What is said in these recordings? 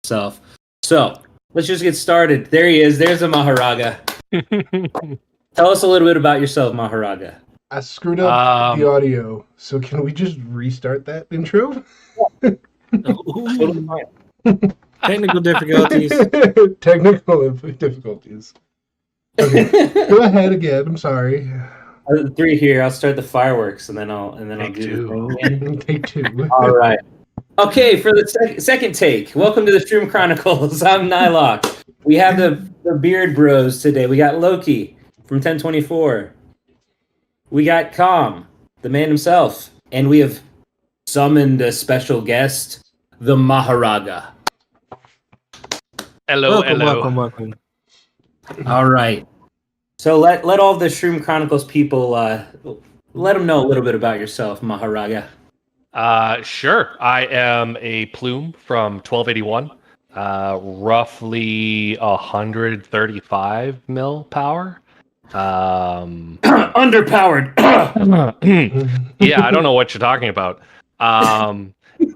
himself. So let's just get started. There he is. There's a Mahoraga. Tell us a little bit about yourself, Mahoraga. I screwed up the audio, so can we just restart that intro? Technical difficulties. Technical difficulties. Okay, go ahead again. I'm sorry. Three here. I'll start the fireworks, and then I'll do the thing again. Take two. All right. Okay, for the second take. Welcome to the Shroom Chronicles. I'm Nylock. We have the Beard Bros today. We got Loki from 1024. We got Calm, the man himself, and we have summoned a special guest, the Mahoraga. Hello. Welcome. All right. So let all the Shroom Chronicles people let them know a little bit about yourself, Mahoraga. Sure. I am a plume from 1281. Roughly 135 mil power. Underpowered. Yeah, I don't know what you're talking about.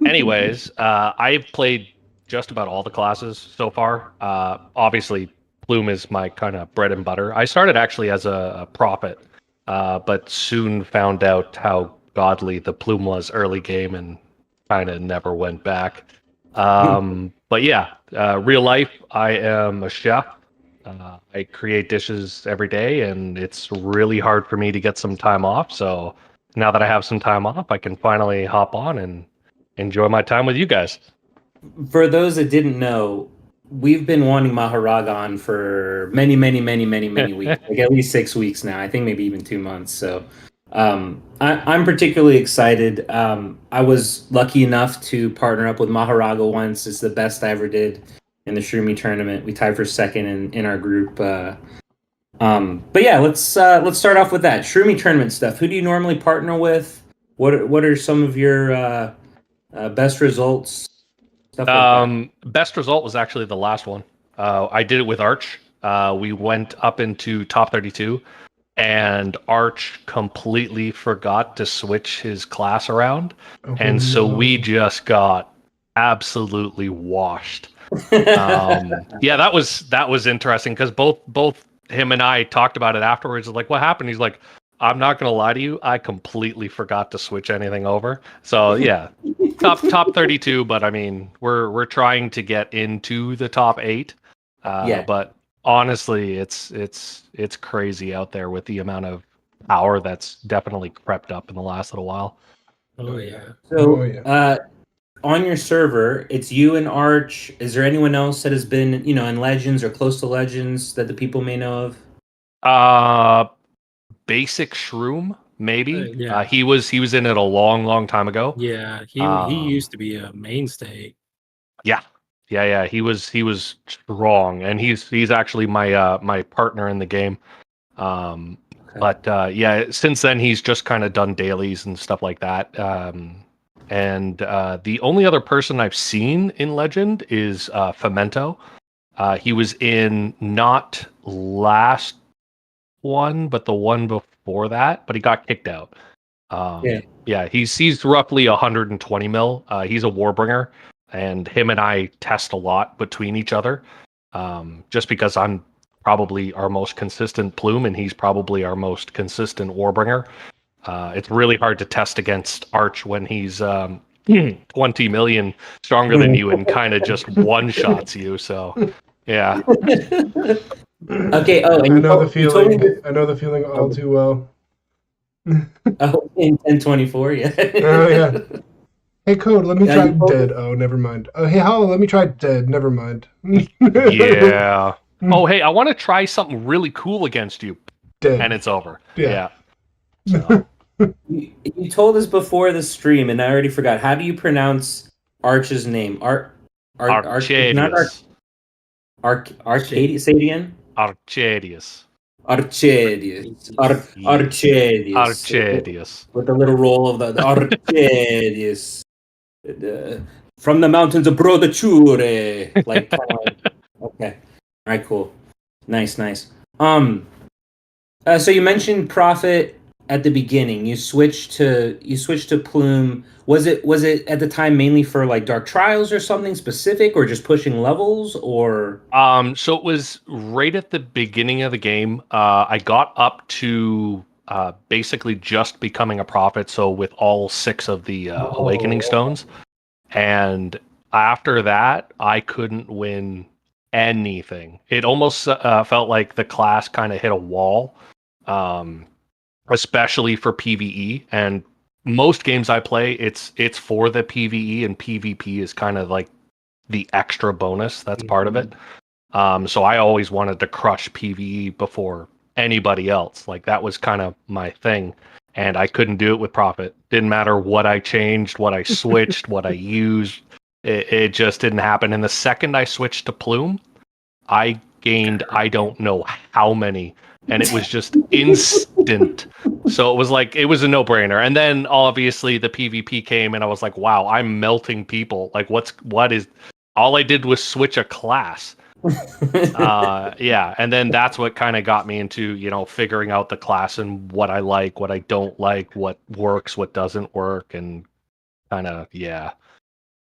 Anyways, I've played just about all the classes so far. Obviously, plume is my kind of bread and butter. I started actually as a prophet, but soon found out how godly the plume was early game and kind of never went back. But yeah, real life, I am a chef. I create dishes every day, and it's really hard for me to get some time off. So now that I have some time off, I can finally hop on and enjoy my time with you guys. For those that didn't know, we've been wanting Mahoraga on for many weeks, like at least 6 weeks now. I think maybe even 2 months. So I'm particularly excited. I was lucky enough to partner up with Mahoraga once. It's the best I ever did in the Shroomie tournament. We tied for second in our group. But yeah, let's start off with that Shroomie tournament stuff. Who do you normally partner with? What are some of your best results? Stuff like best result was actually the last one. I did it with Arch. We went up into top 32, and Arch completely forgot to switch his class around, and so we just got absolutely washed. Yeah, that was interesting because both him and I talked about it afterwards. Like, what happened? He's like, I'm not gonna lie to you, I completely forgot to switch anything over. So yeah, top 32. But I mean, we're trying to get into the top 8. Yeah. But honestly, it's crazy out there with the amount of power that's definitely crept up in the last little while. Oh yeah. So on your server, it's you and Arch. Is there anyone else that has been, in Legends or close to Legends that the people may know of? Basic Shroom, maybe. Yeah. He was in it a long time ago. Yeah, he used to be a mainstay. Yeah. He was strong, and he's actually my partner in the game. Okay. But yeah, since then he's just kind of done dailies and stuff like that. And the only other person I've seen in Legend is Femento. He was in not last one, but the one before that, but he got kicked out. Yeah, he's roughly 120 mil. He's a Warbringer, and him and I test a lot between each other, just because I'm probably our most consistent plume and he's probably our most consistent Warbringer. It's really hard to test against Arch when he's 20 million stronger than you and kind of just one shots you. So yeah. Okay. Oh, and I know the feeling. I know the feeling all too well. Oh, in 1024, yeah. Oh yeah. Hey, Code, let me try dead. Oh, never mind. Oh, hey, Hollow, let me try dead. Never mind. Yeah. Oh, hey, I want to try something really cool against you. Dead. And it's over. Yeah. So. You told us before the stream, and I already forgot. How do you pronounce Arch's name? Arcadius. Arcadius. Say it again. Arcadius. Arcadius. Arcadius. With the little roll of the Arcadius. From the mountains of Brodachure. Like, okay. All right, cool. Nice. So you mentioned Prophet. at the beginning? You switched to Plume. Was it at the time mainly for like Dark Trials or something specific, or just pushing levels, or? So it was right at the beginning of the game. I got up to basically just becoming a prophet, so with all 6 of the awakening stones. And after that, I couldn't win anything. It almost felt like the class kind of hit a wall, especially for PvE. And most games I play, it's for the PvE, and PvP is kind of like the extra bonus that's part of it. So I always wanted to crush PvE before anybody else. Like that was kind of my thing. And I couldn't do it with Prophet. Didn't matter what I changed, what I switched, what I used. It just didn't happen. And the second I switched to Plume, I gained I don't know how many. And it was just instant. So it was like, it was a no-brainer. And then obviously the PvP came and I was like, wow, I'm melting people. Like all I did was switch a class. Yeah, and then that's what kind of got me into figuring out the class and what I like, what I don't like, what works, what doesn't work, and kind of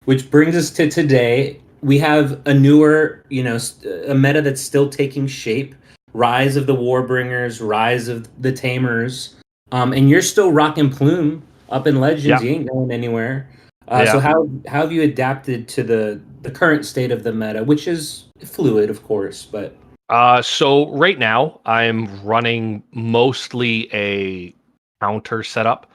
Which brings us to today. We have a newer, a meta that's still taking shape. Rise of the Warbringers, Rise of the Tamers, and you're still rocking Plume up in Legends. You ain't going anywhere. So how have you adapted to the current state of the meta, which is fluid, of course, but so right now I'm running mostly a counter setup.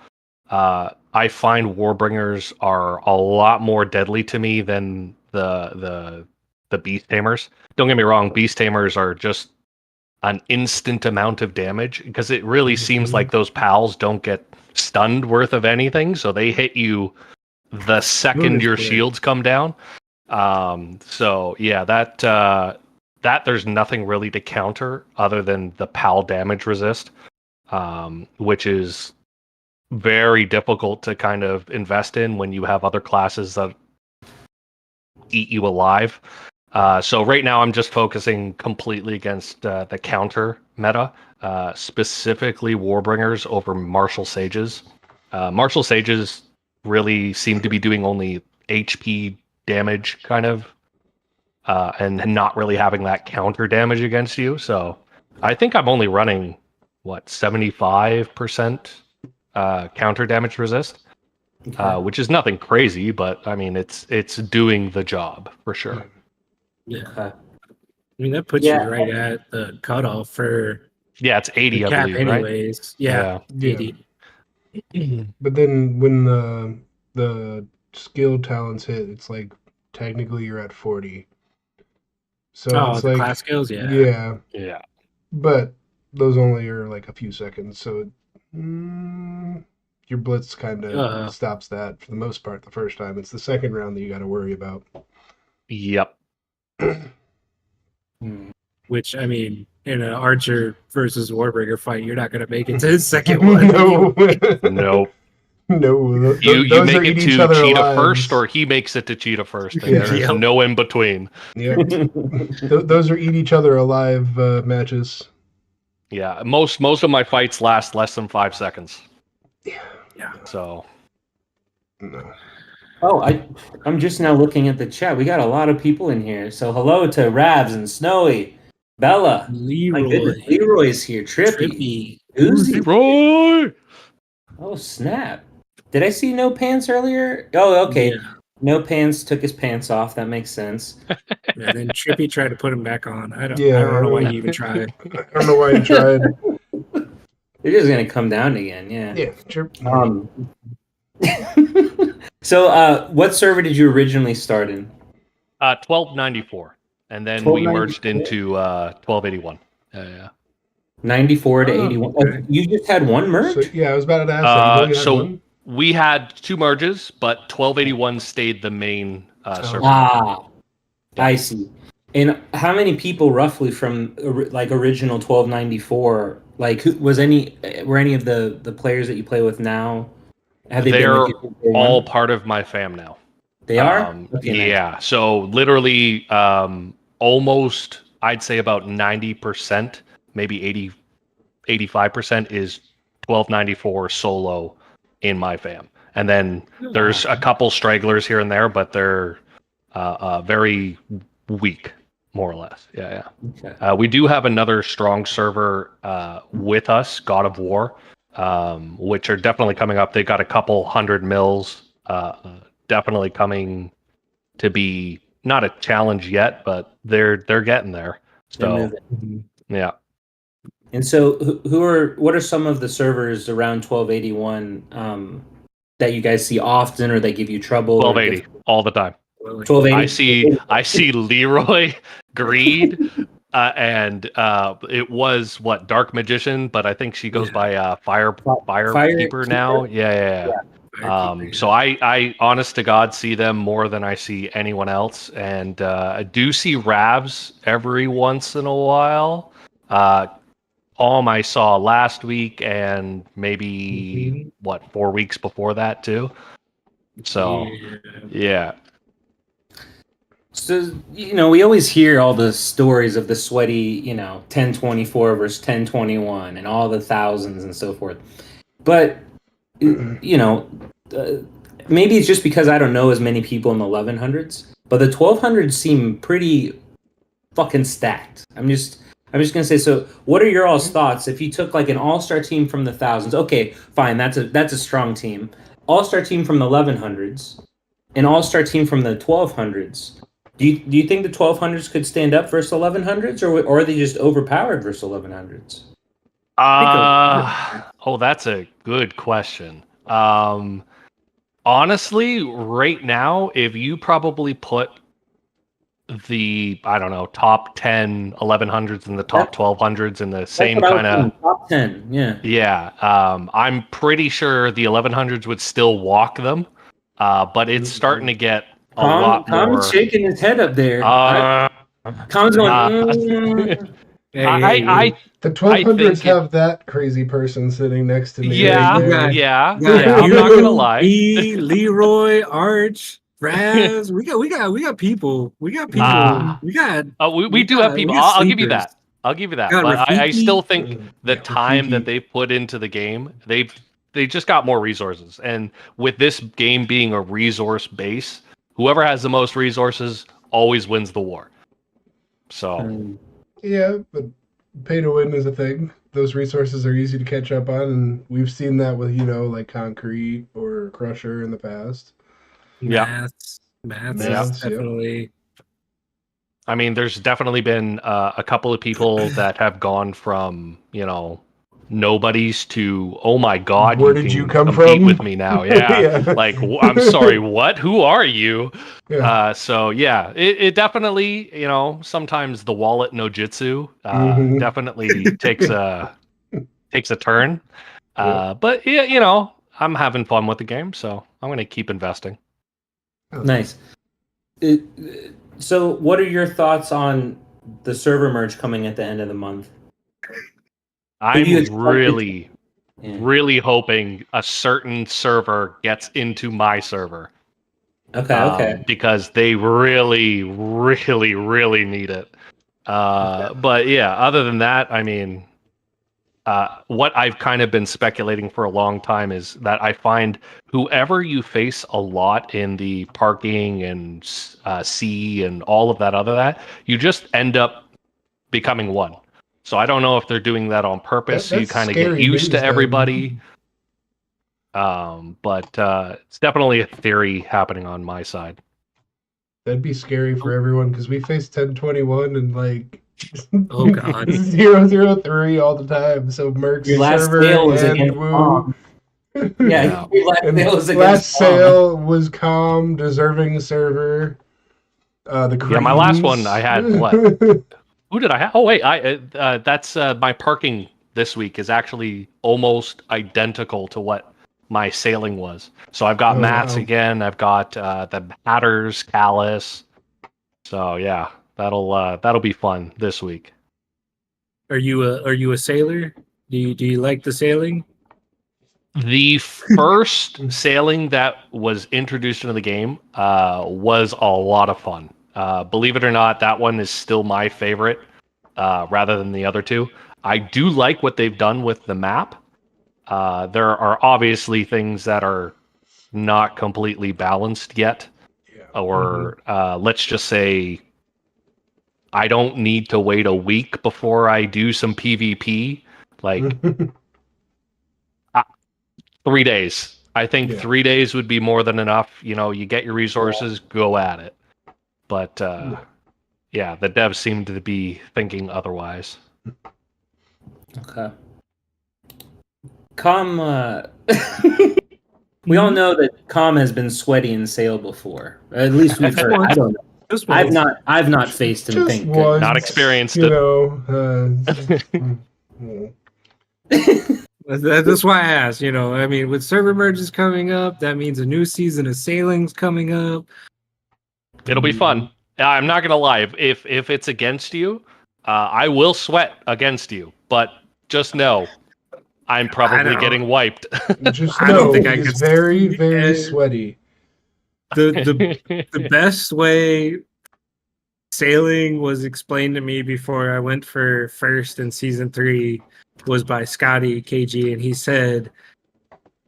I find Warbringers are a lot more deadly to me than the Beast Tamers. Don't get me wrong, Beast Tamers are just an instant amount of damage because it really seems like those pals don't get stunned worth of anything, so they hit you the second your shields come down. So yeah, that there's nothing really to counter other than the pal damage resist, which is very difficult to kind of invest in when you have other classes that eat you alive. So right now I'm just focusing completely against the counter meta, specifically Warbringers over Martial Sages. Martial Sages really seem to be doing only HP damage kind of, and not really having that counter damage against you. So I think I'm only running 75% counter damage resist, which is nothing crazy, but I mean it's doing the job for sure. Yeah, I mean that puts you right at the cutoff for it's 80, I believe, anyways. Right? Yeah. 80. But then when the skill talents hit, it's like technically you're at 40. So it's the like class skills, yeah. But those only are like a few seconds, so your blitz kind of stops that for the most part the first time. It's the second round that you got to worry about. Yep. Which, I mean, in an Archer versus Warbringer fight, you're not going to make it to the second one. Nope. No. You make it to Cheetah first, or he makes it to Cheetah first. And there's no in between. Yeah. Those are eat each other alive matches. Yeah. Most of my fights last less than 5 seconds. Yeah. So. No. Oh, I'm just now looking at the chat. We got a lot of people in here. So hello to Ravs and Snowy, Bella, Leroy. My goodness, Leroy's here. Trippy. Uzi. Leroy. Oh snap! Did I see No Pants earlier? Oh, okay. Yeah. No Pants took his pants off. That makes sense. And then Trippy tried to put him back on. I don't know why he even tried. I don't know why he tried. They're just gonna come down again. Yeah. Yeah. Sure. So, what server did you originally start in? 1294, and then we merged into 1281. Yeah. 94 to 81. Okay. You just had one merge? So, I was about to ask. So we had 2 merges, but 1281 stayed the main server. I see. And how many people roughly from like original 1294? Like, were any of the players that you play with now? They're all part of my fam now. They are? Okay, yeah. Nice. So literally, almost, I'd say about 90%, maybe 85% is 1294 solo in my fam. And then there's a couple stragglers here and there, but they're very weak, more or less. Yeah. Okay. We do have another strong server with us, God of War, which are definitely coming up. They got a couple 100 mils, definitely coming to be not a challenge yet, but they're getting there. So yeah. And so, what are some of the servers around 1281 that you guys see often, or they give you trouble? 1280 all the time. 1280. I see Leroy Greed, and it was Dark Magician, but I think she goes by Firekeeper now. Yeah. So I honest to God see them more than I see anyone else, and I do see Ravs every once in a while. I saw last week, and maybe 4 weeks before that too. So yeah. So, we always hear all the stories of the sweaty, 1024 versus 1021 and all the thousands and so forth. But, maybe it's just because I don't know as many people in the 1100s, but the 1200s seem pretty fucking stacked. I'm just going to say, so what are your all's thoughts if you took like an all-star team from the thousands? Okay, fine, that's a strong team. All-star team from the 1100s, an all-star team from the 1200s. Do you think the 1200s could stand up versus 1100s, or are they just overpowered versus 1100s? That's a good question. Honestly, right now, if you probably put the, I don't know, top 10 1100s and the top 1200s in the same kind of top 10, yeah, I'm pretty sure the 1100s would still walk them, but it's starting to get a lot more. Tom's shaking his head up there. Tom's going. Hey. The 1200s have that crazy person sitting next to me. Yeah, right yeah. I'm not gonna lie. Me, Leroy, Arch, Raz. We got people. We do have people. I'll give you that. But I still think the time Rafiki. that they put into the game, they just got more resources. And with this game being a resource base, whoever has the most resources always wins the war. So yeah, but pay to win is a thing. Those resources are easy to catch up on, and we've seen that with like Concrete or Crusher in the past. Maths definitely. Yep. I mean, there's definitely been a couple of people that have gone from nobodies to, oh my god, where did you come compete from with me now? Yeah. Like, I'm sorry, what? Who are you? Yeah. So yeah, it definitely, sometimes the wallet no jitsu definitely takes a turn. But yeah, I'm having fun with the game, so I'm going to keep investing. Nice. So what are your thoughts on the server merge coming at the end of the month? I'm really hoping a certain server gets into my server. Okay. Because they really, really, really need it. But yeah, other than that, I mean, what I've kind of been speculating for a long time is that I find whoever you face a lot in the parking and sea and all of that, you just end up becoming one. So I don't know if they're doing that on purpose. So you kind of get used to everybody. But it's definitely a theory happening on my side. That'd be scary for everyone because we face 1021 and oh god 003 all the time. So Merc's your last server sale was and against Woo. Yeah, your last sale was Calm, deserving server. My last one I had what? Who did I have? Oh wait, that's my parking this week is actually almost identical to what my sailing was. So I've got Mats again. I've got the Hatters, Callus. So yeah, that'll be fun this week. Are you a sailor? Do you like the sailing? The first sailing that was introduced into the game was a lot of fun. Believe it or not, that one is still my favorite rather than the other two. I do like what they've done with the map. There are obviously things that are not completely balanced yet, or let's just say I don't need to wait a week before I do some PvP. Like 3 days. I think 3 days would be more than enough. You get your resources, go at it. But the devs seem to be thinking otherwise. Okay. We all know that Com has been sweaty in Sail before. At least we've heard. I don't know. I've not faced him. Just once, not experienced it. That's why I asked. With server merges coming up, that means a new season of Sailing's coming up. It'll be fun. I'm not gonna lie. If it's against you, I will sweat against you. But just know, I'm probably getting wiped. Just know he's very, very sweaty. The best way Sailing was explained to me before I went for first in season 3 was by Scotty KG, and he said,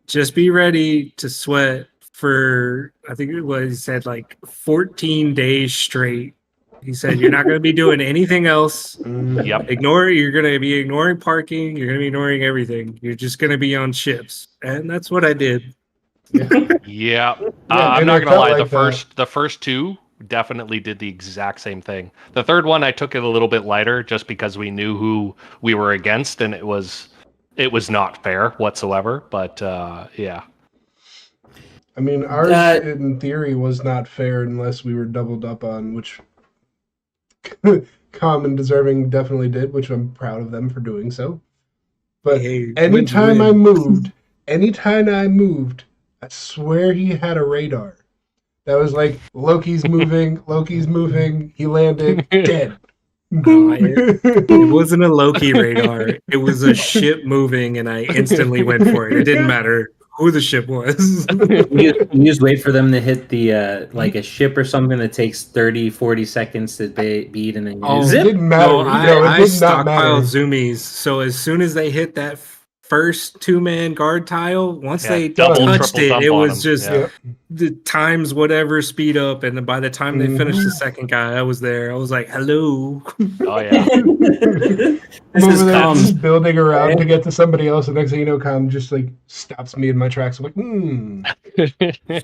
just be ready to sweat for, I think it was, he said, like 14 days straight. He said, you're not going to be doing anything else. Yep. You're going to be ignoring parking. You're going to be ignoring everything. You're just going to be on ships. And that's what I did. Yeah. I'm not going to lie. The first 2 definitely did the exact same thing. The third one, I took it a little bit lighter just because we knew who we were against, and it was not fair whatsoever. But yeah. I mean, ours in theory was not fair unless we were doubled up on, which Common Deserving definitely did, which I'm proud of them for doing so. But anytime I moved, I swear he had a radar. That was like, Loki's moving, he landed, dead. No, it wasn't a Loki radar. It was a ship moving, and I instantly went for it. It didn't matter who the ship was. You just wait for them to hit the like a ship or something that takes 30-40 seconds to beat, and then it didn't matter. I stockpile zoomies, so as soon as they hit that first 2-man guard tile, once they touched it was just the times whatever speed up, and by the time they finished the second guy, I was there. I was like, hello. Oh yeah. This is Com just building around to get to somebody else, and next thing you know, Com just like stops me in my tracks. I'm like,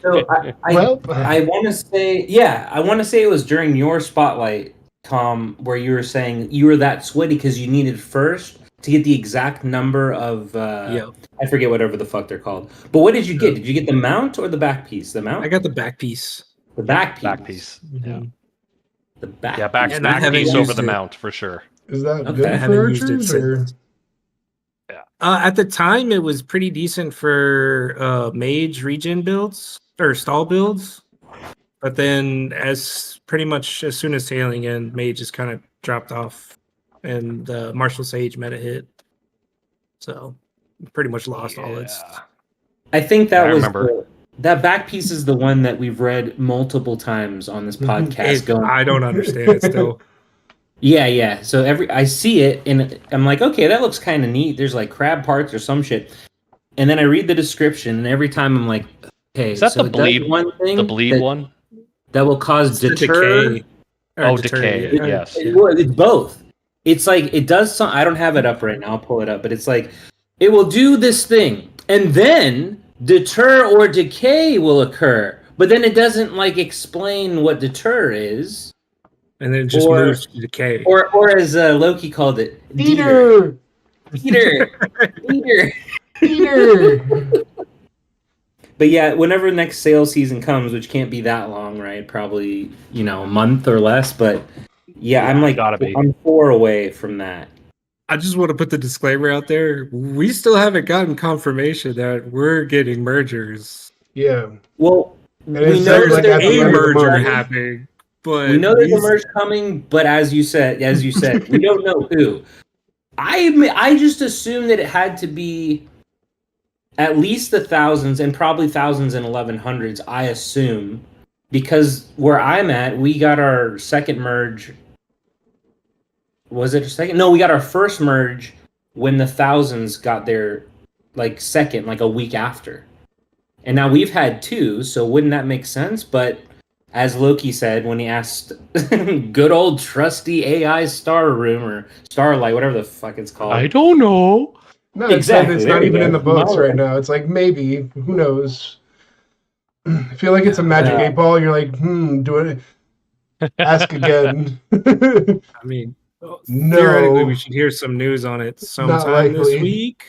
So I want to say it was during your spotlight, Com, where you were saying you were that sweaty because you needed first to get the exact number of I forget whatever the fuck they're called. But what did you get? Did you get the mount or the back piece? The mount? I got the back piece. The back piece. Back piece. Yeah. The back. Yeah, back piece over the mount for sure. Is that good for archers? Or? Yeah. At the time, it was pretty decent for mage regen builds or stall builds. But then, as soon as Sailing ended, mage just kind of dropped off. And Martial Sage meta hit, so pretty much lost all its. I think that that back piece is the one that we've read multiple times on this podcast. I don't understand it still. Yeah. So I see it and I'm like, okay, that looks kind of neat. There's like crab parts or some shit, and then I read the description, and every time I'm like, okay, is that the bleed one thing? The bleed one that will cause deter. Decay. Yes. It's both. It's like it does some. I don't have it up right now. I'll pull it up, but it's like it will do this thing, and then deter or decay will occur. But then it doesn't like explain what deter is, and then it just moves to decay. Or as Loki called it, Peter. But yeah, whenever next sales season comes, which can't be that long, right? Probably a month or less, but. Yeah, I'm 4 away from that. I just want to put the disclaimer out there. We still haven't gotten confirmation that we're getting mergers. Yeah. Well, we know there's a merger happening, but we know there's a merge coming. But as you said, we don't know who. I just assumed that it had to be at least the thousands and probably thousands and 1100s. I assume because where I'm at, we got our second merge. Was it a second? No, we got our first merge when the thousands got their like second, like a week after. And now we've had 2, so wouldn't that make sense? But as Loki said when he asked good old trusty AI Star Room or Starlight, whatever the fuck it's called. I don't know. No, it's not even in the books right now. It's like, maybe, who knows? I feel like it's a magic 8-ball. You're like, do it. Ask again. I mean, no. Theoretically, we should hear some news on it sometime this week.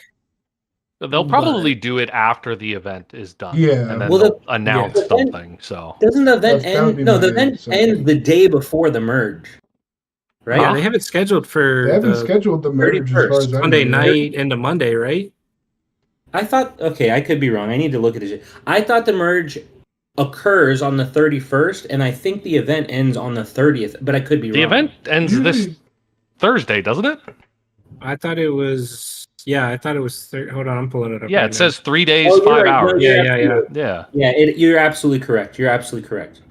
They'll probably do it after the event is done. Yeah. And then they'll announce something. So doesn't the event end? No, the event ends the day before the merge. Right? Yeah, they have it scheduled for They haven't scheduled the merge as far as Sunday night into Monday, right? I thought, okay, I could be wrong. I need to look at this. I thought the merge occurs on the 31st, and I think the event ends on the 30th, but I could be wrong. The event ends this Thursday, doesn't it? I thought it was... Yeah, I thought it was... Hold on, I'm pulling it up. Yeah, it says 3 days, 5 hours. No, Yeah. Yeah, you're absolutely correct. You're absolutely correct.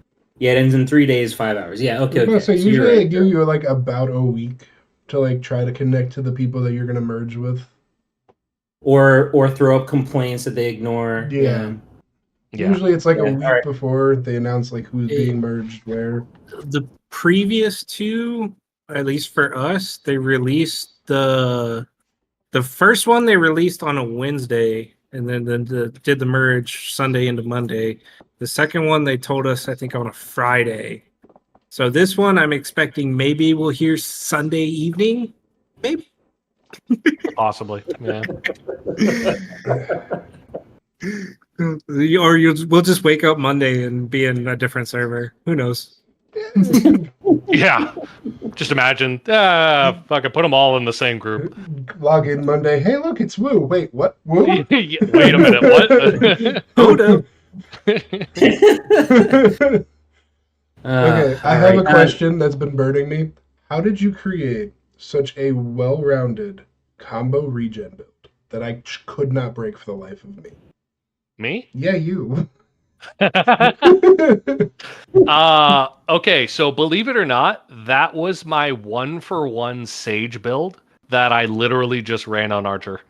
Yeah, it ends in 3 days, 5 hours. Yeah, okay. So usually they give you like about a week to like try to connect to the people that you're going to merge with. Or throw up complaints that they ignore. Yeah. Usually it's like a week before they announce like who's being merged where. The previous 2, at least for us, they released the first one they released on a Wednesday, and then did the merge Sunday into Monday. The second one they told us, I think, on a Friday. So this one I'm expecting maybe we'll hear Sunday evening, maybe. Possibly, yeah. Or we'll just wake up Monday and be in a different server. Who knows? Yeah. Just imagine, fucking put them all in the same group. Log in Monday. Hey, look, it's Woo. Wait, what? Woo? Wait a minute, what? Hold up. Okay, I have a question that's been burning me. How did you create such a well-rounded combo regen build that I could not break for the life of me? Me? Yeah, you. Okay, so believe it or not, that was my 1-for-1 Sage build that I literally just ran on Archer.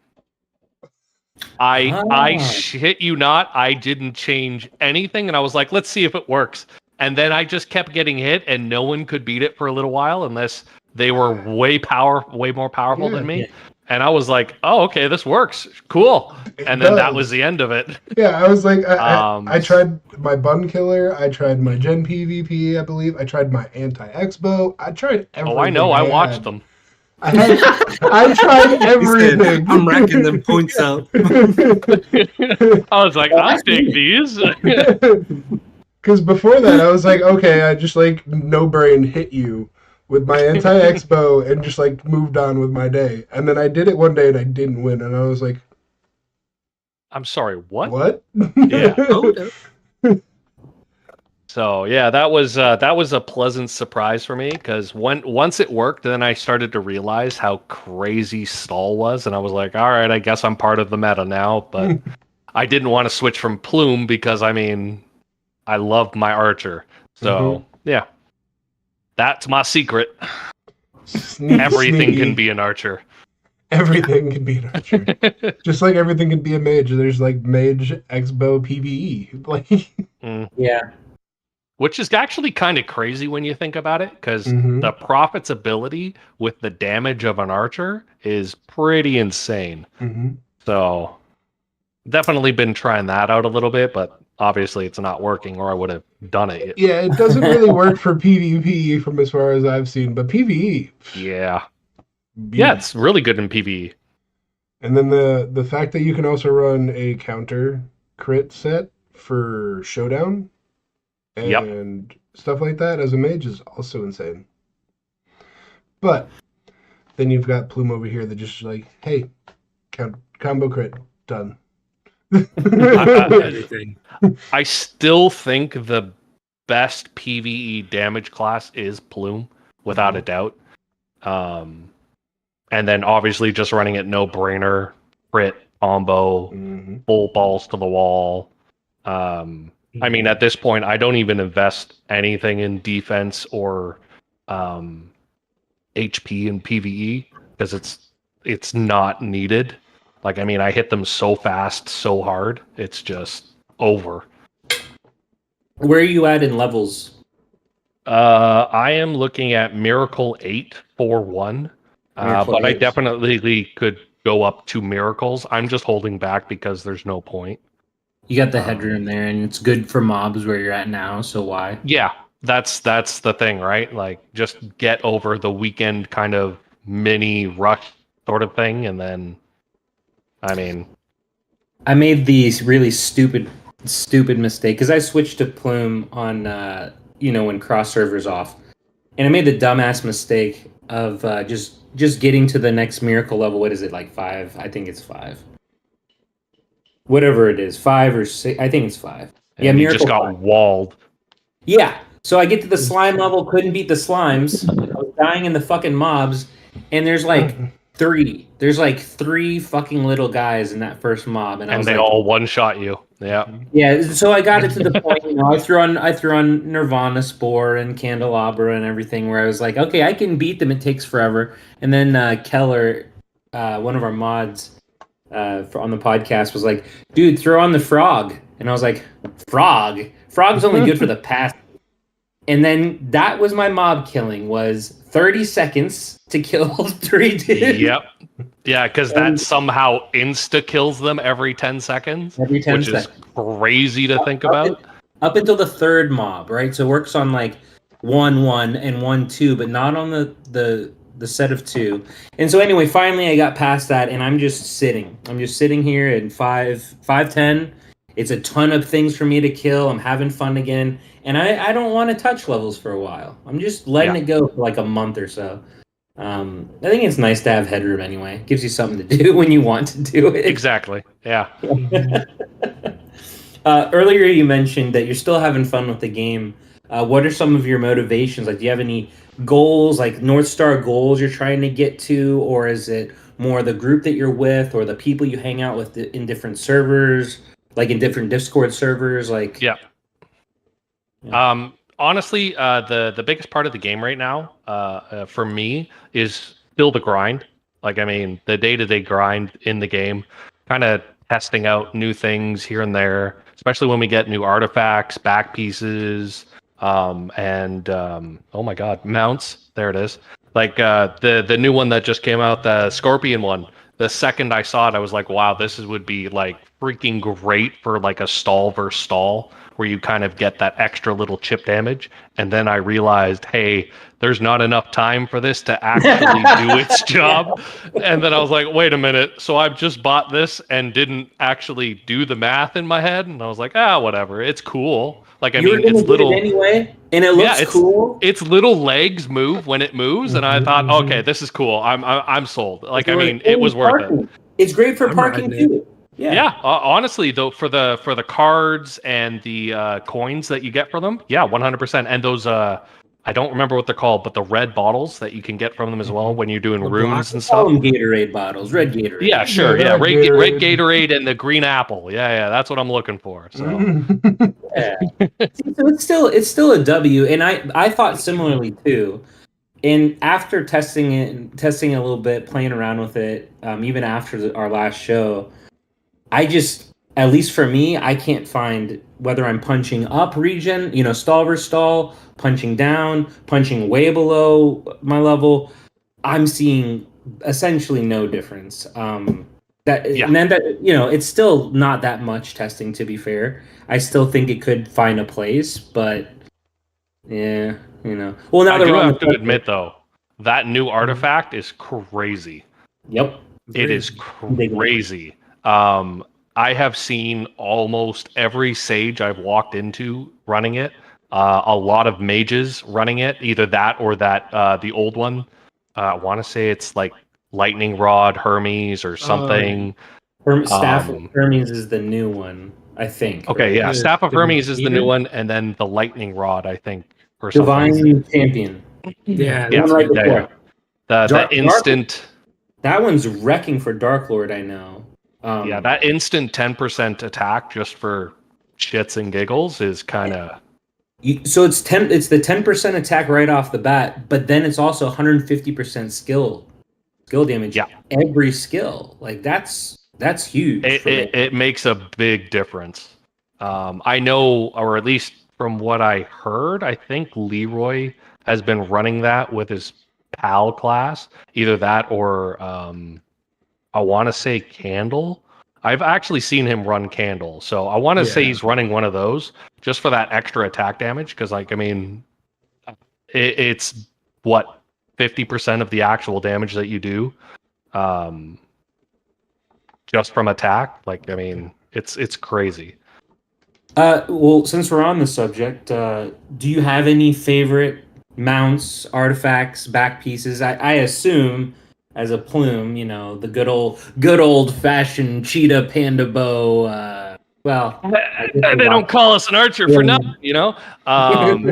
I shit you not, I didn't change anything, and I was like, let's see if it works. And then I just kept getting hit, and no one could beat it for a little while unless they were way more powerful than me. Yeah. And I was like, oh, okay, this works. Cool. And then that was the end of it. Yeah, I was like, I tried my bun killer. I tried my gen PvP, I believe. I tried my anti-expo. I tried everything. Oh, I know. I watched them. I tried everything. I'm racking them points out. I was like, I take these. Because before that, I was like, okay, I just like no brain hit you with my anti-expo and just like moved on with my day. And then I did it one day and I didn't win. And I was like, I'm sorry, what? What? Yeah. So yeah, that was a pleasant surprise for me because once it worked, then I started to realize how crazy Stall was, and I was like, all right, I guess I'm part of the meta now. But I didn't want to switch from Plume because I mean, I love my Archer. So yeah, that's my secret. Everything can be an Archer. Everything can be an Archer. Just like everything can be a mage. There's like mage, expo, PvE. Like yeah. Which is actually kind of crazy when you think about it, because the Prophet's ability with the damage of an Archer is pretty insane. So, definitely been trying that out a little bit, but obviously it's not working, or I would have done it. Yeah, it doesn't really work for PvP from as far as I've seen, but PvE. Yeah. Yeah, it's really good in PvE. And then the fact that you can also run a counter crit set for Showdown and stuff like that as a mage is also insane. But then you've got Plume over here that just like, hey, combo crit, done. I still think the best PvE damage class is Plume, without a doubt. And then obviously just running it no brainer, crit, combo, full balls to the wall. I mean, at this point, I don't even invest anything in defense or HP in PvE because it's not needed. Like, I mean, I hit them so fast, so hard, it's just over. Where are you at in levels? I am looking at Miracle 841, Miracle but I 8. definitely could go up to Miracles. I'm just holding back because there's no point. You got the headroom there, and it's good for mobs where you're at now, so why? Yeah, that's the thing, right? Like, just get over the weekend kind of mini rush sort of thing, and then, I mean... I made these really stupid mistake, because I switched to Plume on, when cross server's off. And I made the dumbass mistake of just getting to the next miracle level. What is it, like 5? I think it's 5. Whatever it is, 5 or 6. I think it's 5. Yeah, And you miracle just got 5. walled. Yeah. So I get to the slime level, couldn't beat the slimes. I was dying in the fucking mobs, and there's like 3. There's like 3 fucking little guys in that first mob, and I was they like, all one-shot you. Yeah. Yeah, so I got it to the point, I threw on Nirvana Spore and Candelabra and everything, where I was like, okay, I can beat them. It takes forever. And then Keller, one of our mods on the podcast, was like, dude, throw on the frog. And I was like, frog? Frog's only good for the past. And then that was my mob killing, was 30 seconds to kill 3 dudes. Yep. Yeah, because that somehow insta-kills them every 10 seconds. Every 10 which seconds. Is crazy to think about. Up until the 3rd mob, right? So it works on like 1-1 and 1-2, but not on the set of 2. And so anyway, finally I got past that, and I'm just sitting. I'm just sitting here in 5-10. It's a ton of things for me to kill. I'm having fun again. And I don't want to touch levels for a while. I'm just letting it go for like a month or so. I think it's nice to have headroom anyway. It gives you something to do when you want to do it. Exactly. Yeah. Earlier you mentioned that you're still having fun with the game. What are some of your motivations? Like, do you have any goals, like North Star goals you're trying to get to? Or is it more the group that you're with, or the people you hang out with in different servers, like in different Discord servers? Like, Yeah. Honestly, the biggest part of the game right now, for me, is still the grind. Like, I mean, the day-to-day grind in the game, kind of testing out new things here and there, especially when we get new artifacts, back pieces, and oh my god, mounts. There it is. Like the new one that just came out, the Scorpion one. The second I saw it, I was like, wow, would be like freaking great for like a stall versus stall, where you kind of get that extra little chip damage. And then I realized, hey, there's not enough time for this to actually do its job. And then I was like, wait a minute. So I've just bought this and didn't actually do the math in my head. And I was like, whatever. It's cool. Like, I mean, it's little anyway, and it looks cool. Its little legs move when it moves, and I thought, okay, this is cool. I'm sold. Like, I mean, it was worth it. It's great for parking too. Yeah. Honestly, though, for the cards and the coins that you get for them, 100%. And those I don't remember what they're called, but the red bottles that you can get from them as well when you're doing rooms and stuff. Gatorade bottles, red Gatorade. Yeah, sure. Yeah, red Gatorade and the green apple. Yeah, that's what I'm looking for. So, yeah. So it's still a W, and I thought similarly too. And after testing it a little bit, playing around with it, even after our last show, I just, at least for me, I can't find whether I'm punching up regen, stall versus stall, punching down, punching way below my level. I'm seeing essentially no difference. And then it's still not that much testing, to be fair. I still think it could find a place, but yeah, Well, now I do have to admit though, that new artifact is crazy. Yep, it is crazy. I have seen almost every sage I've walked into running it. A lot of mages running it, either that or the old one. I want to say it's like Lightning Rod Hermes or something. Staff of Hermes is the new one, I think. Okay, yeah. Staff of Hermes is the new one, and then the Lightning Rod, I think, or Divine something. Champion. Yeah, right before. The instant. That one's wrecking for Dark Lord, I know. That instant 10% attack just for shits and giggles is kind of. So it's the 10% attack right off the bat, but then it's also 150% skill damage. Yeah. Every skill. Like that's That's huge. It makes a big difference. I know, or at least from what I heard, I think Leroy has been running that with his PAL class. Either that or I want to say Candle. I've actually seen him run Candle, so I want to say he's running one of those just for that extra attack damage. Because, like, I mean, it's what 50% of the actual damage that you do, just from attack. Like, I mean, it's crazy. Well, since we're on the subject, do you have any favorite mounts, artifacts, back pieces? I assume, as a plume, you know, the good old fashioned cheetah panda bow. Well, they don't call us an archer for nothing, you know.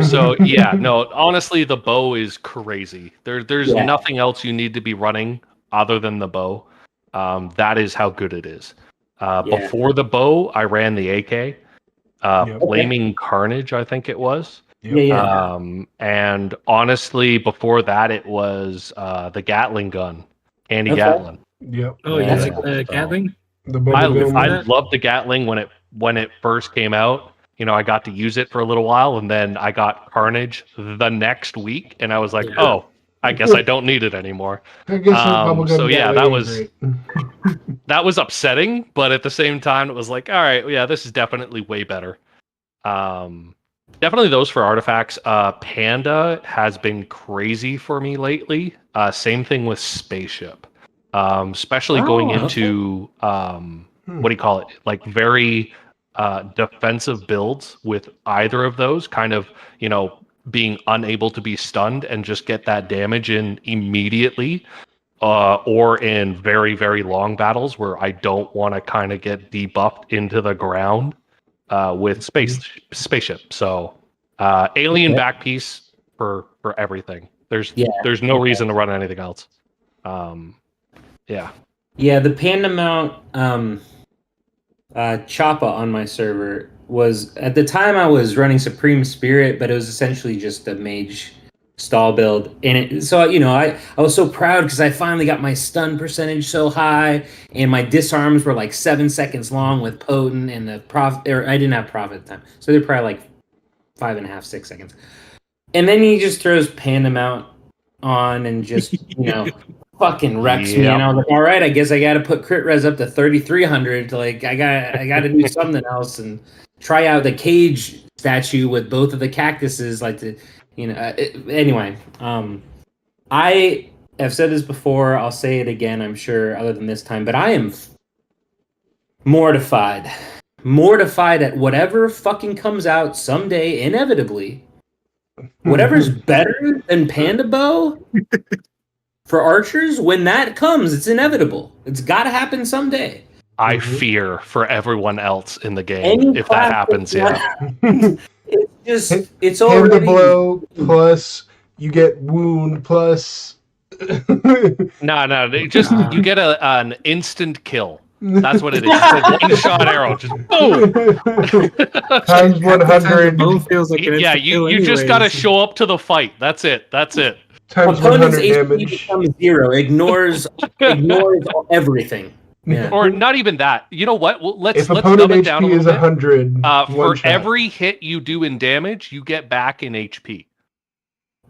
So yeah, no. Honestly, the bow is crazy. There's nothing else you need to be running other than the bow. That is how good it is. Before the bow, I ran the AK. Flaming Carnage, I think it was. And honestly, before that, it was the Gatling gun, Candy Gatling. Yep. Oh, you like the Gatling? I loved the Gatling when it first came out. You know, I got to use it for a little while, and then I got Carnage the next week, and I was like, oh, I guess I don't need it anymore. So yeah, that was upsetting, but at the same time, it was like, all right, yeah, this is definitely way better. Definitely those for artifacts. Panda has been crazy for me lately. Same thing with Spaceship, especially going into what do you call it? Like very defensive builds with either of those, kind of, you know, being unable to be stunned and just get that damage in immediately. Or in very, very long battles where I don't want to kind of get debuffed into the ground with Spaceship. So alien back piece for everything. There's no reason to run anything else. Yeah, the Panda mount Choppa on my server was, at the time I was running Supreme Spirit, but it was essentially just a mage stall build. And so, you know, I was so proud because I finally got my stun percentage so high, and my disarms were like 7 seconds long with potent, and the I didn't have profit at the time, so they're probably like 5.5, 6 seconds. And then he just throws Panda mount on and just, you know, fucking wrecks me. And I was like, all right, I guess I got to put crit res up to 3,300. Like, I got to do something else and try out the cage statue with both of the cactuses, like the. You know, anyway, I have said this before. I'll say it again, I'm sure, other than this time. But I am mortified at whatever fucking comes out someday, inevitably. Whatever's better than Panda Bow for archers, when that comes, it's inevitable. It's got to happen someday. I fear for everyone else in the game if that happens. It's already Panda blow plus you get wound plus. No, you get an instant kill. That's what it is. It's a one-shot arrow, just boom. Times 100. Feels like you just gotta show up to the fight. That's it. Times opponent's 100 damage. becomes 0. Ignores everything. Yeah. Or not even that. You know what? Well, let's dumb it HP down a little is bit. 100. For every hit you do in damage, you get back in HP.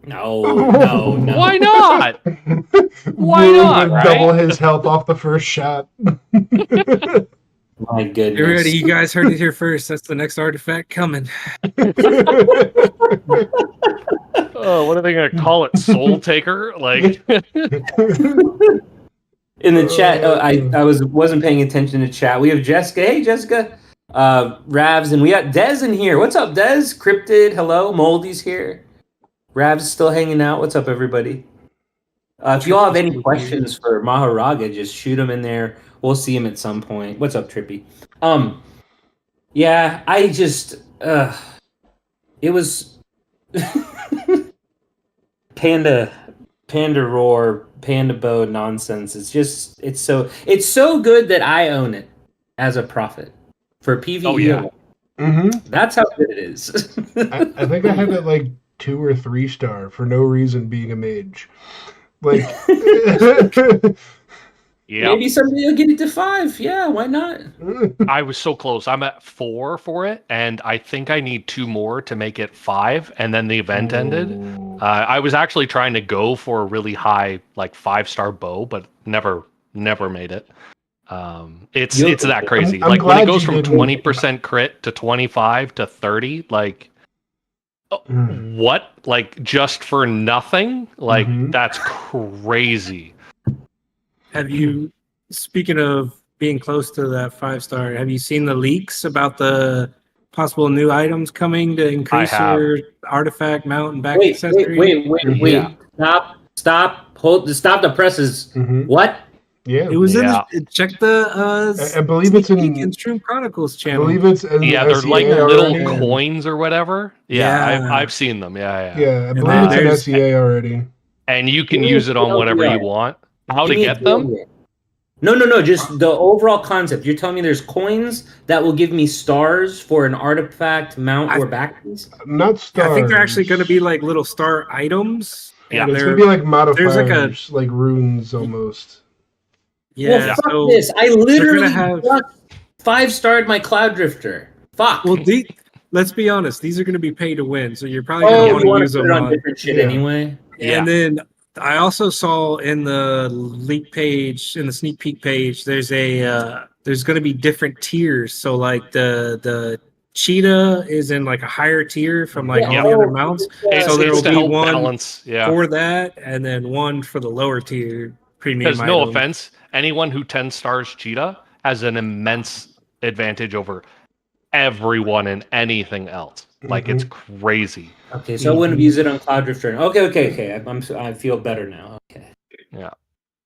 No. Why not? Why not? Right? Double his health off the first shot. My goodness. Get ready, you guys heard it here first. That's the next artifact coming. Oh, what are they gonna call it? Soul Taker? Like. In the chat, I wasn't paying attention to chat. We have Jessica. Hey, Jessica. Ravs, and we got Dez in here. What's up, Dez? Cryptid, hello. Moldy's here. Ravs still hanging out. What's up, everybody? If you all have any questions for Mahoraga, just shoot them in there. We'll see him at some point. What's up, Trippy? Yeah, I just it was Panda Roar, Panda Bow nonsense. It's so good that I own it as a profit for PvE. Oh yeah. Mm-hmm. That's how good it is. I think I had it like 2 or 3 star for no reason being a mage. Like Maybe someday you'll get it to 5. Yeah, why not? I was so close. I'm at 4 for it, and I think I need 2 more to make it 5, and then the event ended. I was actually trying to go for a really high, like 5-star bow, but never made it. It's that crazy. I'm like when it goes from didn't. 20% crit to 25 to 30, like what? Like just for nothing? Like that's crazy. Have you, speaking of being close to that 5-star, have you seen the leaks about the possible new items coming to increase your artifact mount and back accessory? Wait. Yeah. Stop the presses. What? Yeah, it was in check the I believe it's in Shroom Chronicles channel. I believe it's in they're SEA like already. little coins or whatever. Yeah. I've seen them. Yeah, I believe it's in SEA already. And you can use it on whatever you want. How to get them? No. Just the overall concept. You're telling me there's coins that will give me stars for an artifact, mount, or back piece? Not stars. I think they're actually going to be like little star items. Yeah, it's going to be like modifiers, like runes almost. Yeah. Well, fuck this. I literally just 5-starred my Cloud Drifter. Fuck. Well, let's be honest. These are going to be pay to win, so you're probably going to want to use them on different shit anyway. And then I also saw in the leak page, in the sneak peek page, there's going to be different tiers. So like the cheetah is in like a higher tier from like all the other mounts. So there will be one for that, and then one for the lower tier premium. Because no offense, anyone who 10 stars cheetah has an immense advantage over everyone and anything else. Like it's crazy. Okay, so I wouldn't use it on Cloud Drifter. Okay. I feel better now. Okay. Yeah.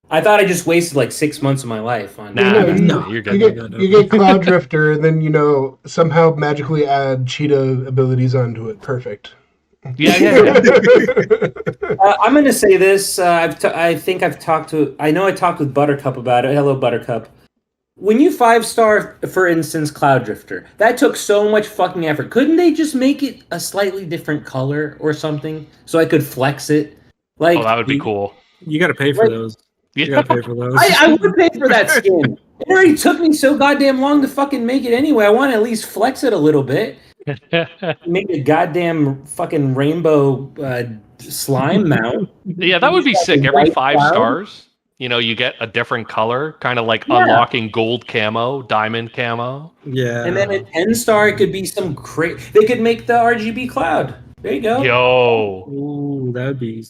I thought I just wasted like 6 months of my life on. No, you're good. You get Cloud Drifter, and then somehow magically add cheetah abilities onto it. Perfect. Yeah. I'm going to say this. I talked with Buttercup about it. Hello, Buttercup. When you 5-star, for instance, Cloud Drifter, that took so much fucking effort. Couldn't they just make it a slightly different color or something so I could flex it? Like, that would be cool. You got to pay for those. You got to pay for those. I would pay for that skin. It already took me so goddamn long to fucking make it anyway. I want to at least flex it a little bit. Make a goddamn fucking rainbow slime mount. Yeah, that would be sick. Every 5 stars. You get a different color, kind of like unlocking gold camo, diamond camo. Yeah. And then at 10-star, it could be some they could make the RGB cloud. There you go. Yo. Ooh, that would be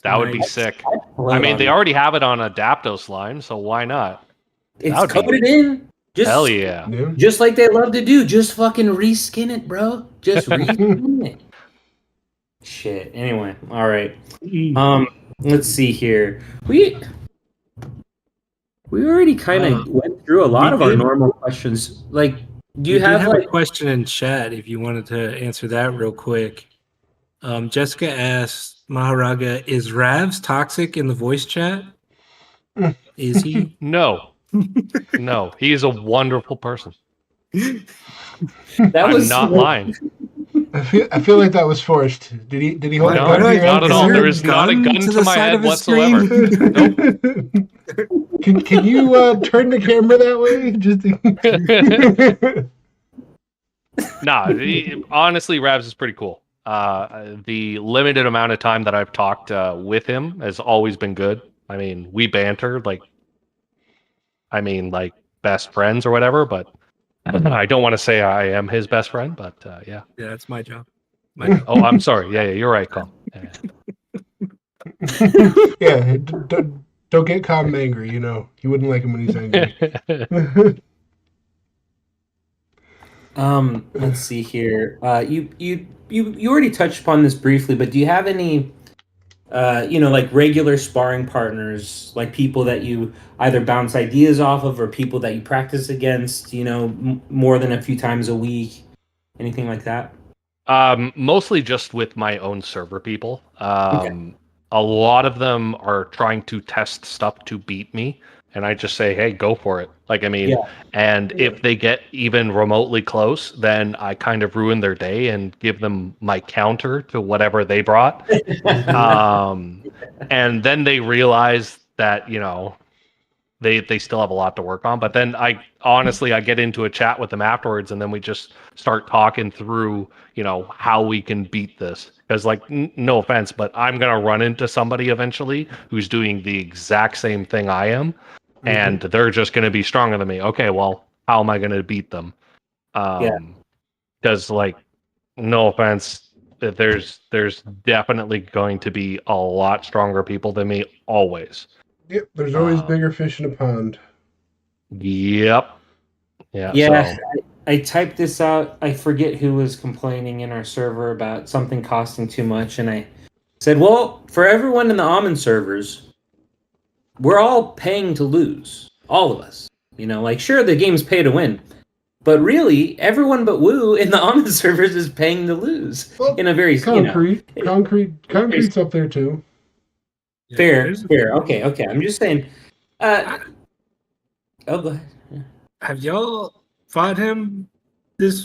sick. I mean, they already have it on Adapto slime, so why not? It's coated in. Hell yeah. Just like they love to do. Just fucking reskin it, bro. Just reskin it. Shit. Anyway, all right. Let's see here. We already kind of went through a lot of our normal questions. Like, do you have a question in chat if you wanted to answer that real quick? Jessica asked Mahoraga, is Ravs toxic in the voice chat? Is he? No. No, he is a wonderful person. I'm not lying. I feel like that was forced. Did he hold a gun to your not at all. There is not a gun to my head whatsoever. Nope. Can you turn the camera that way? Honestly, Ravs is pretty cool. The limited amount of time that I've talked with him has always been good. I mean, we banter like best friends or whatever, but I don't want to say I am his best friend, but yeah. Yeah, that's my job. Oh, I'm sorry. Yeah, you're right, Colm. Yeah, don't get Colm angry. You wouldn't like him when he's angry. Let's see here. You already touched upon this briefly, but do you have any, like regular sparring partners, like people that you either bounce ideas off of or people that you practice against, more than a few times a week, anything like that? Mostly just with my own server people. Okay. A lot of them are trying to test stuff to beat me, and I just say, hey, go for it. And if they get even remotely close, then I kind of ruin their day and give them my counter to whatever they brought. And then they realize that, they still have a lot to work on. But then I get into a chat with them afterwards, and then we just start talking through, how we can beat this. Because like, no offense, but I'm gonna run into somebody eventually who's doing the exact same thing I am, and they're just gonna be stronger than me. Okay, well, how am I gonna beat them? Because like, no offense, there's definitely going to be a lot stronger people than me always. Yep, there's always bigger fish in a pond. Yep. Yeah. Yeah, So. I typed this out. I forget who was complaining in our server about something costing too much, and I said, well, for everyone in the almond servers, we're all paying to lose. All of us. Sure, the game's pay to win. But really, everyone but Woo in the almond servers is paying to lose. Well, in a very concrete's up there too. Fair. Okay. I'm just saying. Go ahead. Yeah. Have y'all fought him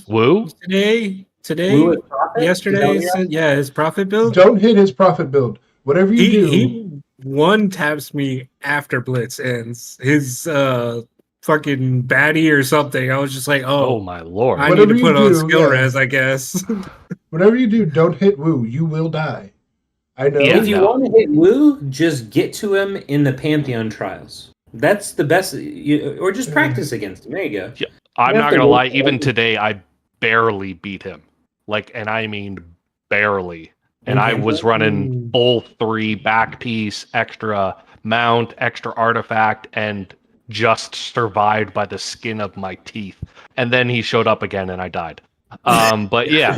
Woo? today? Woo Yesterday? His profit build? Don't hit his profit build. Whatever you do. He one taps me after Blitz ends. His fucking baddie or something. I was just like, oh my lord. I need to put on skill res, I guess. Whatever you do, don't hit Woo. You will die. I know. If you want to hit Woo, just get to him in the Pantheon trials. That's the best. Or just practice against him. There you go. Yeah, I'm not going to lie. Even today, I barely beat him. And I mean barely. And I was running full 3 back piece, extra mount, extra artifact, and just survived by the skin of my teeth. And then he showed up again and I died. But yeah.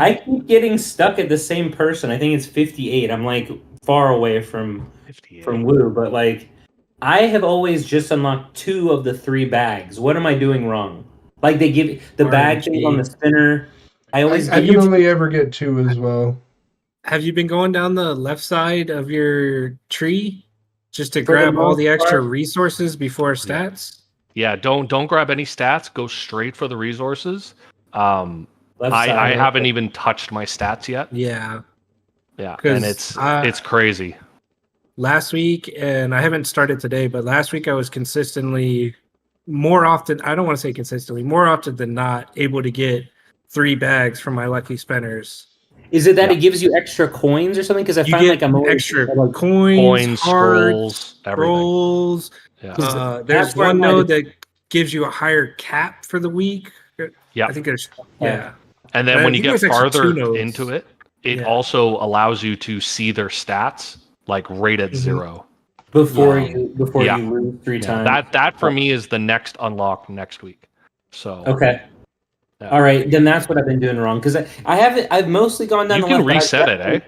I keep getting stuck at the same person. I think it's 58. I'm like far away from Woo, but like I have always just unlocked 2 of the 3 bags. What am I doing wrong? Like they give the bag thing on the spinner. I can only ever get 2 as well. Have you been going down the left side of your tree just to grab all the extra resources before stats? Yeah, don't grab any stats. Go straight for the resources. I haven't even touched my stats yet. Yeah, and it's crazy. Last week, and I haven't started today, but last week I was consistently, more often than not, able to get 3 bags from my lucky spinners. Is it that it gives you extra coins or something? Because I find like I'm extra coins, scrolls, scrolls. Yeah. There's one node that gives you a higher cap for the week. Yeah, I think there's And then when you get farther into it, it also allows you to see their stats like right at 0 before you lose 3 times. That for me is the next unlock next week. So okay. Yeah. All right, then that's what I've been doing wrong because I've mostly gone down. You can reset it, eh?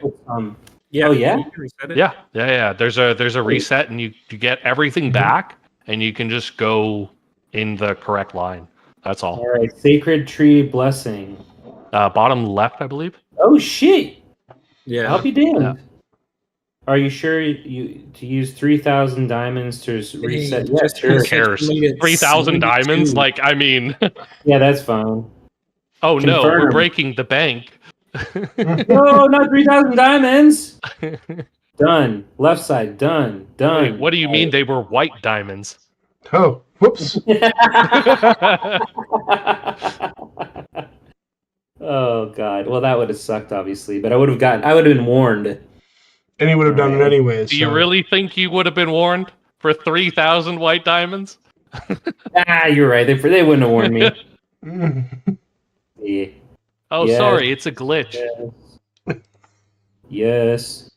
Yeah. Oh yeah. You can reset it? Yeah. There's a reset, and you get everything back, and you can just go in the correct line. That's all. All right, Sacred Tree Blessing. Bottom left, I believe. Oh shit! Yeah. I'll be damned. Yeah. Are you sure you to use 3,000 diamonds to reset? Yeah, sure. Who cares? 3,000 diamonds? Like, I mean. Yeah, that's fine. Oh no, we're breaking the bank. No, not 3,000 diamonds. Done. Left side. Done. Wait, what do you mean they were white diamonds? Oh, whoops. Oh god. Well, that would have sucked, obviously, but I would have been warned. And he would have done it anyways. Do you really think you would have been warned for 3,000 white diamonds? You're right. They wouldn't have warned me. Yeah. Oh, yes. Sorry, it's a glitch. Yes.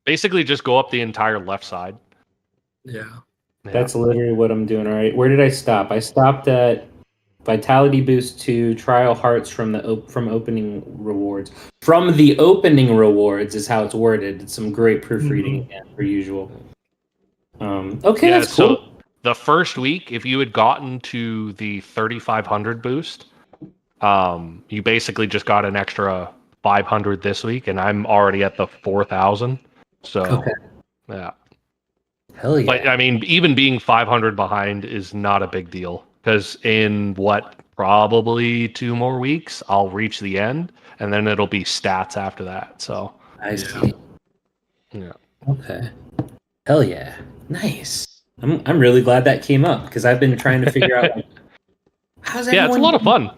Basically, just go up the entire left side. Yeah. That's literally what I'm doing. All right. Where did I stop? I stopped at Vitality Boost 2, Trial Hearts from opening rewards. From the opening rewards is how it's worded. It's some great proofreading again, per usual. Okay, yeah, that's cool. So the first week, if you had gotten to the 3,500 boost, you basically just got an extra 500 this week, and I'm already at the 4,000. So, yeah. Hell yeah. But, I mean, even being 500 behind is not a big deal, because in probably 2 more weeks, I'll reach the end, and then it'll be stats after that. So, I see. Yeah. Okay. Hell yeah. Nice. I'm really glad that came up because I've been trying to figure out like, how's everyone. Yeah, it's a lot of fun,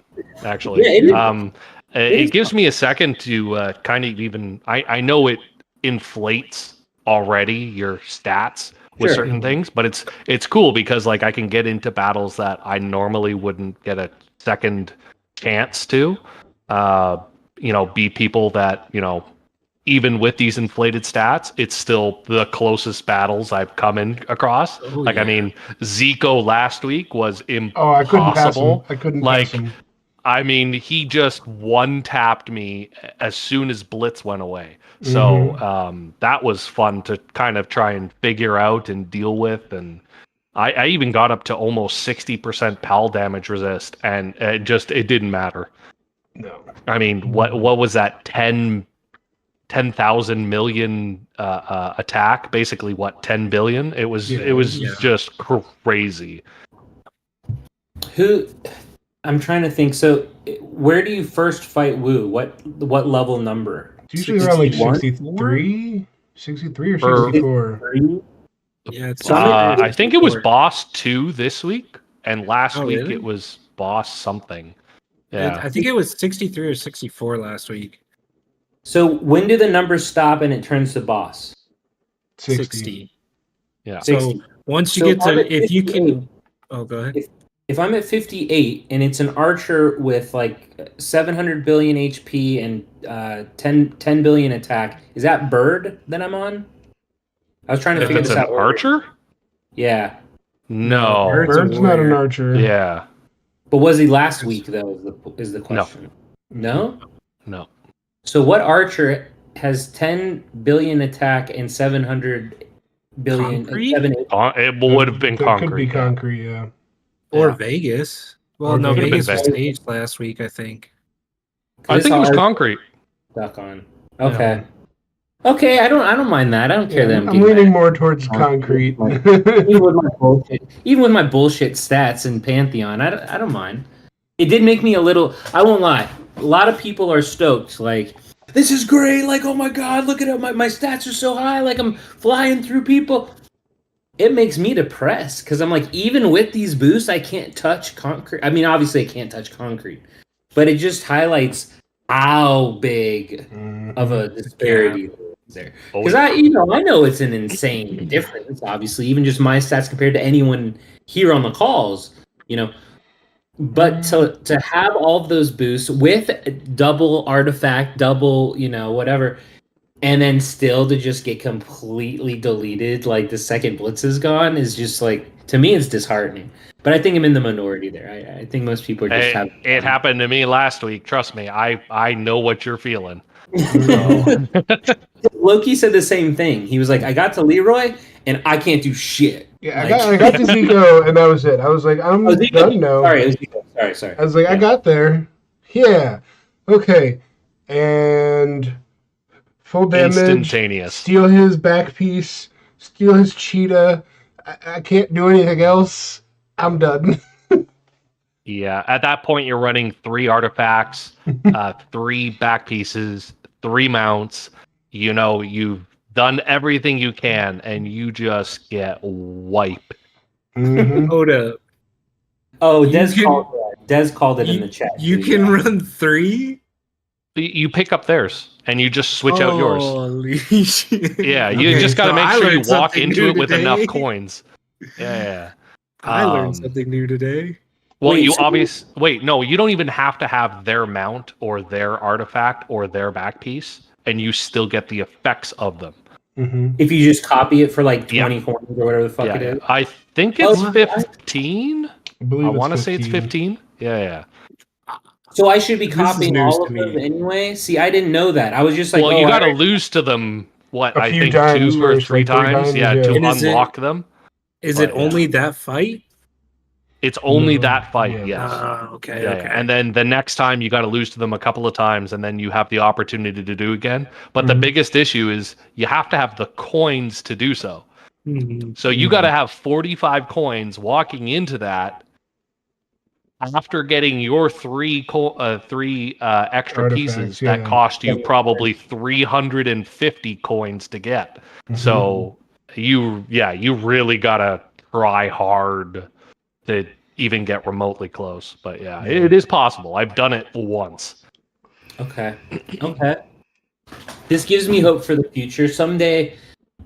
actually. Yeah, it is. It gives me a second to kind of even. I know it inflates already your stats with Sure. certain things, but it's cool because like I can get into battles that I normally wouldn't get a second chance to. Be people that even with these inflated stats, it's still the closest battles I've come in across. Oh, I mean, Zico last week was Oh, I couldn't pass him. impossible. I couldn't Like, pass him. I mean, he just one-tapped me as soon as Blitz went away. So that was fun to kind of try and figure out and deal with. And I even got up to almost 60% PAL damage resist, and it didn't matter. No. I mean, what was that? 10,000 million attack, basically what, 10 billion? It was just crazy. I'm trying to think. So, where do you first fight Wu? What level number? It's usually around like 61? 63 or 64. Yeah, it's I think it was boss 2 this week, and last week really? it was boss something. Yeah, I think it was 63 or 64 last week. So when do the numbers stop and it turns to boss? 60. Yeah. So 60. once you So get to, I'm at if you 58. can, oh, go ahead. If I'm at 58 and it's an archer with like 700 billion HP and 10 billion attack, is that bird that I'm on? I was trying to If figure it's this an out. archer? Yeah. No. Bird's not an archer. Yeah. But was he last week though? Is the question? No. No. So what archer has 10 billion attack and 700 billion? Concrete? It would have been That concrete. could be concrete, yeah. Or Yeah. Vegas. Well, Or no, Vegas. Vegas was staged last week, I think. I think it was concrete. Stuck on. Okay. Okay, I don't mind that. I don't care that I'm leaning more towards concrete. even with my bullshit stats in Pantheon, I don't mind. It did make me a little. I won't lie. A lot of people are stoked. Like, this is great. Like, oh my god, look at it. My stats are so high. Like, I'm flying through people. It makes me depressed because I'm like, even with these boosts, I can't touch concrete. I mean, obviously, I can't touch concrete, but it just highlights how big of a disparity there. Because I know it's an insane difference. Obviously, even just my stats compared to anyone here on the calls, But to have all of those boosts with double artifact, double, whatever, and then still to just get completely deleted, like the second Blitz is gone, is just like, to me, it's disheartening. But I think I'm in the minority there. I think most people are just having fun. It happened to me last week. Trust me, I know what you're feeling. Loki said the same thing. He was like, I got to Leroy, and I can't do shit. Yeah, I got to Zico, and that was it. I was like, I'm done now. Sorry, it was Zico. Sorry. I was like, I got there. Yeah. Okay. And full damage. Instantaneous. Steal his back piece. Steal his cheetah. I can't do anything else. I'm done. Yeah, at that point, you're running 3 artifacts, 3 back pieces, 3 mounts. You've done everything you can, and you just get wiped. Mm-hmm. Hold up. Oh, Des called it in the chat. You can run 3? You pick up theirs, and you just switch out yours. Holy shit. Yeah, you just got to make sure you walk into it with enough coins. Yeah. I learned something new today. Well, no, you don't even have to have their mount or their artifact or their back piece, and you still get the effects of them. Mm-hmm. If you just copy it for like 20 coins or whatever the fuck it is. I think it's 15. I want to say it's 15. Yeah. So I should be copying all of them anyway? See, I didn't know that. I was just like, well, you got to lose to them, I think times 2 or 3 times, to unlock them. Is it only that fight? It's only that fight, yes. Okay. And then the next time you got to lose to them a couple of times, and then you have the opportunity to do again. But the biggest issue is you have to have the coins to do so. So you got to have 45 coins walking into that, after getting your three extra Artifacts, pieces yeah. that cost you probably 350 coins to get. So you really gotta try hard to even get remotely close. But yeah, it is possible. I've done it once. Okay. This gives me hope for the future. Someday,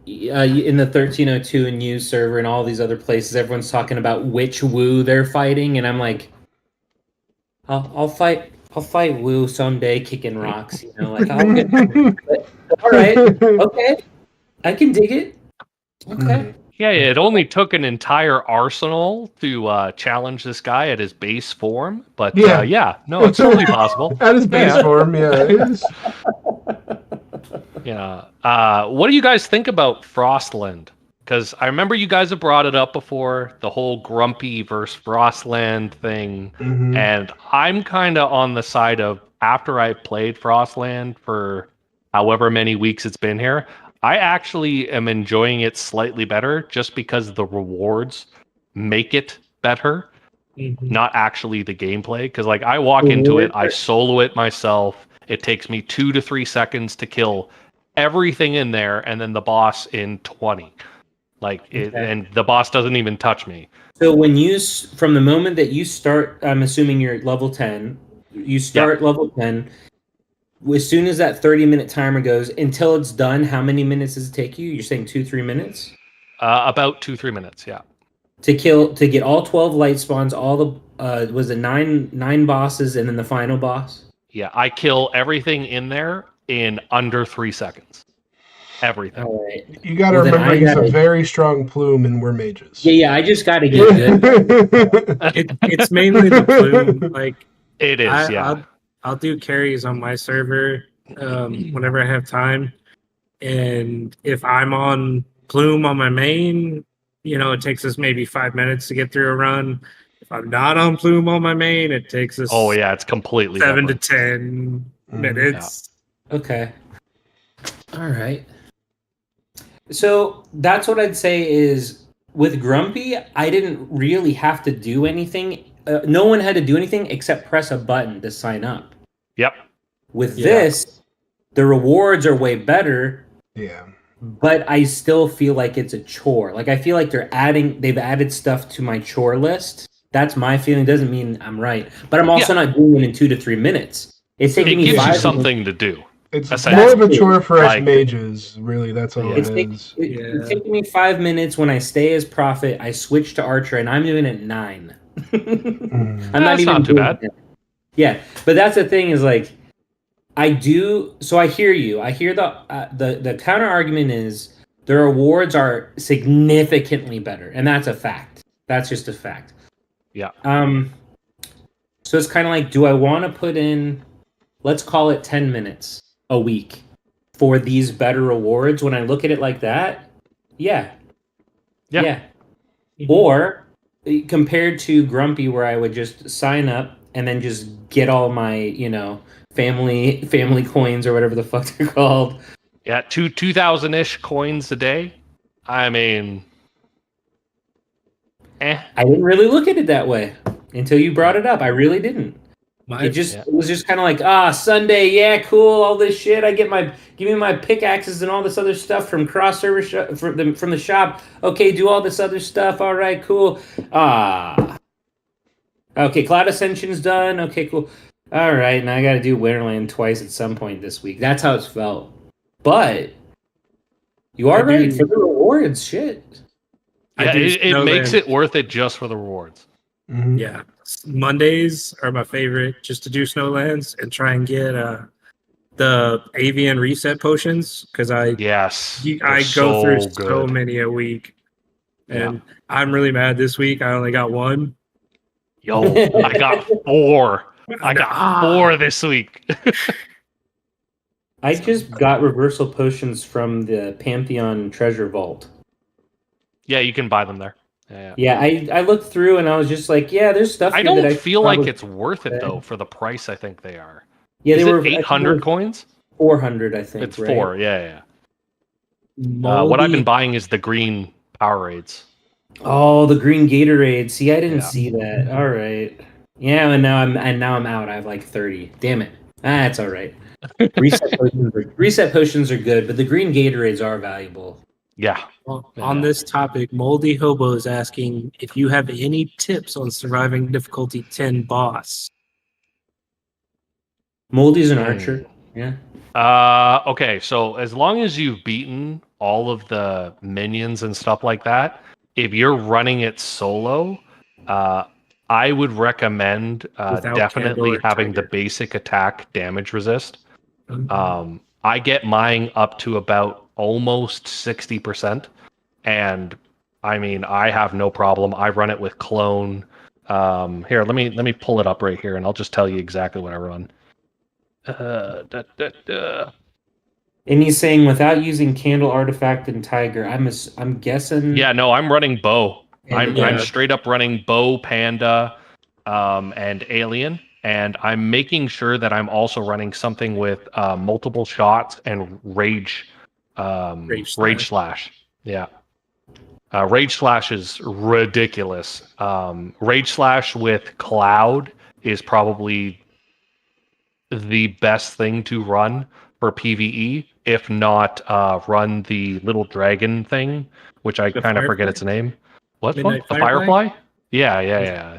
in the 1302 and Use server and all these other places, everyone's talking about which Wu they're fighting, and I'm like, I'll fight Wu someday, kicking rocks. You know, like I'll get. All right, okay, I can dig it. Okay. Yeah, it only took an entire arsenal to challenge this guy at his base form, but no, it's totally possible. At his base form, yeah. It is. Yeah. What do you guys think about Frostland? Because I remember you guys have brought it up before, the whole Grumpy versus Frostland thing, and I'm kind of on the side of, after I played Frostland for however many weeks it's been here, I actually am enjoying it slightly better just because the rewards make it better, not actually the gameplay. Because like I walk into it, I solo it myself. It takes me 2 to 3 seconds to kill everything in there, and then the boss in 20. And the boss doesn't even touch me. So when from the moment that you start, I'm assuming you're at level 10. You start level 10. As soon as that 30-minute timer goes, until it's done, how many minutes does it take you? You're saying 2-3 minutes? About 2-3 minutes, yeah. To get all 12 light spawns, all the was it nine bosses, and then the final boss? Yeah, I kill everything in there in under 3 seconds. Everything. All right. You got to remember he's a very strong plume, and we're mages. Yeah, I just got to get good. It's mainly the plume. Like it is, yeah. I'll do carries on my server whenever I have time, and if I'm on plume on my main, it takes us maybe 5 minutes to get through a run. If I'm not on plume on my main, it takes us it's completely 7 different. to 10 minutes. Yeah. Okay. All right. So that's what I'd say is with Grumpy, I didn't really have to do anything. No one had to do anything except press a button to sign up. Yep. With this, the rewards are way better. Yeah. But I still feel like it's a chore. Like I feel like they've added stuff to my chore list. That's my feeling. Doesn't mean I'm right. But I'm also not doing it in 2 to 3 minutes. It's taking me 5 minutes. It gives you something to do. It's more of a chore for us mages, really. That's all it is. It's taking me 5 minutes when I stay as Prophet. I switch to Archer, and I'm doing it 9. I'm not too bad. Yeah, but that's the thing is like, I do. So I hear you. I hear the counter argument is the rewards are significantly better, and that's a fact. That's just a fact. Yeah. So it's kind of like, do I want to put in, let's call it 10 minutes a week for these better rewards? When I look at it like that, yeah. Or compared to Grumpy, where I would just sign up and then just get all my, family coins or whatever the fuck they're called. Yeah, 2,000-ish coins a day. I mean, I didn't really look at it that way until you brought it up. I really didn't. It was just kind of like, Sunday, yeah, cool, all this shit. I give me my pickaxes and all this other stuff from cross server from the shop. Okay, do all this other stuff. All right, cool. Okay, Cloud Ascension's done. Okay, cool. All right, now I got to do Winterland twice at some point this week. That's how it's felt. But you are right for the rewards. Shit. Yeah, it makes it worth it just for the rewards. Mm-hmm. Yeah. Mondays are my favorite, just to do Snowlands and try and get the avian reset potions, because I go through so many a week, and I'm really mad this week. I only got one. Yo, I got 4. I got 4 this week. I just got reversal potions from the Pantheon treasure vault. Yeah, you can buy them there. Yeah, I looked through and I was just like, yeah, there's stuff. I don't feel like it's worth it though for the price I think they are. Yeah, they were 800 coins. 400, I think. It's 4. Yeah. What I've been buying is the green Powerades. Oh, the green Gatorade. See, I didn't see that. All right. Yeah, and now I'm out. I have like 30. Damn it. That's all right. Reset potions are good, but the green Gatorades are valuable. Yeah. Well, on this topic, Moldy Hobo is asking if you have any tips on surviving difficulty 10 boss. Moldy's an archer. Yeah. Okay, so as long as you've beaten all of the minions and stuff like that, if you're running it solo, I would recommend definitely having the basic attack damage resist. I get mine up to about almost 60%, and I mean I have no problem. I run it with clone. Here, let me pull it up right here, and I'll just tell you exactly what I run. And he's saying without using Candle Artifact and Tiger, I'm guessing. Yeah, no, I'm running Bow. And I'm straight up running Bow, Panda, and Alien, and I'm making sure that I'm also running something with multiple shots and Rage Slash. Yeah. Rage Slash is ridiculous. Rage Slash with Cloud is probably the best thing to run for PvE. If not, run the little dragon thing, which I kind of forget its name. What? The Firefly? Yeah.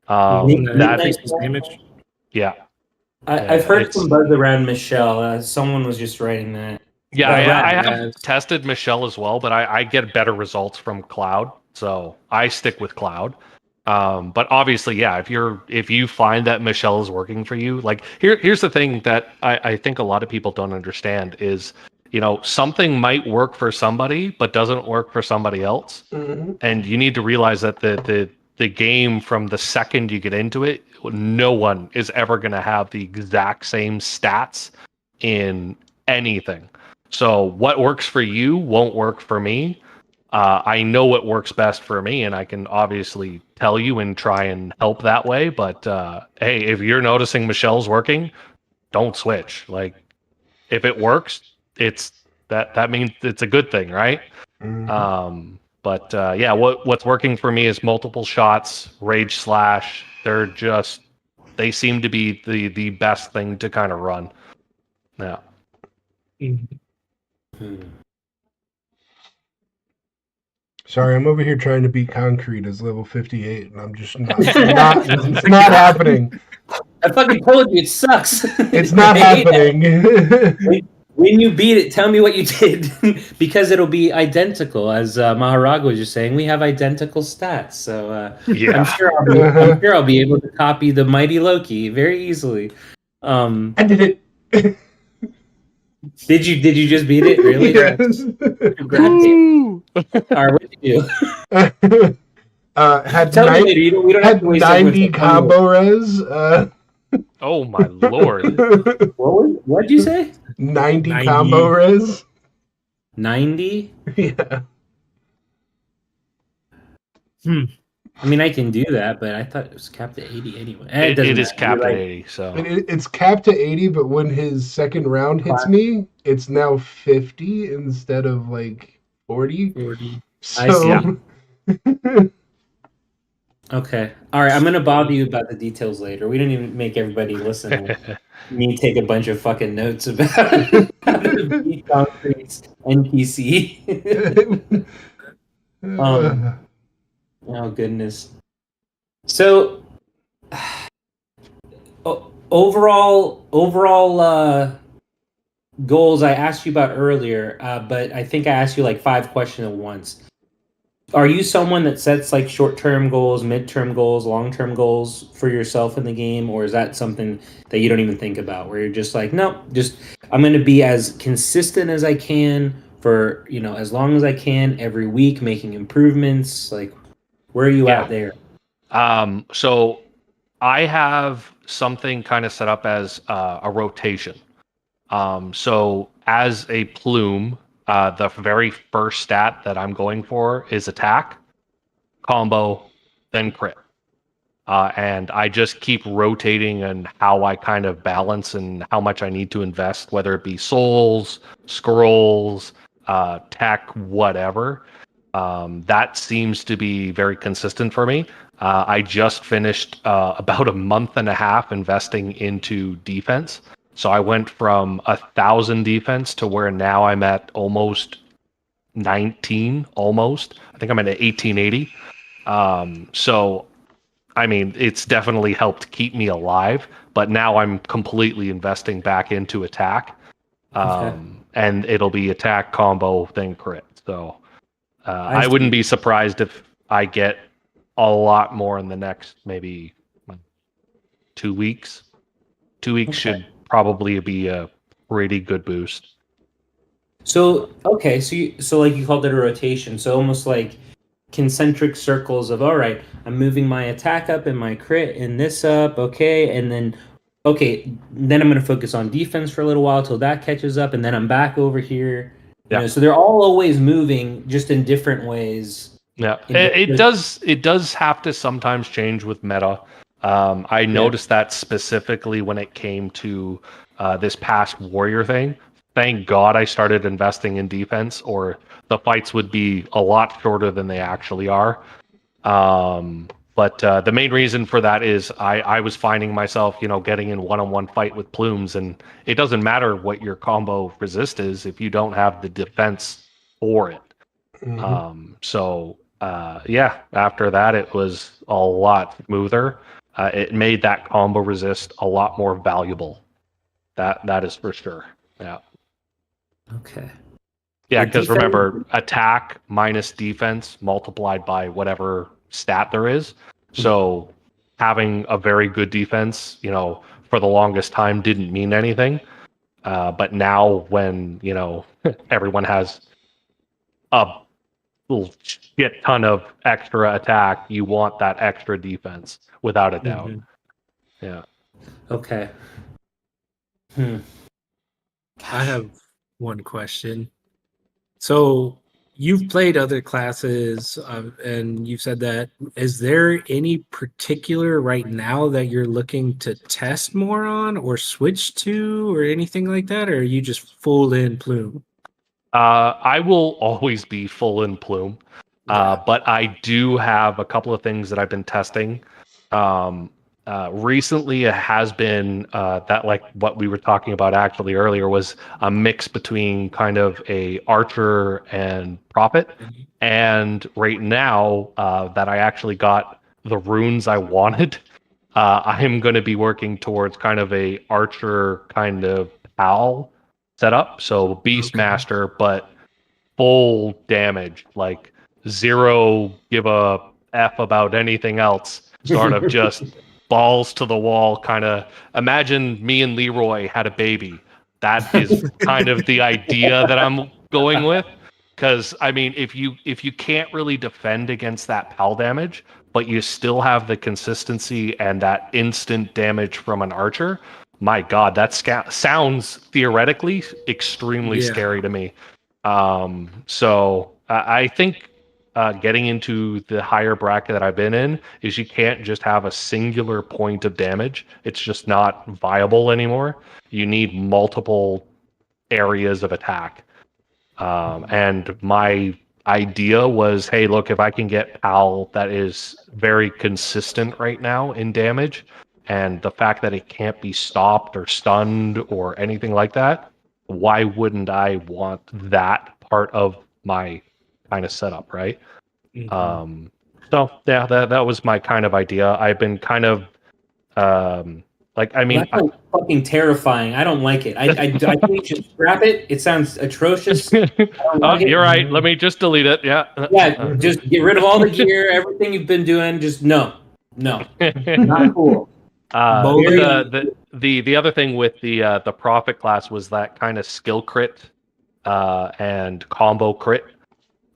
That damage. Yeah. I've heard some buzz around Michelle. Someone was just writing that. Yeah, I have tested Michelle as well, but I get better results from Cloud, so I stick with Cloud. But obviously, yeah, if you find that Michelle is working for you, like here's the thing that I think a lot of people don't understand is, something might work for somebody but doesn't work for somebody else. Mm-hmm. And you need to realize that the game, from the second you get into it, no one is ever going to have the exact same stats in anything. So what works for you won't work for me. I know what works best for me, and I can obviously tell you and try and help that way. But hey, if you're noticing Michelle's working, don't switch. Like, if it works, that means it's a good thing, right? Mm-hmm. But yeah, what's working for me is multiple shots, Rage Slash. They seem to be the best thing to kind of run. Yeah. Sorry, I'm over here trying to beat Concrete as level 58, and I'm just not. It's not happening. I fucking told you it sucks. It's not happening. When you beat it, tell me what you did, because it'll be identical. As Mahoraga was just saying, we have identical stats, so yeah. I'm sure I'll be able to copy the mighty Loki very easily. I did it. Did you just beat it? Really? Yes. All right, what did you do? Had Tell me later. We don't have to waste 90 combo res. Oh my lord! What'd you say? 90 combo res. 90? Yeah. I mean, I can do that, but I thought it was capped at 80 anyway. It is capped at 80, so it's capped to 80. But when his second round hits me, it's now 50 instead of like 40. So. Okay. All right. I'm going to bother you about the details later. We didn't even make everybody listen. Me take a bunch of fucking notes about how to beat Concrete's NPC. Oh, goodness. So, overall goals I asked you about earlier, but I think I asked you like 5 questions at once. Are you someone that sets like short-term goals, mid-term goals, long-term goals for yourself in the game, or is that something that you don't even think about, where you're just like, no, I'm going to be as consistent as I can for, as long as I can every week, making improvements? Like, where are you at there? So I have something kind of set up as a rotation. So as a plume, the very first stat that I'm going for is attack, combo, then crit. And I just keep rotating and how I kind of balance and how much I need to invest, whether it be souls, scrolls, tech, whatever. That seems to be very consistent for me. I just finished about a month and a half investing into defense. So I went from 1,000 defense to where now I'm at almost 19, almost. I think I'm at 1880. So, I mean, it's definitely helped keep me alive, but now I'm completely investing back into attack. And it'll be attack, combo, then crit. So I wouldn't be surprised if I get a lot more in the next maybe 2 weeks. 2 weeks should probably be a pretty good boost. So okay, so like you called it a rotation, so almost like concentric circles of all right, I'm moving my attack up and my crit and this up, okay, and then then I'm going to focus on defense for a little while till that catches up, and then I'm back over here. You know, so they're all always moving, just in different ways. Yeah, it does have to sometimes change with meta. I noticed that specifically when it came to this past warrior thing. Thank God I started investing in defense, or the fights would be a lot shorter than they actually are. But the main reason for that is I was finding myself, getting in one-on-one fight with plumes, and it doesn't matter what your combo resist is if you don't have the defense for it. After that, it was a lot smoother. It made that combo resist a lot more valuable. That is for sure. Yeah. Okay. Yeah, because remember, attack minus defense multiplied by whatever stat there is. So having a very good defense, for the longest time didn't mean anything. But now when, everyone has a shit ton of extra attack, you want that extra defense without a doubt. Yeah. Okay. I have one question. So you've played other classes, and you've said that. Is there any particular right now that you're looking to test more on or switch to or anything like that? Or are you just full in plume? I will always be full in plume. But I do have a couple of things that I've been testing. Recently, it has been that, like what we were talking about actually earlier, was a mix between kind of a archer and prophet. And right now that I actually got the runes I wanted, I am going to be working towards kind of a archer kind of pal setup. So Beastmaster, but full damage, like zero give a F about anything else, sort of just balls to the wall kind of. Imagine me and Leroy had a baby. That is kind of the idea that I'm going with. Because I mean, if you can't really defend against that pal damage, but you still have the consistency and that instant damage from an archer, my God, that sounds theoretically extremely scary to me. So I think getting into the higher bracket that I've been in is you can't just have a singular point of damage. It's just not viable anymore. You need multiple areas of attack. And my idea was, hey, look, if I can get Pal that is very consistent right now in damage, and the fact that it can't be stopped or stunned or anything like that, why wouldn't I want that part of my kind of setup, right? So yeah, that was my kind of idea. I've been kind of that's fucking terrifying. I don't like it. I think you should scrap it. It sounds atrocious. You're right. Let me just delete it. Yeah. Yeah, just get rid of all the gear, everything you've been doing. Just no, not cool. The other thing with the prophet class was that kind of skill crit and combo crit.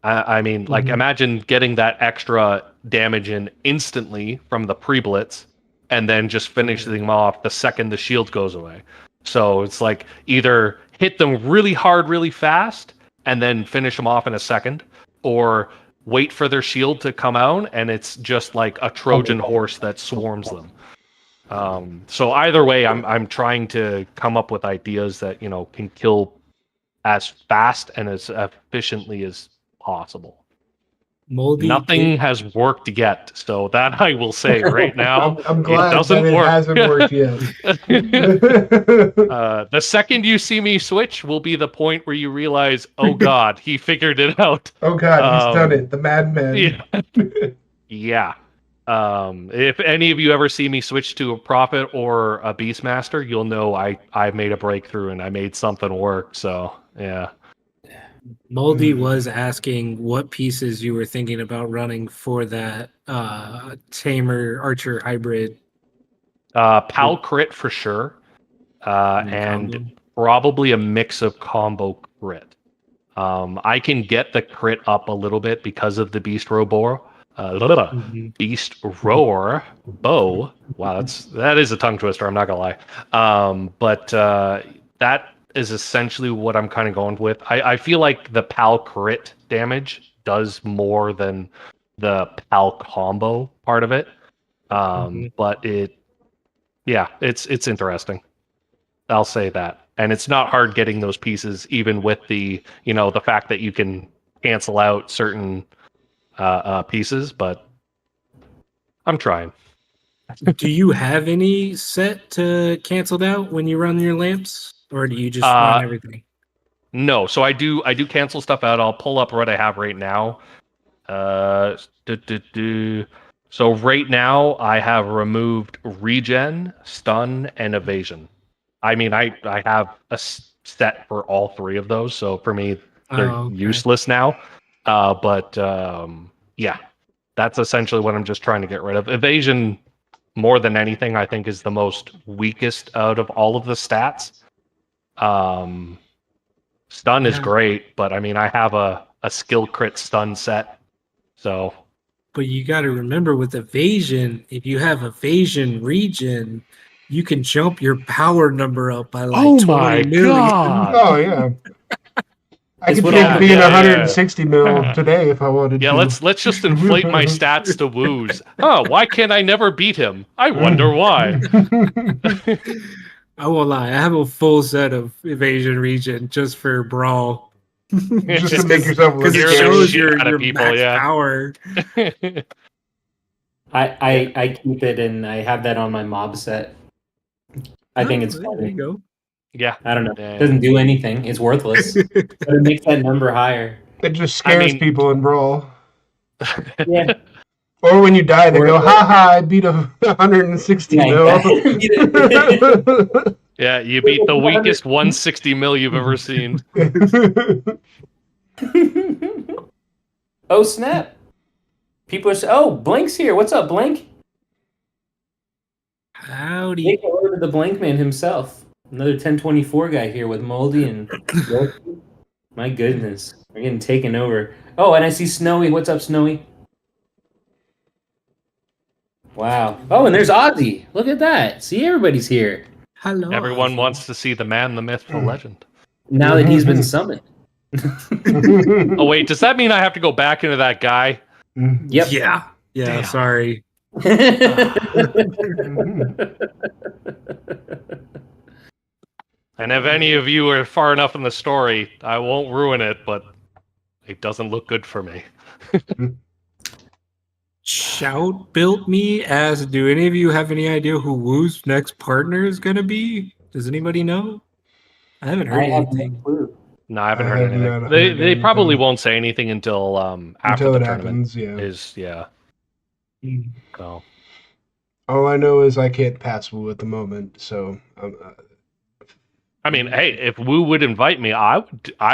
I mean, like, imagine getting that extra damage in instantly from the pre-blitz, and then just finishing them off the second the shield goes away. So it's like either hit them really hard, really fast, and then finish them off in a second, or wait for their shield to come out, and it's just like a Trojan horse that swarms them. So either way, I'm trying to come up with ideas that can kill as fast and as efficiently as possible. Moldy. Nothing has worked yet, so that I will say right now. I'm glad it doesn't that it work. hasn't worked yet. The second you see me switch will be the point where you realize, oh God, he figured it out. Oh God, he's done it. The madman. Yeah. If any of you ever see me switch to a Prophet or a Beastmaster, you'll know I made a breakthrough and I made something work. So yeah. Moldy was asking what pieces you were thinking about running for that Tamer Archer hybrid. Pal crit for sure. And combo. probably a mix of combo crit. I can get the crit up a little bit because of the Beast Roar. Beast Roar bow. Wow, that is a tongue twister. I'm not gonna lie. But that is essentially what I'm kind of going with. I feel like the Pal crit damage does more than the Pal combo part of it. But it's interesting. I'll say that. And it's not hard getting those pieces, even with the fact that you can cancel out certain pieces, but I'm trying. Do you have any set to canceled out when you run your lamps, or do you just run everything? No, so I do cancel stuff out. I'll pull up what I have right now. So right now I have removed regen, stun, and evasion. I mean, I have a set for all three of those, so for me they're useless now. But yeah, that's essentially what I'm just trying to get rid of. Evasion, more than anything, I think is the most weakest out of all of the stats. Stun is great, but I mean, I have a skill crit stun set, so. But you got to remember with evasion, if you have evasion regen, you can jump your power number up by like 20 million. God. Oh yeah. I could take being 160 mil today if I wanted to. Yeah, let's just inflate my stats to woos. Oh, why can't I never beat him? I wonder why. I won't lie, I have a full set of evasion regen just for brawl. just to make yourself look because it shows your max power. I keep it and I have that on my mob set. I think it's funny. There you go. Yeah, I don't know. It doesn't do anything. It's worthless. But it makes that number higher. It just scares people in brawl. Yeah. Or when you die, they go, "Ha ha! I beat 160 mil." Yeah, you beat the weakest 160 mil you've ever seen. Oh snap! People are Blink's here. What's up, Blink? Howdy. Take over to the Blink Man himself. Another 1024 guy here with Moldy and my goodness, we're getting taken over. Oh, and I see Snowy. What's up, Snowy? Wow. Oh, and there's Ozzy. Look at that. See, everybody's here. Hello. Everyone Ozzy. wants to see the man, the myth, the legend. Now that he's been summoned. Oh wait, does that mean I have to go back into that guy? Yep. Yeah. Damn. Sorry. And if any of you are far enough in the story, I won't ruin it, but it doesn't look good for me. Shout built me as, do any of you have any idea who Woo's next partner is going to be? Does anybody know? I haven't heard anything. No, I haven't heard anything. They probably won't say anything until after the tournament happens, yeah. So. All I know is I can't pass Woo at the moment, so... I mean, hey, if Woo would invite me, I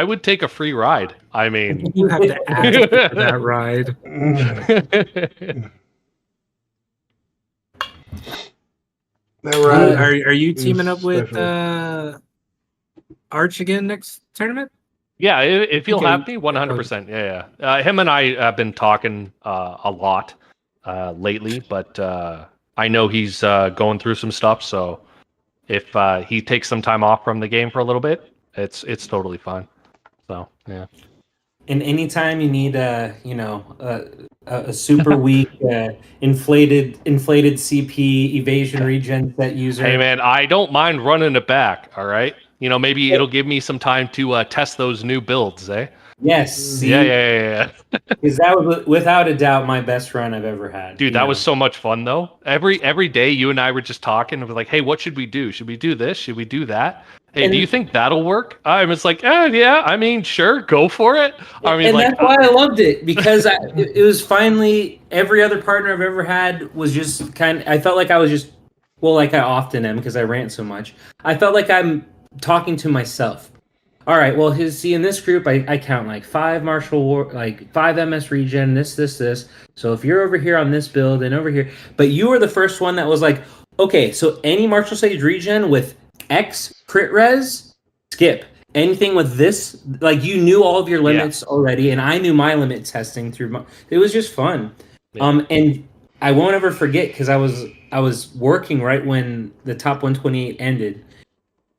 would take a free ride. I mean... You have to ask for that ride. That ride are you teaming up with Arch again next tournament? Yeah, if you'll have me, 100%. Yeah. Him and I have been talking a lot lately, but I know he's going through some stuff, so if he takes some time off from the game for a little bit, it's totally fine. So, yeah. And anytime you need a super weak inflated CP evasion regen set user. Hey man, I don't mind running it back, all right? Maybe it'll give me some time to test those new builds, eh? Yes, see? Yeah. Because that was without a doubt my best run I've ever had. Dude, that was so much fun though. Every day you and I were just talking and we're like, hey, what should we do? Should we do this? Should we do that? Hey, do you think that'll work? I'm just like, yeah, I mean, sure, go for it. I mean, and like, that's why I loved it, because it was finally every other partner I've ever had was just I felt like I was just, well, like I often am because I rant so much. I felt like I'm talking to myself. All right, well, in this group, I count like 5 Martial War, like 5 MS regen, this. So if you're over here on this build and over here, but you were the first one that was like, okay, so any Martial Sage regen with X crit res, skip. Anything with this, like you knew all of your limits already, and I knew my limit testing through. It was just fun, and I won't ever forget because I was working right when the top 128 ended.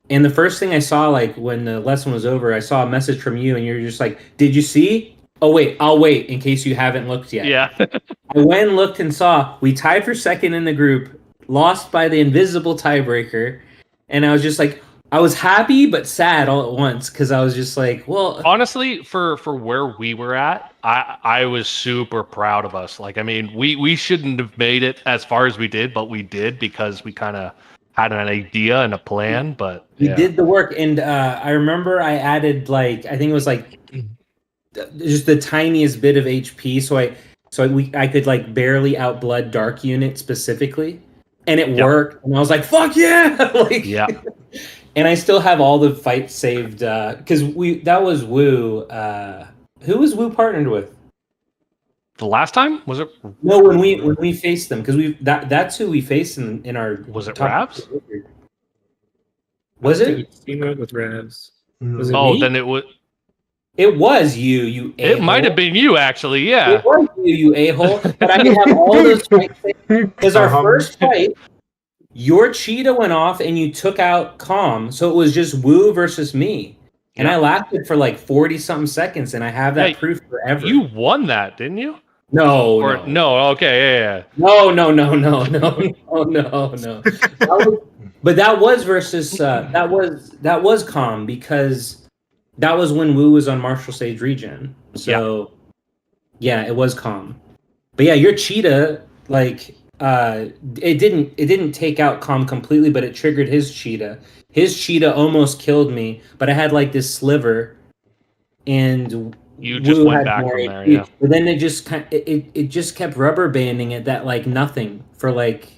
And the first thing I saw, like when the lesson was over, I saw a message from you, and you're just like, "Did you see? Oh wait, I'll wait in case you haven't looked yet." Yeah. I went and looked and saw we tied for second in the group, lost by the invisible tiebreaker, and I was just like, I was happy but sad all at once because I was just like, well, honestly, for where we were at, I was super proud of us. Like, I mean, we shouldn't have made it as far as we did, but we did because we kind of had an idea and a plan, but we did the work. And I remember I added like, I think it was like just the tiniest bit of HP, so I could like barely outblood Dark Unit specifically, and it worked. And I was like, fuck yeah! Like, and I still have all the fights saved because that was Wu. Who was Wu partnered with? The last time was it? No, when we faced them, because that's who we faced in our. Was it Ravs? Was it? Team up with Ravs. Was it me? Then it was. It was you. It might have been you, actually. Yeah. It was you a-hole. But I have all those fights because our first fight, your cheetah went off and you took out Calm, so it was just Wu versus me. And I lasted for like 40-something seconds, and I have that proof forever. You won that, didn't you? No. Okay, yeah. No. But that was versus that was Calm because that was when Wu was on Martial Sage Regen. So yeah, it was Calm. But yeah, your cheetah, like it didn't take out Calm completely, but it triggered his cheetah. His cheetah almost killed me, but I had like this sliver, and you just went back from there. Yeah. But then it just kept rubber banding it that like nothing for like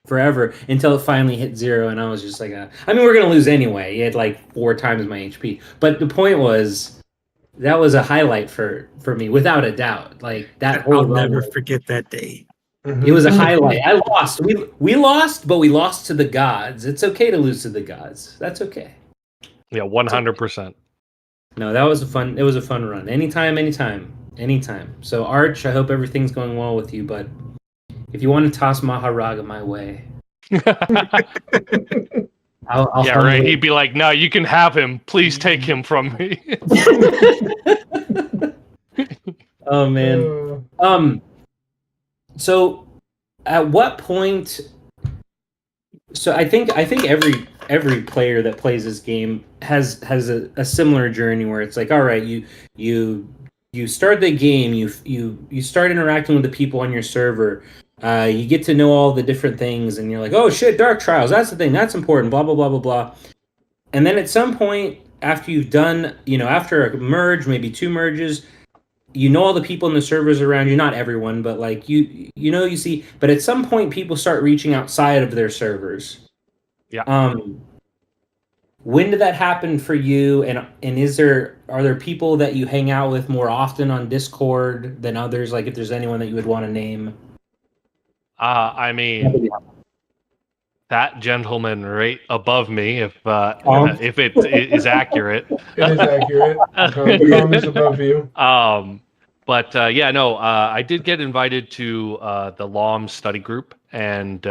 forever until it finally hit 0, and I was just like, I mean, we're gonna lose anyway. It had like 4 times my HP, but the point was that was a highlight for me without a doubt. Like that whole I'll never forget that day. It was a highlight. I lost. We lost, but we lost to the gods. It's okay to lose to the gods. That's okay. Yeah, 100%. No, that was it was a fun run. Anytime. So Arch, I hope everything's going well with you, but if you want to toss Mahoraga my way, I'll yeah, right. He'd be like, "No, you can have him. Please take him from me." Oh man. So, at what point? So I think every player that plays this game has a similar journey where it's like, all right, you start the game, you start interacting with the people on your server, you get to know all the different things, and you're like, oh shit, Dark Trials, that's the thing, that's important, blah blah blah blah blah, and then at some point after you've done, after a merge, maybe 2 merges. You know all the people in the servers around you, not everyone, but like you see. But at some point, people start reaching outside of their servers. Yeah. When did that happen for you? And are there people that you hang out with more often on Discord than others? Like if there's anyone that you would want to name. I mean, that gentleman right above me, if it is accurate. It is accurate. Calm is above you. But I did get invited to the LOM study group, and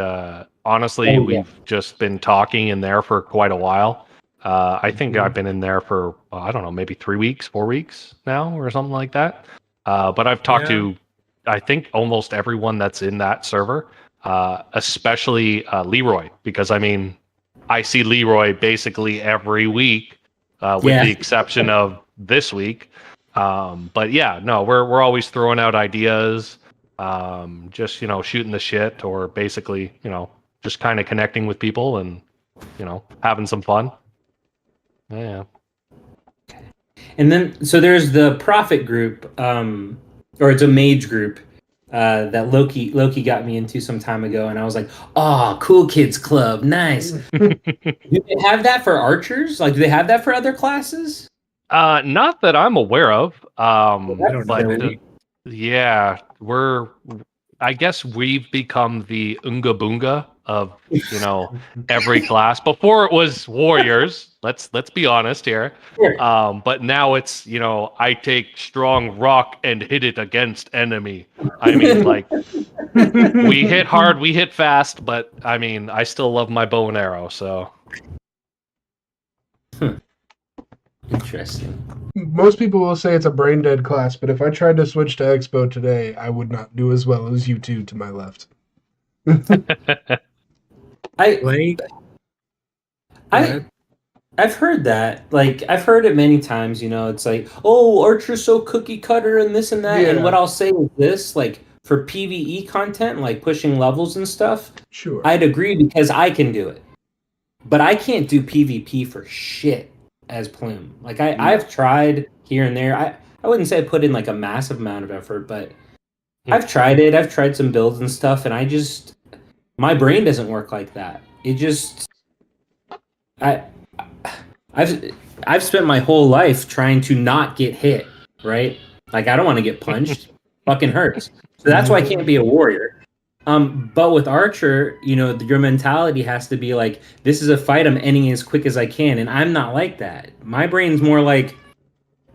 honestly, we've just been talking in there for quite a while. I think I've been in there for I don't know, maybe 3 weeks, 4 weeks now, or something like that. But I've talked to, I think, almost everyone that's in that server. Especially Leroy, because I mean, I see Leroy basically every week, with the exception of this week. But yeah, no, we're always throwing out ideas, just shooting the shit, or basically just kind of connecting with people and having some fun. Yeah. And then, so there's the Prophet group, or it's a mage group that Loki got me into some time ago, and I was like, "Oh, cool kids club, nice." Do they have that for archers? Like, do they have that for other classes? Not that I'm aware of. don't But know any. yeah, I guess we've become the Unga Boonga of every class. Before it was warriors. Let's be honest here. Sure. But now it's I take strong rock and hit it against enemy. I mean, like, we hit hard, we hit fast, but I mean, I still love my bow and arrow. So Interesting. Most people will say it's a brain dead class, but if I tried to switch to Expo today, I would not do as well as you two to my left. I've heard that. Like, I've heard it many times. It's like, oh, Archer's so cookie cutter and this and that. Yeah. And what I'll say is this, like, for PvE content, like pushing levels and stuff, Sure. I'd agree because I can do it. But I can't do PvP for shit as Plume. Like, I've tried here and there. I wouldn't say I put in like a massive amount of effort, but I've tried it. I've tried some builds and stuff, and my brain doesn't work like that. It just, I've spent my whole life trying to not get hit, right? Like, I don't want to get punched. Fucking hurts. So that's why I can't be a warrior. But with Archer, your mentality has to be like, this is a fight, I'm ending as quick as I can. And I'm not like that. My brain's more like,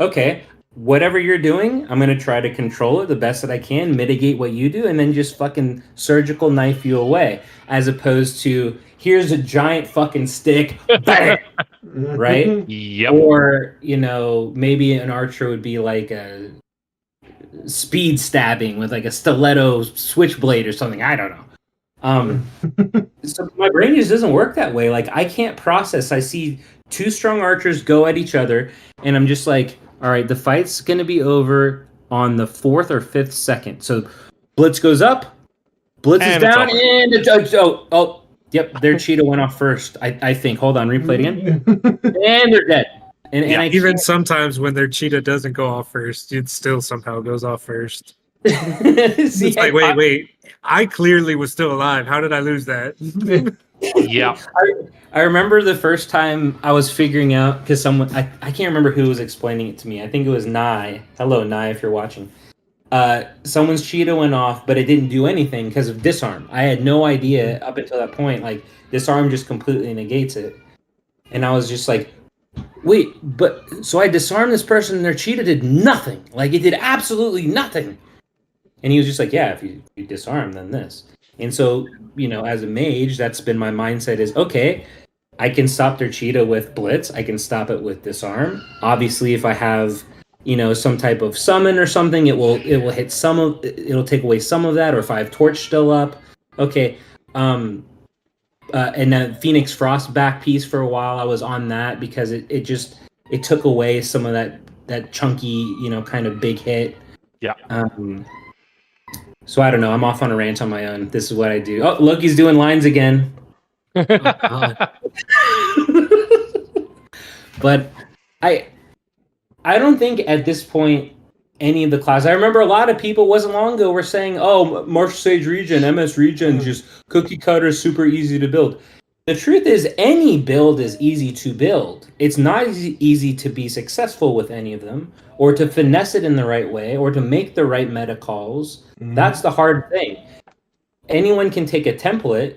okay, whatever you're doing, I'm going to try to control it the best that I can, mitigate what you do, and then just fucking surgical knife you away. As opposed to, here's a giant fucking stick, bang! Right? Yep. Or, maybe an Archer would be like a speed stabbing with like a stiletto switchblade or something. I don't know. So my brain just doesn't work that way. Like, I can't process. I see two strong archers go at each other, and I'm just like, all right, the fight's gonna be over on the 4th or 5th second. So Blitz goes up, Blitz is down, and yep, their cheetah went off first. I think. Hold on, replay it again, and they're dead. And Even sometimes when their cheetah doesn't go off first, it still somehow goes off first. See, It's like, wait. I clearly was still alive. How did I lose that? Yeah. I remember the first time I was figuring out, because someone, I can't remember who was explaining it to me. I think it was Nye. Hello, Nye, if you're watching. Someone's cheetah went off, but it didn't do anything because of disarm. I had no idea up until that point. Like, disarm just completely negates it. And I was just like, wait, but so I disarmed this person and their cheetah did nothing. Like, it did absolutely nothing. And he was just like, yeah, if you disarm, then this. And so, as a mage, that's been my mindset is, okay, I can stop their cheetah with blitz. I can stop it with disarm. Obviously, if I have, some type of summon or something, it will hit it'll take away some of that. Or if I have torch still up, okay. And then Phoenix Frost back piece for a while, I was on that because it took away some of that chunky, kind of big hit. Yeah. So I don't know. I'm off on a rant on my own. This is what I do. Oh, Loki's doing lines again. But I don't think at this point any of the classes. I remember a lot of people wasn't long ago were saying, "Oh, Martial Sage Regen, MS Regen, just cookie cutter, super easy to build." The truth is, any build is easy to build. It's not easy to be successful with any of them, or to finesse it in the right way, or to make the right meta calls. That's the hard thing. Anyone can take a template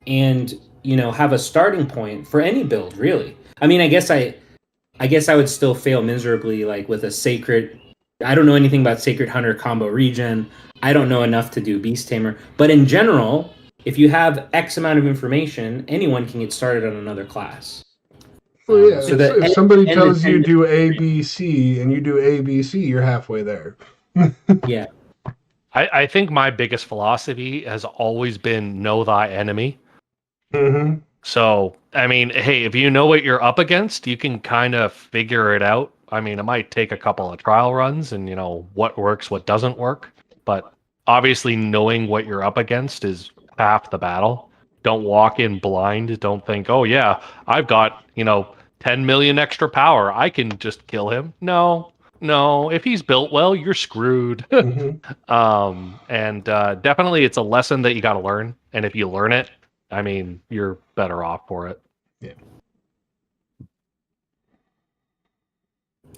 and have a starting point for any build, really. I mean, I guess I would still fail miserably, like with a sacred. I don't know anything about Sacred Hunter combo regen. I don't know enough to do Beast Tamer. But in general, if you have X amount of information, anyone can get started on another class. Well, yeah. So if somebody tells you do ABC and you do ABC, you're halfway there. Yeah. I think my biggest philosophy has always been know thy enemy. Mm-hmm. So, I mean, hey, if you know what you're up against, you can kind of figure it out I mean, it might take a couple of trial runs and, what works, what doesn't work. But obviously knowing what you're up against is half the battle. Don't walk in blind. Don't think, oh, yeah, I've got, 10 million extra power. I can just kill him. No. If he's built well, you're screwed. And definitely it's a lesson that you got to learn. And if you learn it, I mean, you're better off for it. Yeah.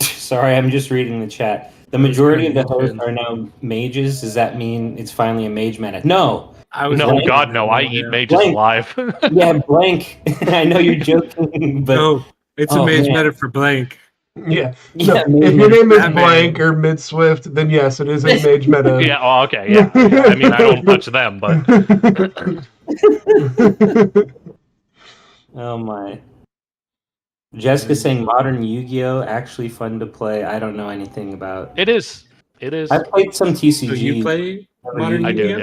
Sorry, I'm just reading the chat. The majority of the hosts are now mages. Does that mean it's finally a mage meta? No. No, God, no. I eat mages alive. Yeah, blank. I know you're joking, but no, it's a mage meta for blank. Yeah. No, if your name is Blank or Mid-Swift, then yes, it is a mage meta. Yeah, oh, okay, yeah. I mean, I don't touch them, but... Oh, my. Jessica saying modern Yu-Gi-Oh! Actually fun to play. I don't know anything about... It is. I played some TCG. So you play modern I Yu-Gi-Oh? do,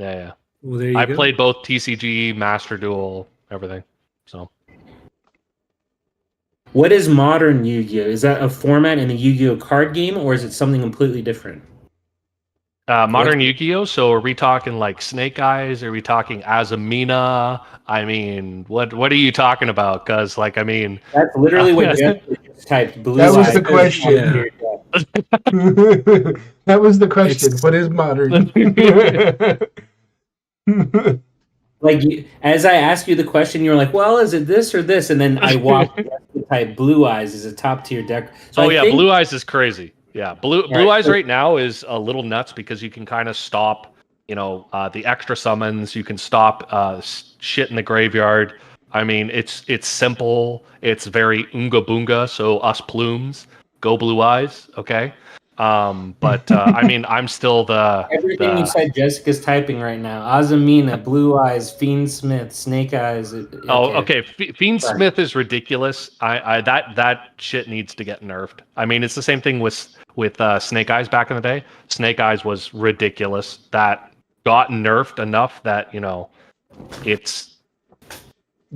yeah. Well, there you I go. played both TCG, Master Duel, everything, so... What is modern Yu-Gi-Oh? Is that a format in the Yu-Gi-Oh card game, or is it something completely different? Modern Yu-Gi-Oh. So are we talking like Snake Eyes? Are we talking Azumina? I mean, what are you talking about? Because that's literally what Jessica just typed. Blue that was eyes. the question. That was the question. What is modern? As I asked you the question, you were like, "Well, is it this or this?" And then I watched the type. Blue Eyes is a top tier deck. So Blue Eyes is crazy. Yeah, Blue Eyes right now is a little nuts because you can kind of stop, the extra summons. You can stop shit in the graveyard. I mean, it's simple. It's very unga boonga. So us plumes, go Blue Eyes. Okay. But I mean, I'm still everything you said. Jessica's typing right now. Azumina, Blue Eyes, Fiend Smith, Snake Eyes. Okay. Fiend Smith is ridiculous. That shit needs to get nerfed. I mean, it's the same thing with Snake Eyes back in the day. Snake Eyes was ridiculous. That got nerfed enough that it's.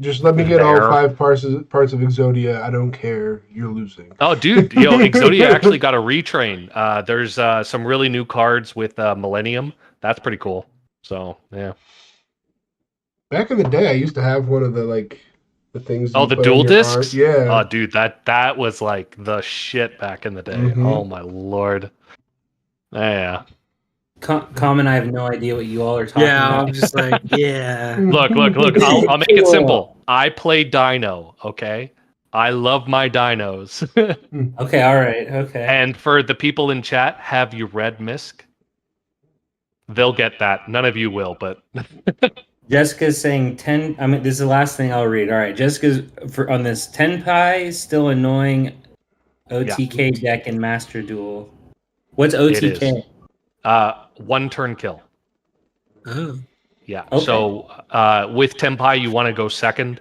Just let me get all 5 parts of Exodia. I don't care. You're losing. Oh, dude. Exodia actually got a retrain. There's some really new cards with Millennium. That's pretty cool. So, yeah. Back in the day, I used to have one of the things. Oh, the dual discs? Yeah. Oh, dude, that was like the shit back in the day. Mm-hmm. Oh, my Lord. Yeah. Common, I have no idea what you all are talking about. Yeah, I'm just like, yeah. Look. I'll make it simple. I play Dino, okay? I love my dinos. Okay, all right, okay. And for the people in chat, have you read Misk? They'll get that. None of you will, but... Jessica's saying 10... I mean, this is the last thing I'll read. All right, Jessica's... on this, Tenpai, still annoying OTK deck in Master Duel. What's OTK? 1 turn kill. Oh. Yeah. Okay. So with Tenpai, you want to go second,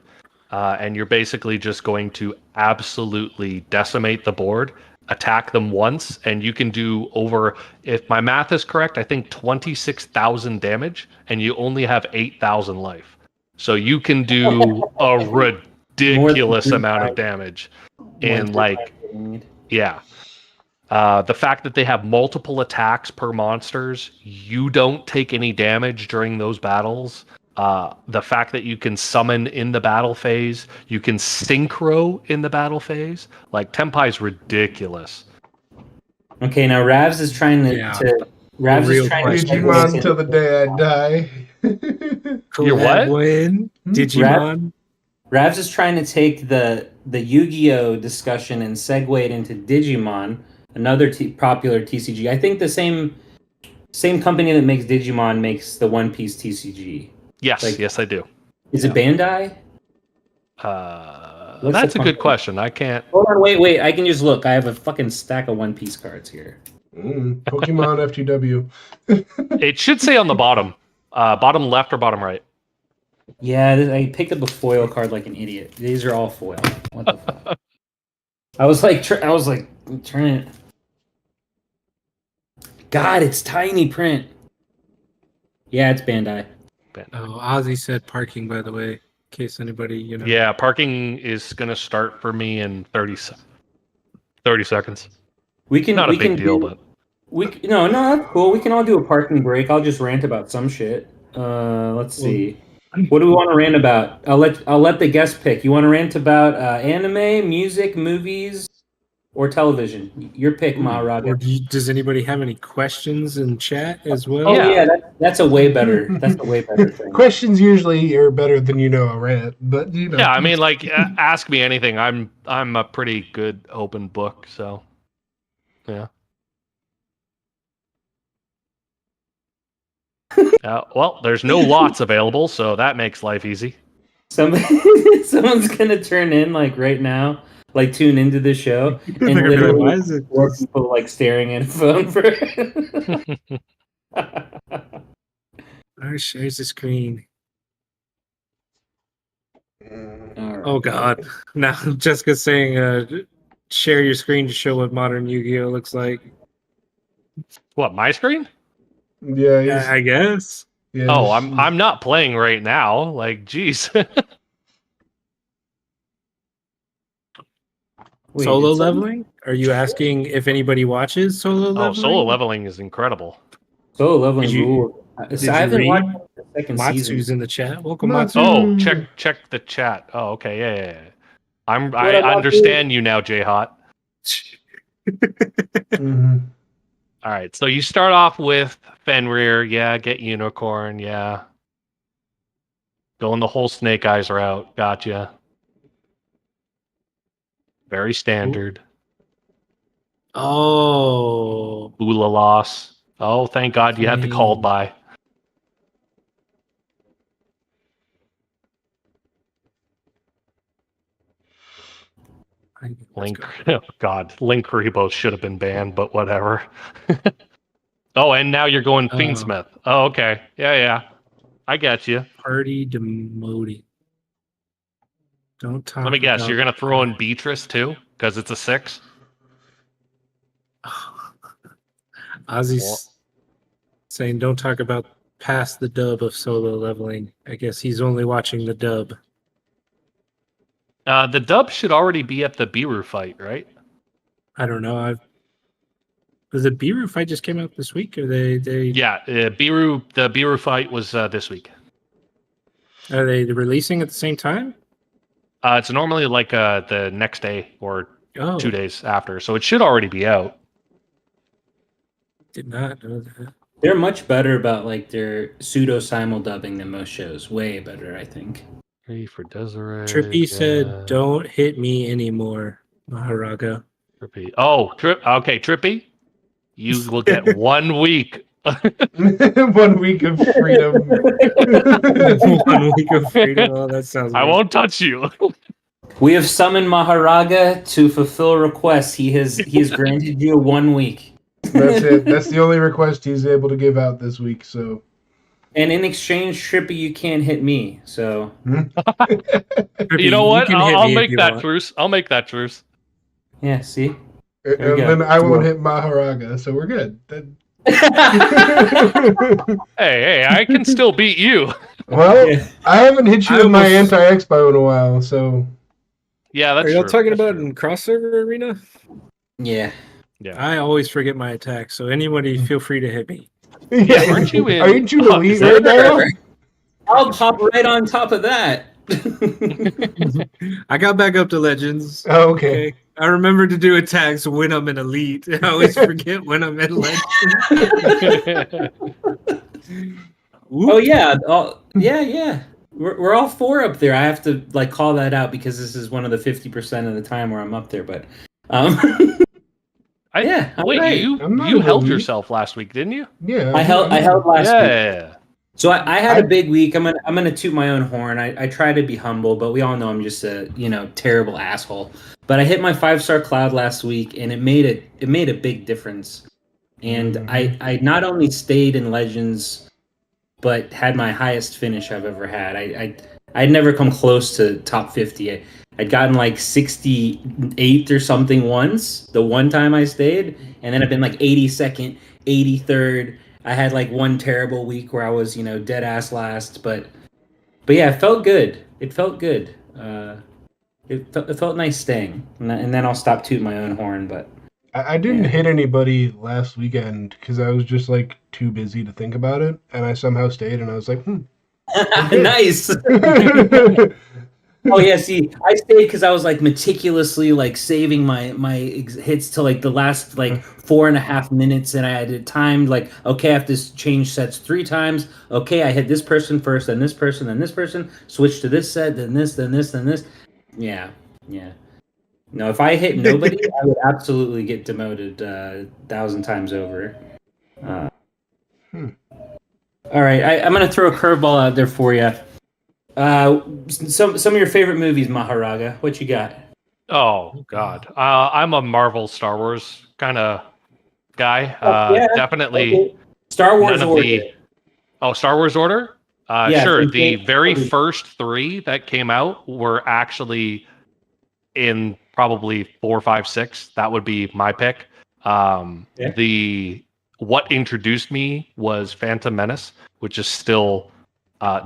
and you're basically just going to absolutely decimate the board, attack them once, and you can do over, if my math is correct, I think 26,000 damage, and you only have 8,000 life. So you can do a ridiculous amount of damage in the fact that they have multiple attacks per monsters, you don't take any damage during those battles. The fact that you can summon in the battle phase, you can synchro in the battle phase. Tenpai is ridiculous. Okay, now Ravs is trying to Ravs is trying to Digimon until the day I die. You're what? When? Digimon? Ravs is trying to take the Yu-Gi-Oh discussion and segue it into Digimon. Another popular TCG. I think the same company that makes Digimon makes the One Piece TCG. Yes, yes, I do. Is it Bandai? That's a good question. I can't. Hold on, wait. I can just look. I have a fucking stack of One Piece cards here. Pokemon FTW. It should say on the bottom left or bottom right. Yeah, I picked up a foil card like an idiot. These are all foil. What the fuck? I was like, turn it. God, it's tiny print. Yeah, it's Bandai. Oh, Ozzy said parking, by the way, in case anybody, Yeah, parking is going to start for me in 30 30 seconds. We can. Not we a big can deal, do, but No, that's cool. We can all do a parking break. I'll just rant about some shit. Let's see. What do we want to rant about? I'll let the guest pick. You want to rant about anime, music, movies, or television? Your pick, Mahoraga. Or does anybody have any questions in chat as well? Oh yeah, that's a way better. That's a way better thing. Questions usually are better than a rant, but yeah, I mean, like, ask me anything. I'm a pretty good open book, so yeah. Well, there's no lots available, so that makes life easy. Someone's gonna turn in like right now, like tune into the show, and literally why is it four people like staring at a phone for. Shares the screen. Right. Oh God! Now Jessica's saying, "Share your screen to show what modern Yu-Gi-Oh looks like." What, my screen? Yeah, I guess. Yeah, oh, I'm not playing right now. Like, geez. Wait, Solo leveling? Are you asking if anybody watches solo leveling? Oh, solo leveling is incredible. Solo leveling Did you- rule. did I you haven't read? watched the second Matsu's season. in the chat. Welcome, Matsu. Matsu. Oh, check the chat. Oh, okay, yeah. I up, understand you now, J Hot. Mhm. All right, so you start off with Fenrir, yeah, get Unicorn, yeah. Going the whole Snake Eyes route, gotcha. Very standard. Oh, Ula loss. Oh, thank God you had the called by. Link, oh God, Link Rebo should have been banned, but whatever. Oh, and now you're going Fiendsmith. Oh, okay. Yeah. I get you. Party demoting. Don't talk. Let me guess, about you're going to throw in Beatrice too? Because it's a 6? Ozzy's saying, "Don't talk about past the dub of solo leveling." I guess he's only watching the dub. The dub should already be at the Biru fight, right? I don't know. Was the Biru fight just came out this week, or they? Yeah, the Biru fight was this week. Are they releasing at the same time? It's normally like the next day or 2 Oh, days after, so it should already be out. did not know that. They're much better about like their pseudo simul dubbing than most shows. Way better, I think. Ready for Desiree. Trippy said, "Don't hit me anymore, Mahoraga." Trippy. Oh, okay, Trippy. You will get 1 week. 1 week of freedom. 1 week of freedom. Oh, that sounds. I won't touch you. We have summoned Mahoraga to fulfill requests. He has granted you 1 week. That's it. That's the only request he's able to give out this week. So, and in exchange, Trippy, you can't hit me. So, Trippy, you know what? I'll make that want. truce. I'll make that truce. Yeah. See. and then I won't hit Mahoraga, so we're good. Hey, I can still beat you. Well, yeah. I haven't hit you with my anti-expo in a while, so. Yeah, that's true. Are y'all talking that's about true. in crossover arena? Yeah. I always forget my attack, so anybody feel free to hit me. Yeah, aren't you in? Aren't you elite right now? I'll pop right on top of that. I got back up to Legends. Oh, okay. I remember to do attacks when I'm in Elite. I always forget when I'm in Legends. Oh yeah, yeah. We're all 4 up there. I have to like call that out because this is one of the 50% of the time where I'm up there. But yeah. Wait, right. you held yourself last week, didn't you? Yeah. I held last week. Yeah. So I had a big week. I'm gonna toot my own horn. I try to be humble, but we all know I'm just a terrible asshole. But I hit my 5-star cloud last week, and it made a big difference. And I not only stayed in Legends, but had my highest finish I've ever had. I'd never come close to top 50. I'd gotten like 68th or something once, the one time I stayed, and then I've been like 82nd, 83rd. I had like one terrible week where I was, dead ass last, but yeah, it felt good. It felt good. It felt nice staying, and then I'll stop tooting my own horn. But I didn't hit anybody last weekend because I was just like too busy to think about it, and I somehow stayed, and I was like, nice. Oh yeah, see, I stayed because I was like meticulously like saving my hits to like the last like 4.5 minutes, and I had it timed like, okay, I have to change sets 3 times. Okay, I hit this person first, then this person, then this person. Switch to this set, then this, then this, then this. Yeah. No, if I hit nobody, I would absolutely get demoted 1,000 times over. All right, I'm gonna throw a curveball out there for you. Some of your favorite movies, Mahoraga. What you got? Oh God, I'm a Marvel Star Wars kind of guy. Definitely. Okay. Star Wars Order. Star Wars Order. Yeah, sure. The very first 3 that came out were actually in probably 4, 5, 6. That would be my pick. What introduced me was Phantom Menace, which is still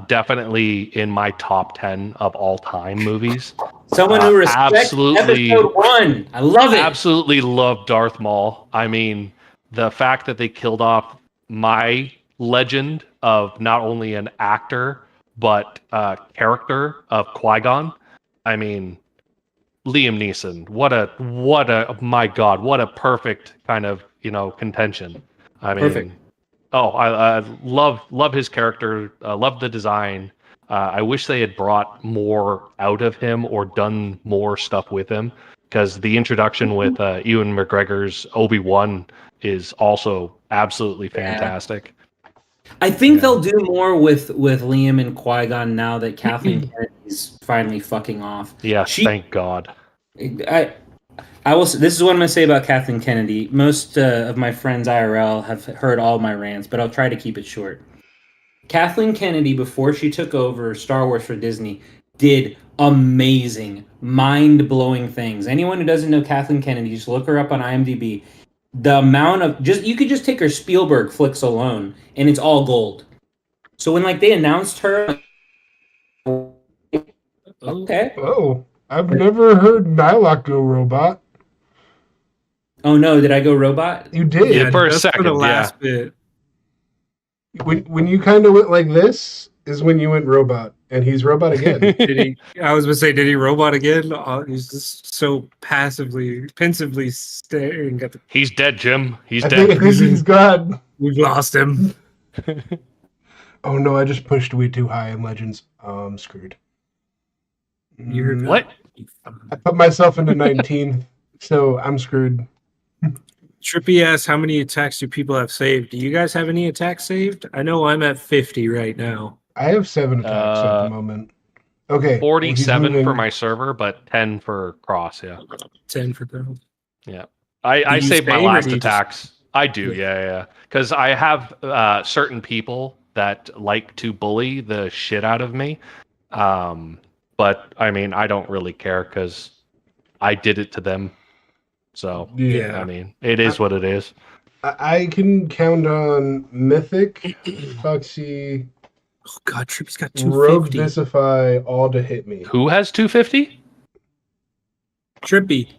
definitely in my top 10 of all time movies. Someone who respects episode 1. I love it. Absolutely love Darth Maul. I mean, the fact that they killed off my legend of not only an actor but character of Qui-Gon. I mean, Liam Neeson. What a my God, what a perfect kind of, contention. I mean, perfect. I love his character. Love the design. I wish they had brought more out of him or done more stuff with him, because the introduction with Ewan McGregor's Obi-Wan is also absolutely fantastic. I think they'll do more with Liam and Qui-Gon now that Kathleen Kennedy's finally fucking off. Yeah, thank God. I will. This is what I'm going to say about Kathleen Kennedy. Most of my friends IRL have heard all my rants, but I'll try to keep it short. Kathleen Kennedy, before she took over Star Wars for Disney, did amazing, mind-blowing things. Anyone who doesn't know Kathleen Kennedy, just look her up on IMDb. The amount of you could just take her Spielberg flicks alone, and it's all gold. So when they announced her, okay. Oh, I've never heard Nylock go robot. Oh no, did I go robot? You did. Yeah, for a second. For the last bit. When you kind of went like this is when you went robot, and he's robot again. I was going to say, did he robot again? He's just so pensively staring at the... He's dead, Jim. He's dead. I think he's gone. We've lost him. Oh no, I just pushed way too high in Legends. Oh, I'm screwed. What? I put myself into 19th, so I'm screwed. Trippy asks, how many attacks do people have saved? Do you guys have any attacks saved? I know I'm at 50 right now. I have 7 attacks at the moment. Okay. 47 for my server, but 10 for cross, 10 for cross. Yeah. I saved my last attacks. I do, yeah. Because I have certain people that like to bully the shit out of me. But, I mean, I don't really care because I did it to them. So, yeah, I mean, it is what it is. I can count on Mythic, Foxy... Oh, God, Trippy's got 250. Rogue Visify, all to hit me. Who has 250? Trippy.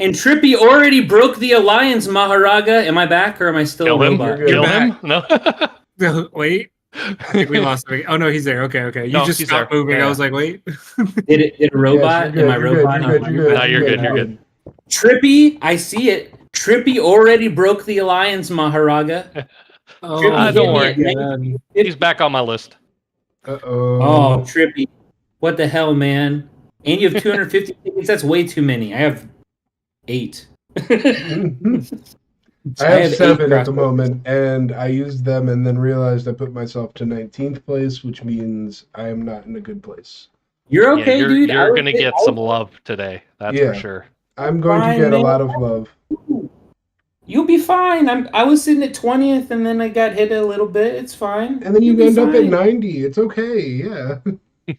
And Trippy already broke the alliance, Mahoraga. Am I back or am I still a robot? Kill him? No. Wait. I think we lost him. Oh, no, he's there. Okay. You just stopped moving. Yeah. I was like, wait. Did it robot? Yes, Am I robot? No, you're good. Trippy, I see it. Trippy already broke the alliance, Mahoraga. Don't worry. He's back on my list. Uh-oh. Oh, Trippy. What the hell, man? And you have 250 tickets? That's way too many. I have 8. I have 7 at the moment, and I used them and then realized I put myself to 19th place, which means I am not in a good place. You're okay, dude. You're going to get some love today. That's for sure. I'm going to get a lot of love. You'll be fine. I was sitting at 20th, and then I got hit a little bit. It's fine. And then you end up at 90. It's okay. Yeah.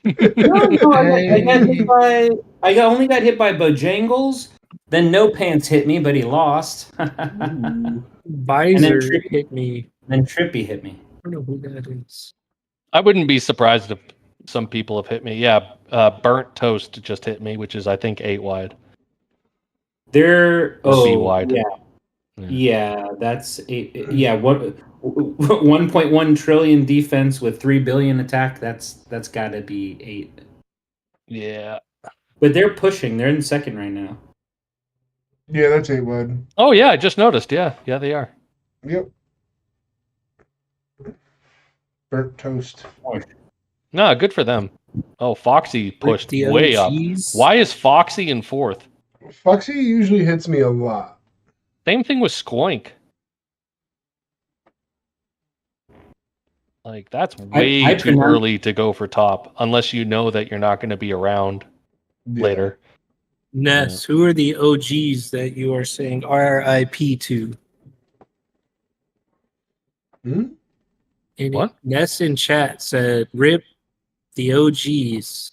No, I only got hit by Bojangles. Then No Pants hit me, but he lost. Visor hit me. Then Trippy hit me. I don't know who that is. I wouldn't be surprised if some people have hit me. Yeah, Burnt Toast just hit me, which is I think 8 wide. They're B wide. Yeah, that's what 1.1 trillion defense with 3 billion attack. That's got to be 8. Yeah. But they're pushing. They're in second right now. Yeah, that's 8 wide. Oh yeah, I just noticed. Yeah, they are. Yep. Burnt Toast. No, good for them. Oh, Foxy pushed way up. Why is Foxy in 4th? Foxy usually hits me a lot. Same thing with Skoink. Like, that's way too early to go for top, unless you know that you're not going to be around later. Ness, who are the OGs that you are saying RIP to? What? Ness in chat said, "Rip the OGs."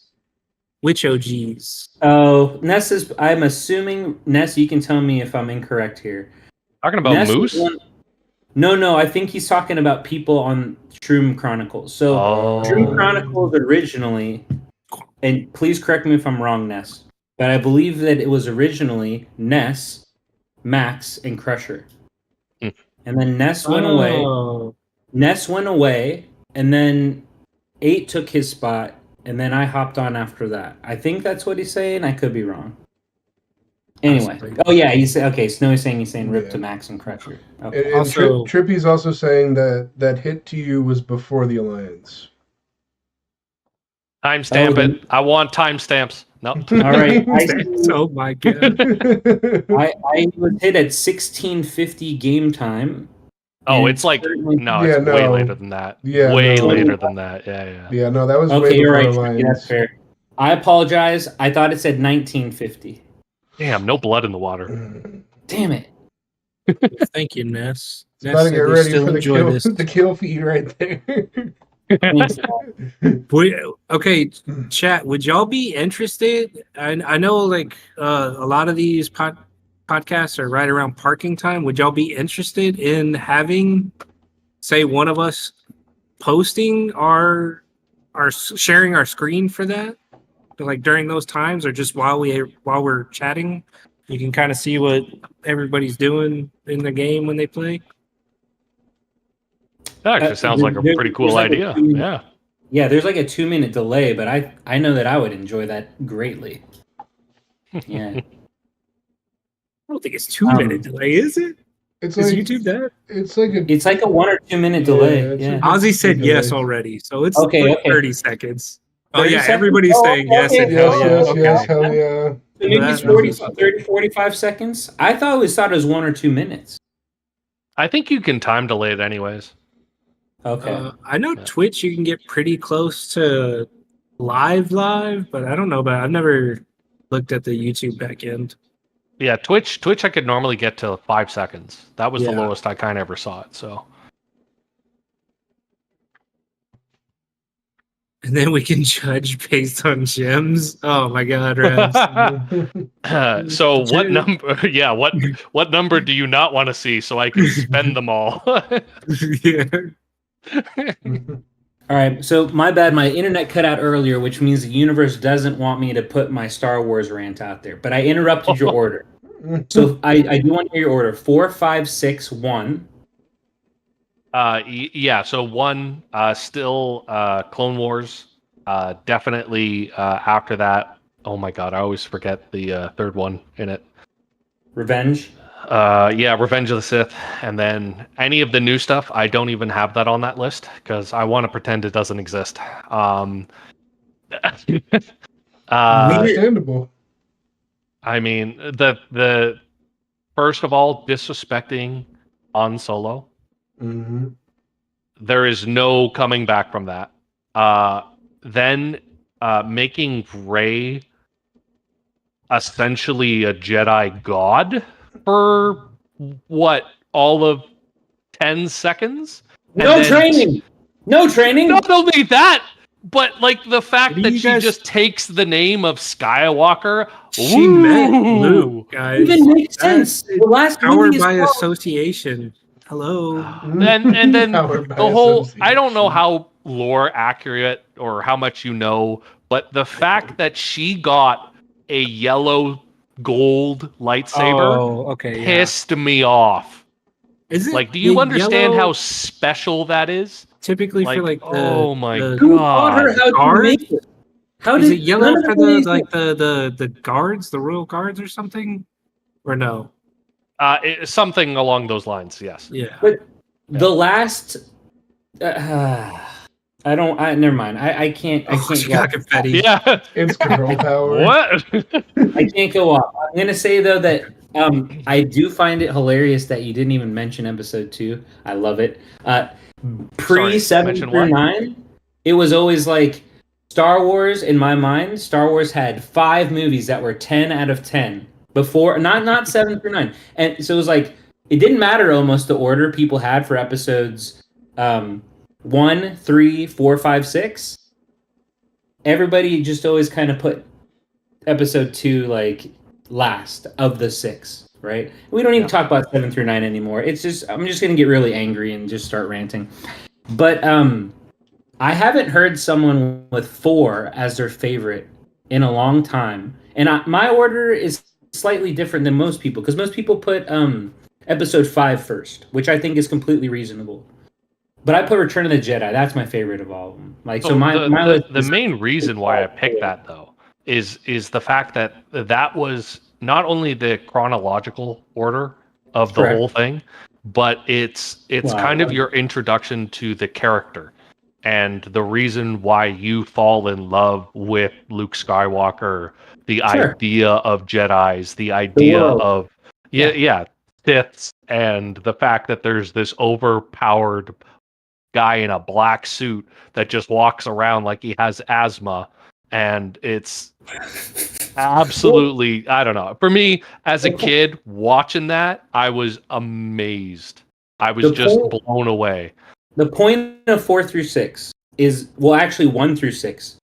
Which OGs? Oh, Ness is. I'm assuming Ness. You can tell me if I'm incorrect here. Talking about Ness Moose? No. I think he's talking about people on Shroom Chronicles. So Shroom Chronicles originally, and please correct me if I'm wrong, Ness, but I believe that it was originally Ness, Max, and Crusher, and then Ness went away. Ness went away, and then 8 took his spot, and then I hopped on after that. I think that's what he's saying. I could be wrong. Anyway. Oh, yeah. Snowy's saying he's saying rip to Max and Crusher. Okay. And also, Trippy's also saying that hit to you was before the Alliance. Timestamp it. I want timestamps. No. All right. Oh, my God. I was hit at 16:50 game time. Oh, it's like way later than that. Yeah, later than that. Yeah. Yeah, no, that was okay. way You're right. Alliance. That's fair. I apologize. I thought it said 1950. Damn, no blood in the water. Damn it. Thank you, Ness. About to get ready for the kill feed right there. Okay, chat. Would y'all be interested? I know, like a lot of these podcasts are right around parking time. Would y'all be interested in having, say, one of us posting our sharing our screen for that, like during those times, or just while we're chatting, you can kind of see what everybody's doing in the game when they play. That actually sounds like a pretty cool idea. Yeah, there's like a 2-minute delay, but I know that I would enjoy that greatly. Yeah. I don't think it's 2-minute delay, is it? Is like, YouTube that? It's like a 1 or 2 minute delay. Yeah. Ozzy said yes already, so it's okay. 30 seconds. 30 yeah, seconds? everybody's saying yes and hell yeah. Yes, hell yeah. So maybe it's 30, 45 seconds. I thought it was 1 or 2 minutes. I think you can time delay it anyways. Okay. I know Twitch you can get pretty close to live, but I don't know about. I've never looked at the YouTube back end. Yeah, Twitch I could normally get to 5 seconds. That was the lowest I kind of ever saw it. So. And then we can judge based on gems. Oh my God, so what number? Yeah, what number do you not want to see so I can spend them all? Yeah. All right, so my bad. My internet cut out earlier, which means the universe doesn't want me to put my Star Wars rant out there. But I interrupted your order, so I do want to hear your order: 4, 5, 6, 1. Yeah. So 1, still Clone Wars. Definitely after that. Oh my God, I always forget the third one in it. Revenge. Yeah, Revenge of the Sith, and then any of the new stuff. I don't even have that on that list because I want to pretend it doesn't exist. Understandable. I mean, the first of all, disrespecting Han Solo. Mm-hmm. There is no coming back from that. Then making Rey essentially a Jedi god for all of 10 seconds? No training. Not only that, but like the fact that she just takes the name of Skywalker. She met Luke, guys. Even makes sense. The last power movie by association. Hello. And then the whole. I don't know how lore accurate or how much you know, but the fact that she got a yellow gold lightsaber pissed me off. Is it like, do you understand yellow how special that is? typically Like, for like oh my the Who taught her god. how to guard? make it? How Is did it yellow none of for the the guards, the royal guards or something? Or no? Something along those lines, yes. Yeah. But the last, I don't. Never mind. I can't. I can't. She got confetti. Yeah. It's girl power. What? I can't go off. I'm gonna say though that I do find it hilarious that you didn't even mention episode 2. I love it. Pre 7 mention through what? 9, it was always like Star Wars. In my mind, Star Wars had 5 movies that were 10 out of 10 before, not 7 through 9, and so it was like it didn't matter almost the order people had for episodes 1, 3, 4, 5, 6. Everybody just always kind of put episode 2 like last of the 6, right? We don't even talk about 7 through 9 anymore. It's just I'm just gonna get really angry and just start ranting. But I haven't heard someone with 4 as their favorite in a long time, and my order is slightly different than most people because most people put episode 5 first, which I think is completely reasonable. But I put Return of the Jedi. That's my favorite of all of them. Like, so my list the main reason why I picked that though is the fact that that was not only the chronological order of the Correct. whole thing, but it's kind of your introduction to the character and the reason why you fall in love with Luke Skywalker, the idea of Jedis, the idea of Siths, and the fact that there's this overpowered guy in a black suit that just walks around like he has asthma, and it's absolutely, I don't know. For me, as a kid watching that, I was amazed. I was just blown away. The point of 4 through 6 is, well, actually 1 through 6.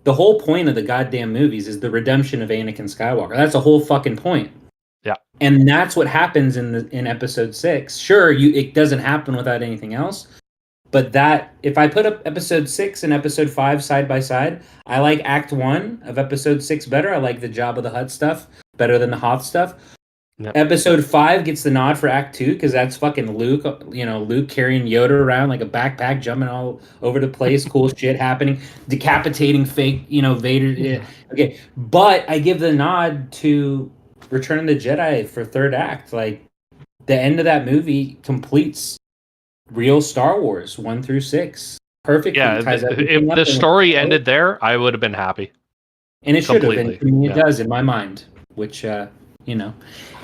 The whole point of the goddamn movies is the redemption of Anakin Skywalker. That's the whole fucking point. Yeah. And that's what happens in episode 6. Sure, it doesn't happen without anything else. But that, if I put up episode 6 and episode 5 side by side, I like Act 1 of episode 6 better. I like the Jabba the Hutt stuff better than the Hoth stuff. Yep. Episode 5 gets the nod for Act 2 because that's fucking Luke, Luke carrying Yoda around like a backpack, jumping all over the place, cool shit happening, decapitating fake, Vader. Yeah. Okay, but I give the nod to Return of the Jedi for third act. Like, the end of that movie completes real Star Wars 1 through 6 perfectly. Yeah, if the story ended there, I would have been happy. And it should have, and it does in my mind. Which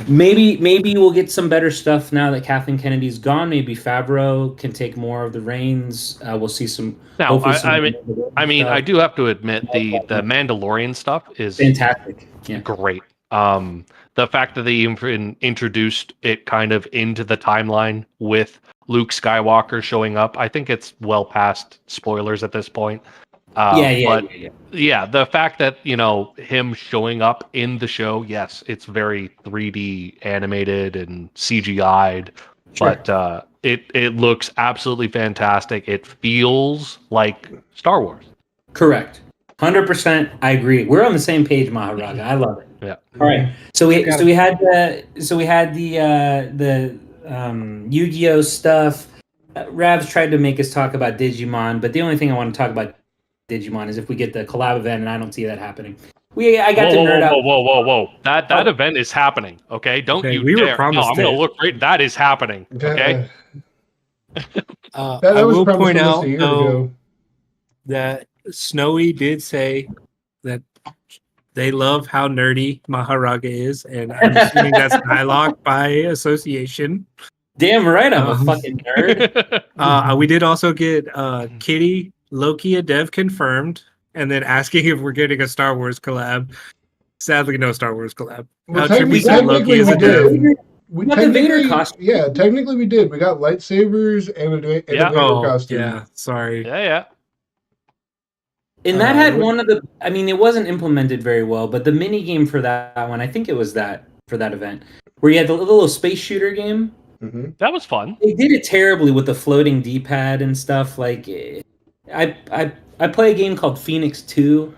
maybe we'll get some better stuff now that Kathleen Kennedy's gone. Maybe Favreau can take more of the reins. We'll see some. Now, I do have to admit the Mandalorian stuff is fantastic. Yeah. Great. The fact that they introduced it kind of into the timeline with Luke Skywalker showing up, I think it's well past spoilers at this point. The fact that him showing up in the show, yes, it's very 3D animated and CGI'd, but it looks absolutely fantastic. It feels like Star Wars. Correct. 100%. I agree. We're on the same page, Mahoraga. I love it. Yeah. All right. So we had the Yu-Gi-Oh stuff. Ravs tried to make us talk about Digimon, but the only thing I want to talk about Digimon is if we get the collab event, and I don't see that happening. I got to nerd out. Whoa! That event is happening. Okay, don't you dare! No, I'm gonna look great. That is happening. Okay. I will point out though that Snowy did say that they love how nerdy Mahoraga is, and I'm assuming that's dialogue by association. Damn right, I'm a fucking nerd. We did also get Kitty, Loki, a dev confirmed, and then asking if we're getting a Star Wars collab. Sadly, no Star Wars collab. Well, technically we did. Technically we did. We got lightsabers and a Vader costume. Yeah, sorry. Yeah. And that had one of the. I mean, it wasn't implemented very well, but the mini game for that one, I think it was that for that event, where you had the little space shooter game. Mm-hmm. That was fun. They did it terribly with the floating D-pad and stuff. Like, I play a game called Phoenix 2.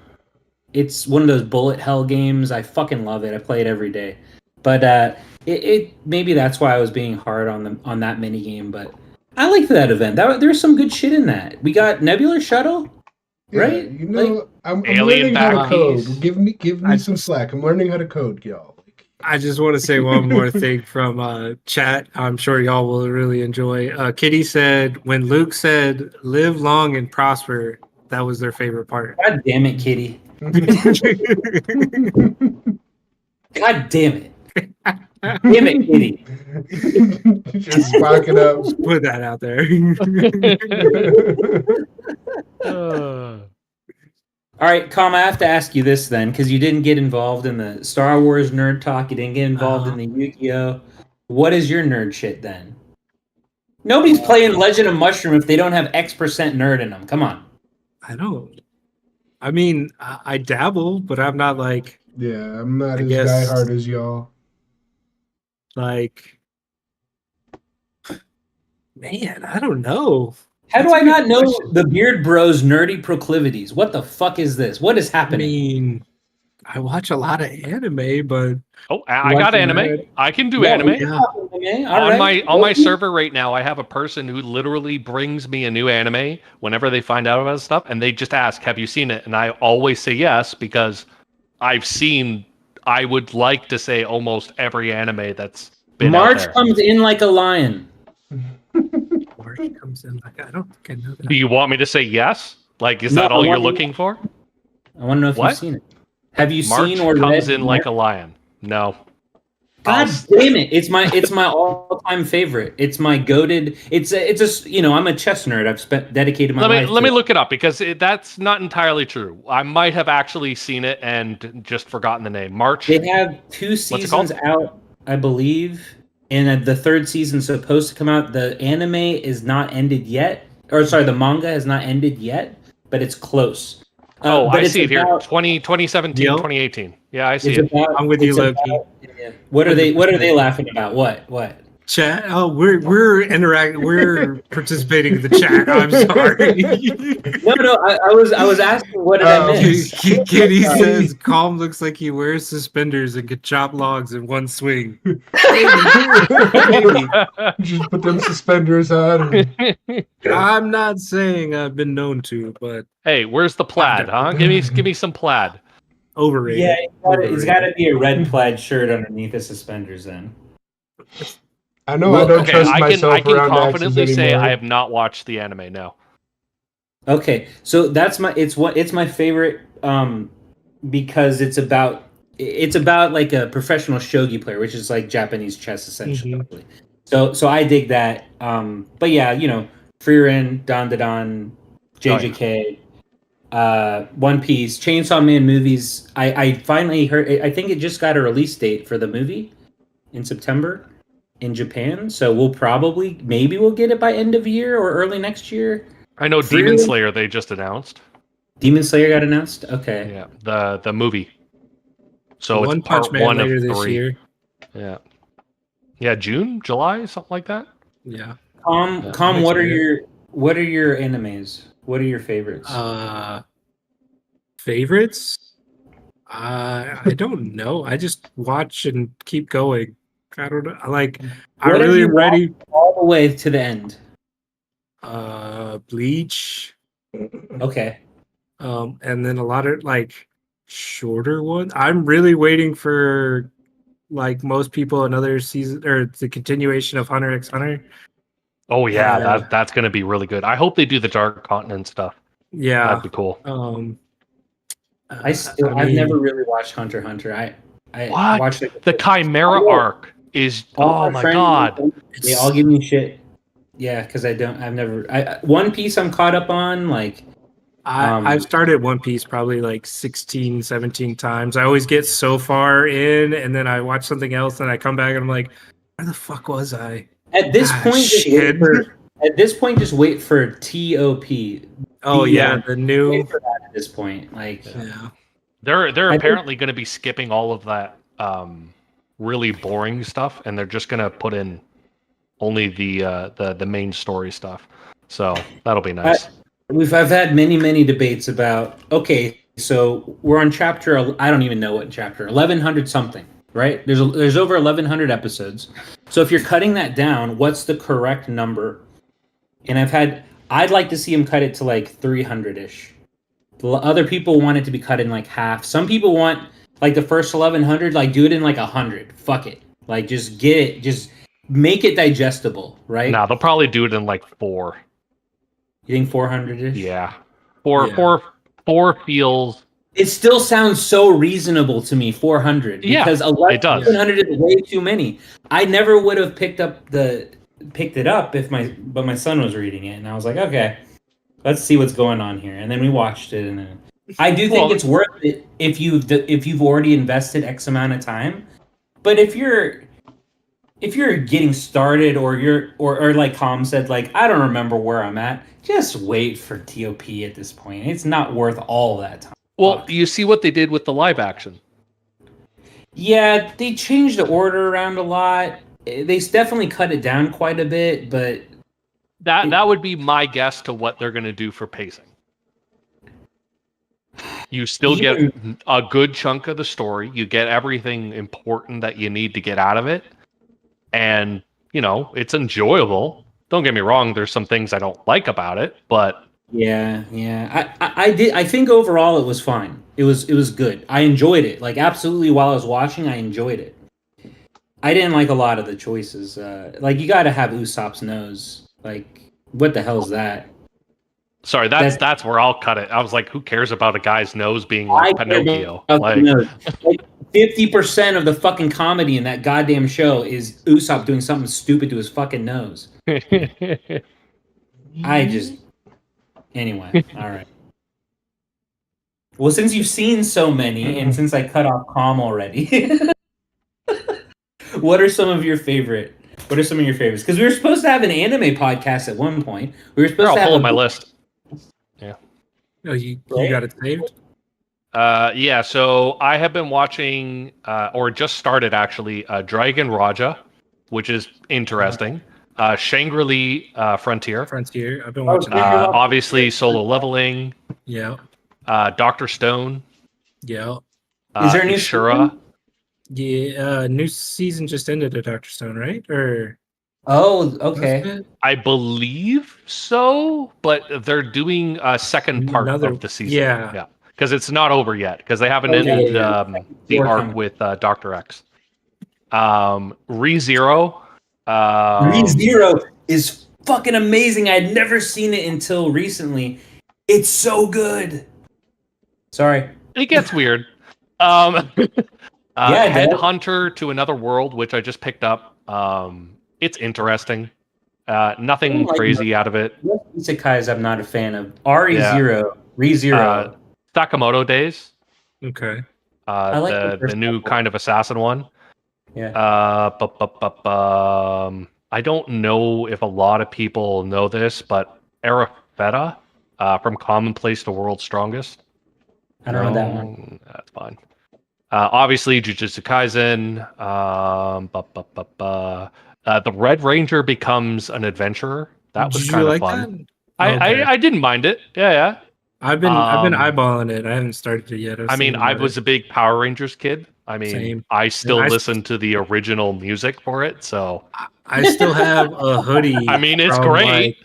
It's one of those bullet hell games. I fucking love it. I play it every day. But it maybe that's why I was being hard on that mini game. But I liked that event. There's some good shit in that. We got Nebular Shuttle, right? You know, Like, I'm alien learning how to back code. piece. Give me some slack. I'm learning how to code, y'all. I just want to say one more thing from chat. I'm sure y'all will really enjoy. Kitty said when Luke said "live long and prosper," that was their favorite part. God damn it, Kitty. God damn it. Damn it, Kitty. Just spark it up. Just put that out there. All right, Calm, I have to ask you this then, because you didn't get involved in the Star Wars nerd talk. You didn't get involved in the Yu-Gi-Oh! What is your nerd shit then? Nobody's playing Legend of Mushroom if they don't have X% nerd in them. Come on. I don't. I mean, I dabble, but I'm not like. Yeah, I'm not I as guess- diehard as y'all. Like, man, I don't know. How do That's I a good not know question. the Beard Bros nerdy proclivities? What the fuck is this? What is I happening? mean, I watch a lot of anime, but Oh, I got Watching anime. that. I can do Yeah, anime. yeah. Okay, all On right. my server right now, I have a person who literally brings me a new anime whenever they find out about stuff, and they just ask, "Have you seen it?" And I always say yes because I've seen. I would like to say almost every anime that's been out March there. comes in like a lion. March comes in like I don't think I know that. Do you want me to say yes? Like, is No, that I all you're want- looking for? I want to know if What? you've seen it. Have you March seen or comes read in like a lion. No. God damn it! It's my all-time favorite. It's my goated. It's a I'm a chess nerd. I've dedicated my life. Let me look it up because that's not entirely true. I might have actually seen it and just forgotten the name. March. They have 2 it seasons called? out, I believe, and the third season's supposed to come out. The anime is not ended yet, or sorry, the manga has not ended yet, but it's close. Oh, but I it's see it here. about- 2017, Yo. 2018. Yeah, I see It's it. about, I'm with you, it's Loki. about- yeah. What are they laughing about? What? Chat. Oh, we're interacting. We're participating in the chat. I'm sorry. No. I was asking what did I miss? Kitty says Calm looks like he wears suspenders and could chop logs in one swing. Maybe. Just put them suspenders on. I'm not saying I've been known to, but Hey, where's the plaid, huh? Give me some plaid. overrated. Yeah, it's got to Overrated. be a red plaid shirt underneath the suspenders. Then I know Well, I don't Okay, trust I myself can around confidently axes say anymore. I have not watched the anime. No. okay, so that's it's my favorite because it's about like a professional shogi player, which is like Japanese chess essentially. So I dig that. But yeah, Frieren, Don Don, JJK. One Piece, Chainsaw Man movies. I finally heard. I think it just got a release date for the movie in September in Japan. So maybe we'll get it by end of year or early next year. I know Free- Demon Slayer they just announced. Demon Slayer got announced. Okay. Yeah, the movie. So One it's part Punch Man 1 of later this 3. year. Yeah, June, July, something like that. Yeah. Com, next what are year. your animes? What are your favorites? Favorites? I don't know. I just watch and keep going. I don't know. I What have really you am ready. all the way to the end. Bleach. Okay. And then a lot of shorter ones. I'm really waiting for most people another season or the continuation of Hunter x Hunter. Oh yeah, Yeah. that's going to be really good. I hope they do the Dark Continent stuff. Yeah. That'd be cool. I've never really watched Hunter x Hunter. I What? watched The Chimera arc is all oh my friends, god. They all give me shit. Yeah, because One Piece I'm caught up on. I've started One Piece probably 16, 17 times. I always get so far in and then I watch something else and I come back and I'm like, where the fuck was I? At this point, shit. just wait for TOP. Oh yeah, the new. Wait for that at this point, Yeah. They're apparently going to be skipping all of that really boring stuff, and they're just going to put in only the main story stuff. So that'll be nice. I've had many debates about. Okay, so we're on chapter. I don't even know what chapter. 1100 something, right? There's over 1100 episodes. So if you're cutting that down, what's the correct number? And I'd like to see him cut it to like 300 ish. Other people want it to be cut in like half. Some people want like the first 1100, like do it in like 100. Fuck it. Like just get it, just make it digestible, right? Nah, they'll probably do it in like 4. You think 400 ish? Yeah. Four feels. It still sounds so reasonable to me, 400. Because Yeah, it does. 1100 is way too many. I never would have picked it up but my son was reading it, and I was like, okay, let's see what's going on here. And then we watched it, and I do think it's worth it if you've already invested X amount of time. But if you're getting started, or like Tom said, like I don't remember where I'm at, just wait for TOP at this point. It's not worth all that time. Well, you see what they did with the live action. Yeah, they changed the order around a lot. They definitely cut it down quite a bit, but that would be my guess to what they're going to do for pacing. You still get a good chunk of the story. You get everything important that you need to get out of it. And, it's enjoyable. Don't get me wrong, there's some things I don't like about it, but yeah. I think overall it was fine. It was good. I enjoyed it. Like absolutely while I was watching, I enjoyed it. I didn't like a lot of the choices. Like you got to have Usopp's nose. Like what the hell is that? Sorry, that's where I'll cut it. I was like, who cares about a guy's nose being like Pinocchio? Like 50% of the fucking comedy in that goddamn show is Usopp doing something stupid to his fucking nose. Anyway, all right. Well, since you've seen so many, and since I cut off Calm already, what are some of your favorites? Because we were supposed to have an anime podcast at one point. We were supposed to have my list. Yeah. Oh, you got it saved? Yeah, so I have been watching, or just started actually, Dragon Raja, which is interesting. Shangri-La Frontier. I've been watching that. Obviously, Solo Leveling. Yeah. Dr. Stone. Yeah. Is there a new Shura? Yeah, new season just ended at Dr. Stone, right? Or oh, okay. I believe so, but they're doing a second part of the season. Yeah. Because it's not over yet, because they haven't ended the arc with Dr. X. ReZero. ReZero is fucking amazing. I had never seen it until recently. It's so good. Sorry. It gets weird. Headhunter to Another World, which I just picked up. It's interesting. Nothing crazy out of it. Isekais I'm not a fan of. ReZero. Sakamoto Days. Okay. I like the new kind of assassin one. Yeah. I don't know if a lot of people know this, but Arifetta from Commonplace to World's Strongest. I don't know that one. That's fine. Obviously, Jujutsu Kaisen. The Red Ranger becomes an adventurer. That was kind of fun. I didn't mind it. Yeah. I've been eyeballing it. I haven't started it yet. I was a big Power Rangers kid. Same. I still listen to the original music for it, so I still have a hoodie. It's great.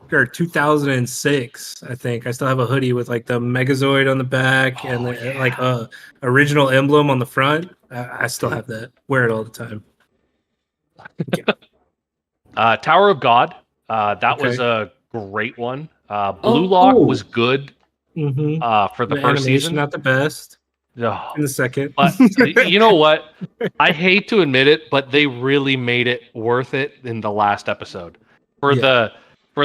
2006, I think. I still have a hoodie with like the Megazord on the back and like a original emblem on the front. I still have that. Wear it all the time. Tower of God. That was a great one. Blue Lock was good for the first season. Not the best. In the second. But you know what? I hate to admit it, but they really made it worth it in the last episode. For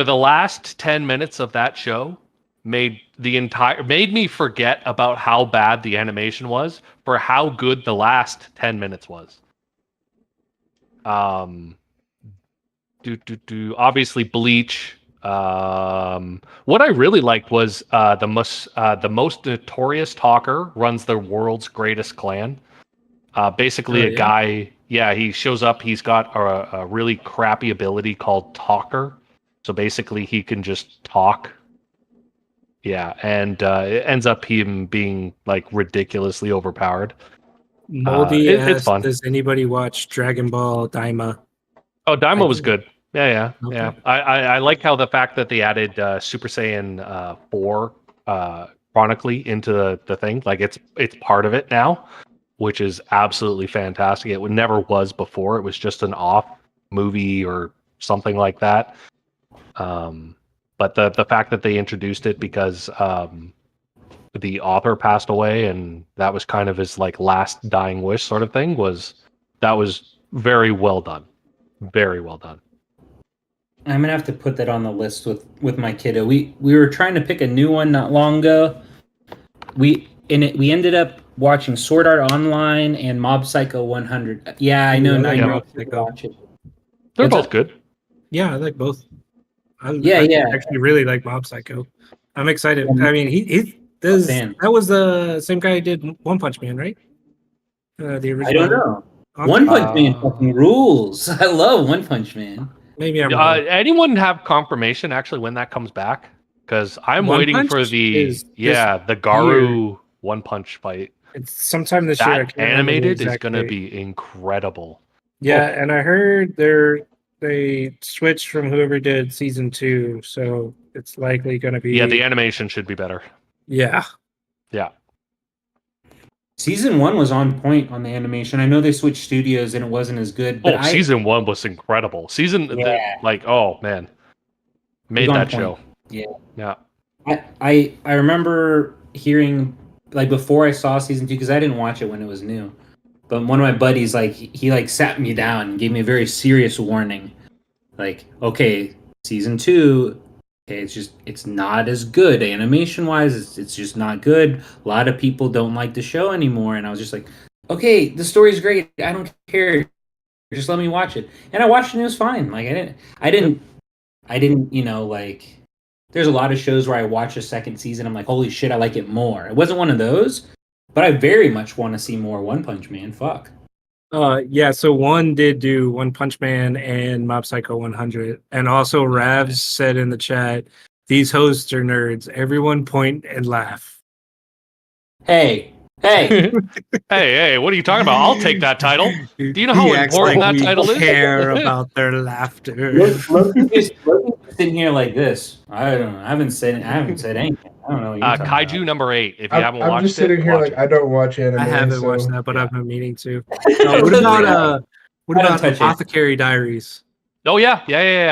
the last 10 minutes of that show, made me forget about how bad the animation was for how good the last 10 minutes was. Obviously Bleach. What I really liked was the most notorious talker runs the world's greatest clan. Basically, a guy. Yeah, he shows up. He's got a really crappy ability called Talker. So basically, he can just talk. Yeah, and it ends up him being like ridiculously overpowered. Moldy It's asked, fun. does anybody watch Dragon Ball Daima? Oh, Daima I was did. good. Yeah. Okay. I like how the fact that they added Super Saiyan 4 chronically into the thing. Like it's part of it now, which is absolutely fantastic. It never was before. It was just an off movie or something like that. But the fact that they introduced it because the author passed away and that was kind of his like last dying wish sort of thing was very well done. Very well done. I'm gonna have to put that on the list with my kiddo. We were trying to pick a new one not long ago. We ended up watching Sword Art Online and Mob Psycho 100. Yeah, I know. I Now like you Mob should Psycho. watch it. They're What's both up? good. Yeah, I like both. I Yeah. actually really like Mob Psycho. I'm excited. Yeah. I mean, he does. Fan. That was the same guy who did One Punch Man, right? The original. I don't know. author? One Punch Man fucking rules. I love One Punch Man. Maybe I'm wrong. Anyone have confirmation actually when that comes back? Because I'm One waiting Punch for the this Garu One Punch fight. It's sometime this year. I That can't remember the animated is exact going to date. be incredible. Yeah, and I heard they switched from whoever did season 2, so it's likely going to be. Yeah, the animation should be better. Yeah. Yeah. Season 1 was on point on the animation. I know they switched studios and it wasn't as good. But Season 1 was incredible. Oh man, made that show. Yeah. I remember hearing like before I saw season 2 because I didn't watch it when it was new. But one of my buddies he sat me down and gave me a very serious warning. Like, okay, season 2, okay, it's not as good animation wise. It's just not good. A lot of people don't like the show anymore, and I was just like, okay, the story's great. I don't care. Just let me watch it. And I watched it and it was fine. Like I didn't, like there's a lot of shows where I watch a second season, I'm like, holy shit, I like it more. It wasn't one of those, but I very much want to see more One Punch Man. Fuck. Yeah, so one did do One Punch Man and Mob Psycho 100. And also Ravs said in the chat, these hosts are nerds. Everyone point and laugh. Hey. Hey, what are you talking about? I'll take that title. Do you know how important that title is? Care about their laughter. Loki's sitting here like this. I don't know. I haven't said anything. I don't know. What you're talking Kaiju about. number 8. If you haven't watched it, I'm just sitting here like I don't watch anime. I haven't so. watched that, but I've been meaning to. What about Apothecary Diaries? Oh yeah.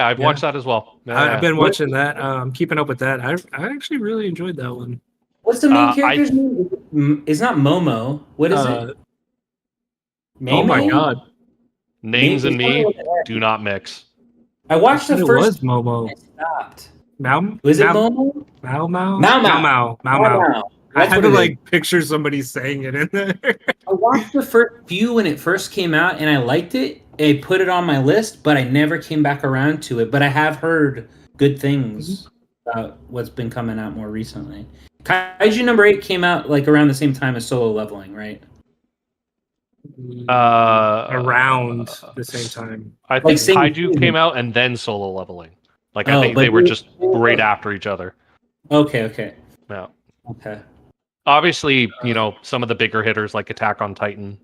I've watched that as well. I've been watching that. I'm keeping up with that. I actually really enjoyed that one. What's the main character's name? It's not Momo. What is it? Oh my god. Names and me do not mix. I watched the first. It was Momo. I stopped. Was it Momo? Mao. I had to picture somebody saying it in there. I watched the first few when it first came out and I liked it. I put it on my list, but I never came back around to it. But I have heard good things about what's been coming out more recently. Kaiju number 8 came out like around the same time as Solo Leveling, right? Around the same time. I think Kaiju came out and then Solo Leveling. I think they were just right after each other. Okay. Yeah. Okay. Obviously, some of the bigger hitters like Attack on Titan,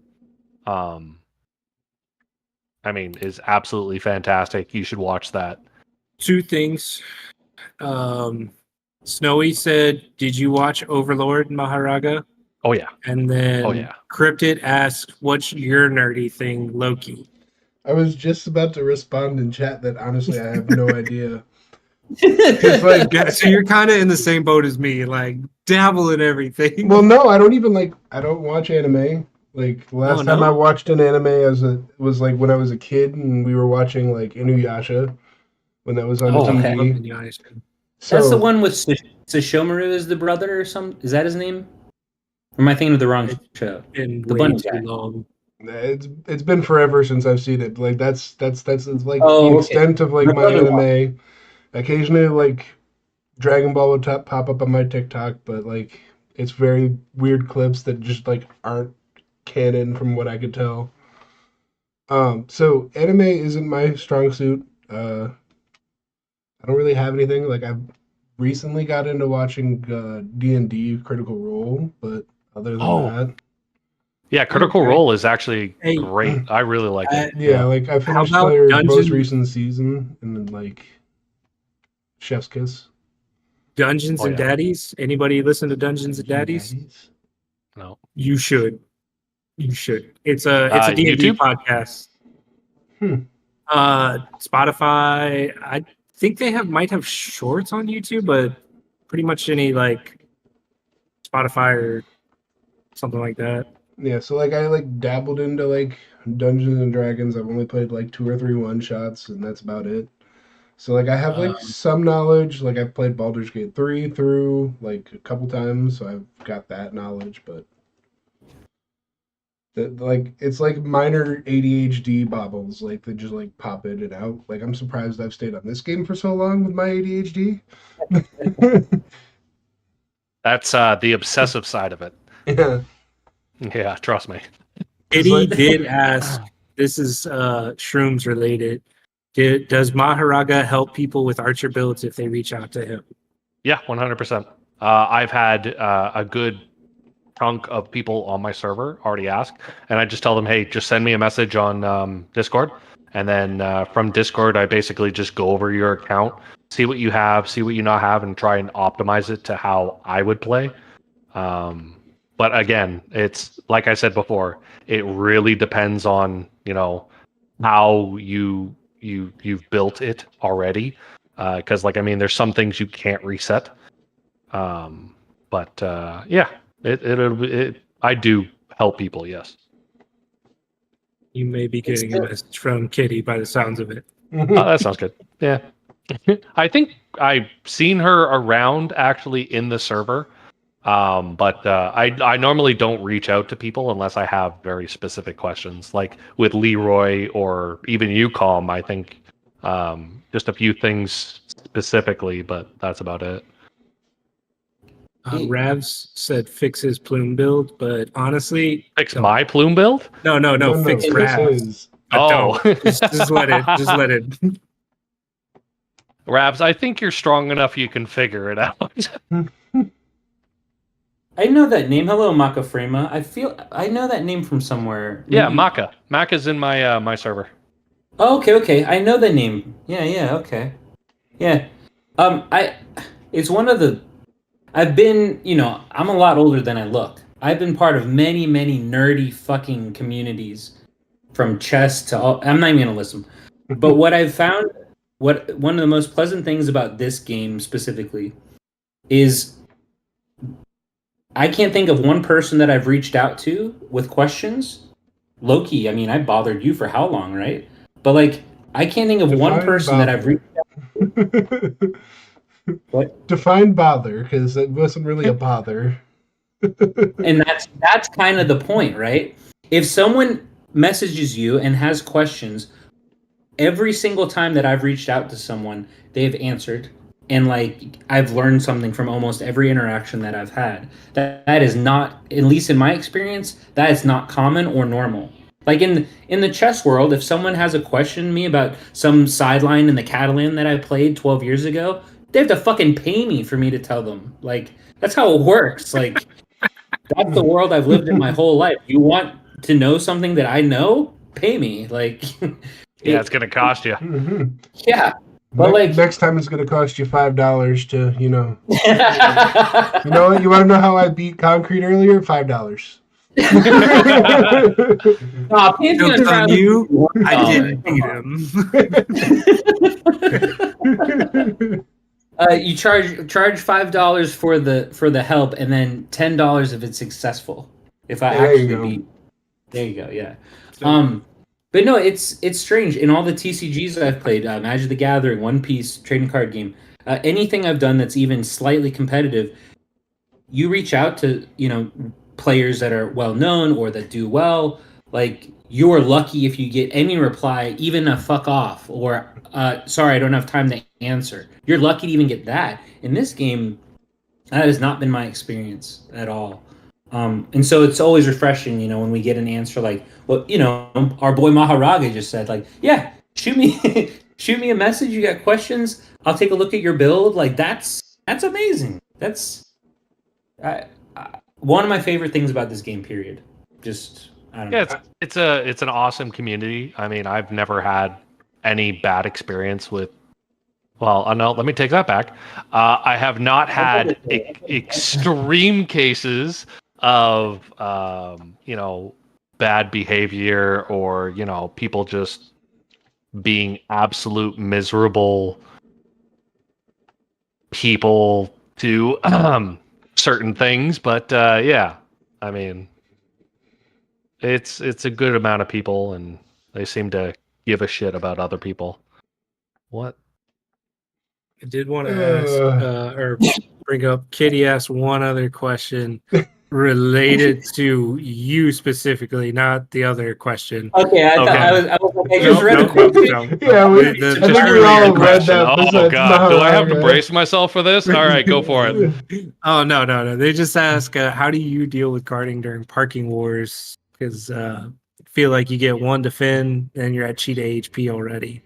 is absolutely fantastic. You should watch that. 2 things. Snowy said, "Did you watch Overlord Mahoraga?" Oh yeah. And then Cryptid asked, "What's your nerdy thing, Loki?" I was just about to respond in chat that honestly I have no idea. So you're kind of in the same boat as me, like dabble in everything. Well, no, I don't watch anime. Like last time I watched an anime was like when I was a kid and we were watching like Inuyasha when that was on TV. Okay. That's the one with Sashomaru as the brother or something. Is that his name? Or am I thinking of the wrong show? The bunny guy. It's been forever since I've seen it. Like that's like the extent of like my anime. Occasionally, like Dragon Ball would pop up on my TikTok, but like it's very weird clips that just like aren't canon from what I could tell. So anime isn't my strong suit. I don't really have anything. Like I've recently got into watching D&D Critical Role, but other than that, yeah, Critical Role is actually Hey, great. I really like it. yeah, like I finished about their most Dungeon- recent season and then like Chef's Kiss. Dungeons and yeah. Daddies. Anybody listen to Dungeons and Daddies? No. You should. You should. It's a D&D YouTube? podcast. Spotify. I think they might have shorts on YouTube, but pretty much any like Spotify or something like that. Yeah, so like I like dabbled into like Dungeons and Dragons. I've only played like 2 or 3 one-shots and that's about it. So like I have like some knowledge. Like I've played Baldur's Gate 3 through like a couple times, so I've got that knowledge, but like it's like minor ADHD bobbles, like they just like pop in and out. Like I'm surprised I've stayed on this game for so long with my ADHD. That's the obsessive side of it. Yeah. Yeah, trust me. Kitty did ask, this is Shrooms related. Does Mahoraga help people with archer builds if they reach out to him? Yeah, 100%. I've had a good chunk of people on my server already ask, and I just tell them, hey, just send me a message on Discord, and then from Discord, I basically just go over your account, see what you have, see what you not have, and try and optimize it to how I would play. But again, it's like I said before, it really depends on how you've built it already. Because there's some things you can't reset. But yeah, I do help people. Yes. You may be getting a message from Kitty by the sounds of it. Oh, that sounds good. Yeah. I think I've seen her around actually in the server. But I normally don't reach out to people unless I have very specific questions, like with Leroy or even UCOM. I think just a few things specifically, but that's about it. Ravs said fix his plume build, but honestly, Fix my plume build? No, fix Ravs. Oh, just let it. Ravs, I think you're strong enough you can figure it out. I know that name. Hello, Maka Frema. I know that name from somewhere. Yeah, Maka. Maka's in my my server. Oh, okay. I know the name. Yeah, okay. Yeah. It's one of the I've been, I'm a lot older than I look. I've been part of many, many nerdy fucking communities from chess to I'm not even going to list them. But what I've found, one of the most pleasant things about this game specifically is I can't think of one person that I've reached out to with questions. Loki, I bothered you for how long, right? But I can't think of one person that I've reached out to. What? Define bother, because it wasn't really a bother. And that's kind of the point, right? If someone messages you and has questions, every single time that I've reached out to someone, they've answered. And I've learned something from almost every interaction that I've had. That is not, at least in my experience, that is not common or normal. In the chess world, if someone has a question to me about some sideline in the Catalan that I played 12 years ago, they have to fucking pay me for me to tell them. That's how it works. That's the world I've lived in my whole life. You want to know something that I know? Pay me. Yeah, it's gonna cost you. Mm-hmm. Yeah. But next time it's gonna cost you $5 to, you know what? You want to know how I beat concrete earlier? $5. Jokes on you. I didn't beat him. You charge $5 for the help, and then $10 if it's successful. If I actually beat, there you go. Yeah. But no, it's strange. In all the TCGs I've played, Magic the Gathering, One Piece, trading card game, anything I've done that's even slightly competitive, you reach out to players that are well known or that do well. You're lucky if you get any reply, even a fuck off or sorry, I don't have time to answer. You're lucky to even get that. In this game, that has not been my experience at all. And so it's always refreshing, when we get an answer our boy Mahoraga just said, yeah, shoot me shoot me a message. You got questions? I'll take a look at your build. Like that's amazing. That's one of my favorite things about this game. Period. Just I don't know. It's an awesome community. I mean, I've never had any bad experience with. Well, no, let me take that back. I have not had extreme cases of bad behavior or people just being absolute miserable people to certain things. But I mean, it's a good amount of people, and they seem to give a shit about other people. What? I did want to ask or bring up. Kitty asked one other question related to you specifically, not the other question. Okay, I was like, I just read a question. Yeah, I think we all read that. Oh God, do I have to brace myself for this? All right, go for it. Oh no. They just ask, how do you deal with karting during parking wars? Because I feel like you get one to Finn, and you're at cheetah HP already.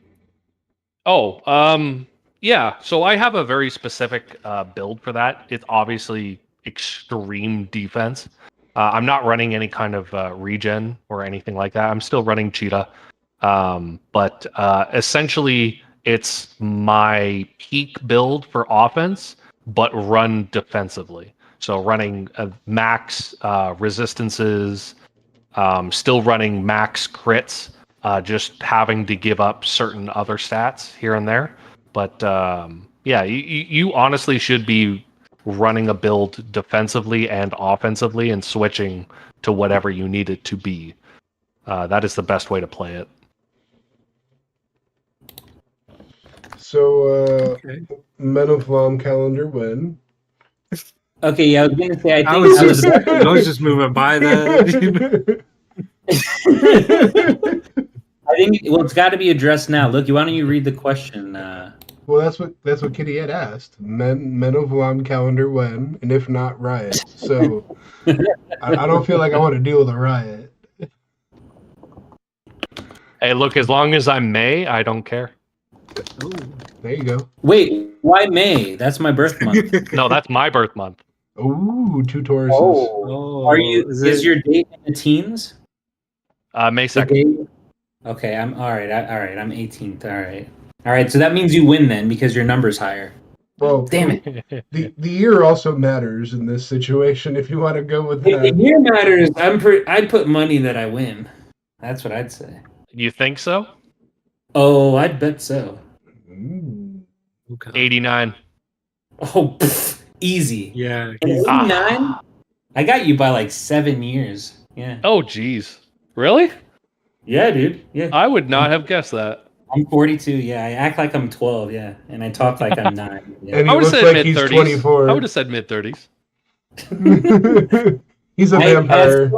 Yeah, so I have a very specific build for that. It's obviously extreme defense. I'm not running any kind of regen or anything like that. I'm still running cheetah. But essentially, it's my peak build for offense, but run defensively. So running max resistances, still running max crits, just having to give up certain other stats here and there. But you honestly should be running a build defensively and offensively and switching to whatever you need it to be. That is the best way to play it. So, Men of Lam calendar when? Okay, yeah, I was gonna say I was just moving by that. I think it's got to be addressed now. Look, why don't you read the question? Well, that's what Kitty had asked. Men of Lam calendar when, and if not, riot. So I don't feel like I want to deal with a riot. Hey, look, as long as I'm May, I don't care. Ooh, there you go. Wait, why May? That's my birth month. No, that's my birth month. Ooh, 2 Tauruses. Oh, are you? Is your date in the teens? May 2nd. Okay, I'm all right. I'm 18th. All right. So that means you win then because your number's higher. Well, damn it. The year also matters in this situation. If you want to go with that, the year matters. I'd put money that I win. That's what I'd say. You think so? Oh, I'd bet so. Okay. 89. Oh, easy. Yeah. 89? I got you by like 7 years. Yeah. Oh, geez. Really? Yeah, dude. Yeah. I would not have guessed that. I'm 42. Yeah, I act like I'm 12. Yeah, and I talk like I'm 9. Yeah. And I would have said like mid-30s. 24. I would have said mid-30s. He's a vampire.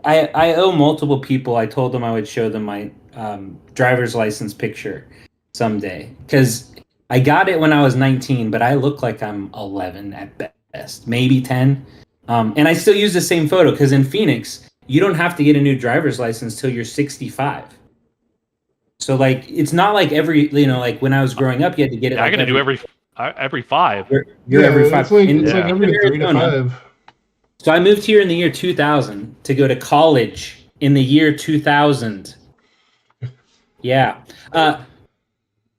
I owe multiple people. I told them I would show them my driver's license picture someday because I got it when I was 19, but I look like I'm 11 at best, maybe 10. And I still use the same photo because in Phoenix, you don't have to get a new driver's license till you're 65. So like, it's not like every, like when I was growing up, you had to get it. I got to do every 5. You're every 5. It's like every 3 to 5. So I moved here in the year 2000 to go to college in the year 2000. Yeah.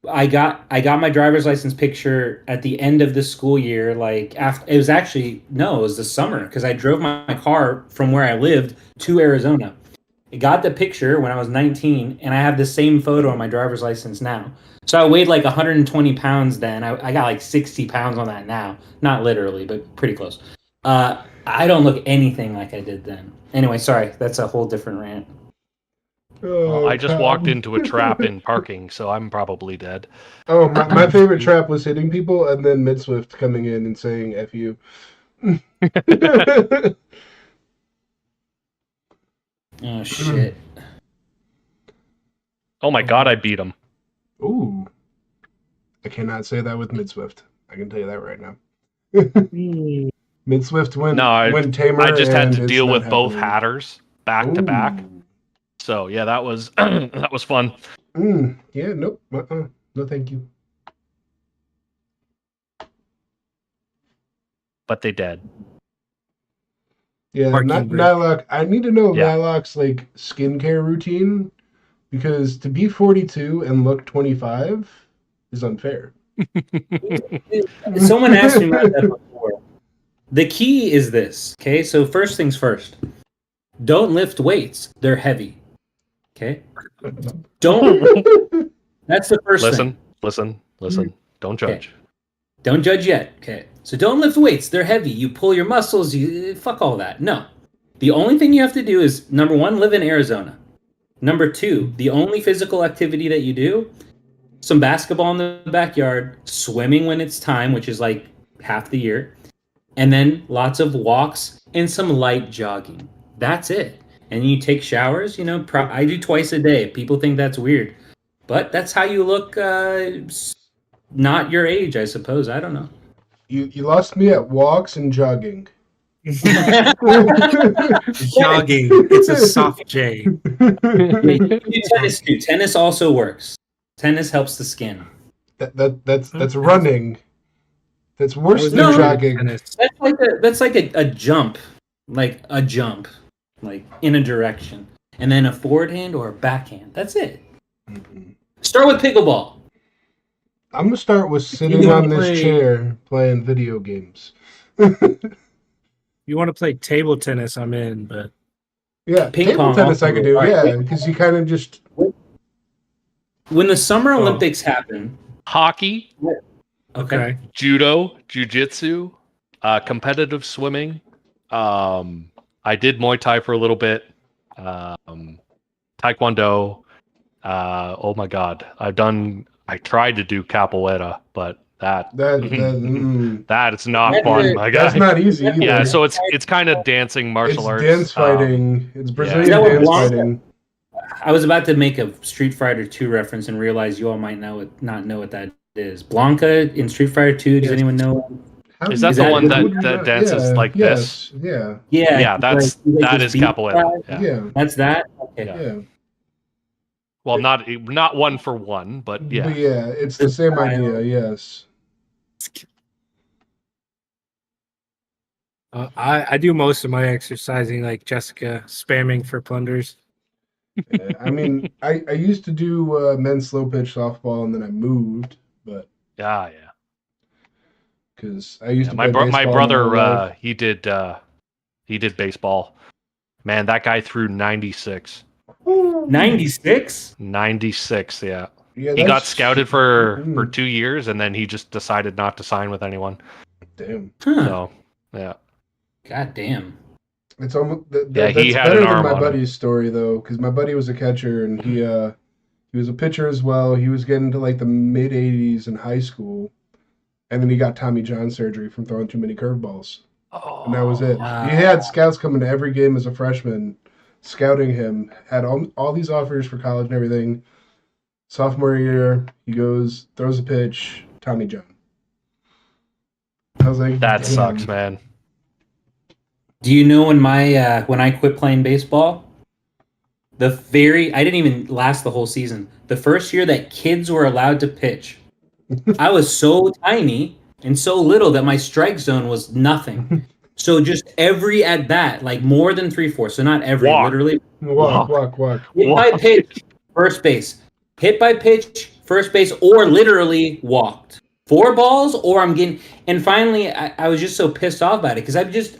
I got my driver's license picture at the end of the school year. Like after it was the summer because I drove my car from where I lived to Arizona. I got the picture when I was 19, and I have the same photo on my driver's license now. So I weighed like 120 pounds then. I got like 60 pounds on that now. Not literally, but pretty close. I don't look anything like I did then. Anyway, sorry. That's a whole different rant. Oh, well, I just walked into a trap in parking, so I'm probably dead. Oh, my favorite trap was hitting people and then Mid-Swift coming in and saying F you. Oh, shit. Oh my god, I beat him. Ooh. I cannot say that with Mid-Swift. I can tell you that right now. Mid-Swift went tamer. I just had to deal with both hatters back to back. So yeah, that was that was fun. Yeah, nope. No, thank you. But they did. Yeah, Parking brick. Nylock. I need to know Yeah. Nylock's like skincare routine because to be 42 and look 25 is unfair. Someone asked me about that before. The key is this, okay? So first things first. Don't lift weights. They're heavy. Okay? Don't. That's the first thing. Listen. Don't judge. Okay. Don't judge yet. Okay. So don't lift weights. They're heavy. You pull your muscles. You fuck all that. No. The only thing you have to do is number one, live in Arizona. Number two, the only physical activity that you do, some basketball in the backyard, swimming when it's time, which is like half the year, and then lots of walks and some light jogging. That's it. And you take showers. I do twice a day. People think that's weird, but that's how you look. Not your age, I suppose. I don't know. You lost me at walks and jogging. Jogging. It's a soft J. Tennis too. Tennis also works. Tennis helps the skin. That's running. That's worse than No. jogging. That's like a jump, like in a direction, and then a forehand or a backhand. That's it. Mm-hmm. Start with pickleball. I'm gonna start with sitting on this chair playing video games. You want to play table tennis? I'm in, but yeah, Ping table pong tennis I could do. also. Yeah, because you kind of just When the Summer Olympics happen, Hockey, okay. judo, jiu-jitsu, competitive swimming. I did Muay Thai for a little bit. Taekwondo. Oh my God, I tried to do capoeira, but that is not fun, my guy. That's not easy either. Yeah, so it's kind of dancing martial arts. Dance fighting. It's Brazilian Is that what dance Blanca- fighting. I was about to make a Street Fighter 2 reference and realize you all might not know what that is. Blanca in Street Fighter 2. Does anyone know? Is that the one that dances like this? Yeah. Yeah, that is beat capoeira. Yeah. That's that. Okay. Yeah. Well, not one for one, but yeah. But yeah, it's the same idea. Yes. I do most of my exercising like Jessica, spamming for plunders. Yeah, I mean, I used to do men's slow pitch softball, and then I moved, but Yeah. because I used to my play my baseball brother he did baseball. Man, that guy threw 96. 96? 96, yeah. Yeah, He got scouted for 2 years, and then he just decided not to sign with anyone. Damn. Huh. So, yeah. God damn. It's almost Yeah, he that's had better an than arm my on him. buddy's story though, because my buddy was a catcher and he was a pitcher as well. He was getting to like the mid 80s in high school, and then he got Tommy John surgery from throwing too many curveballs, and that was it. Wow. He had scouts coming to every game as a freshman, scouting him. Had all these offers for college and everything. Sophomore year, he goes, throws a pitch, Tommy John. I was like, That damn. sucks, man. Do you know when I quit playing baseball? I didn't even last the whole season. The first year that kids were allowed to pitch, I was so tiny and so little that my strike zone was nothing. So just every at bat, like more than 3/4, so not every, Walk. literally. Walk. Hit by pitch, first base. Hit by pitch, first base, or literally walked. 4 balls, or I'm getting. And finally, I was just so pissed off about it because I've just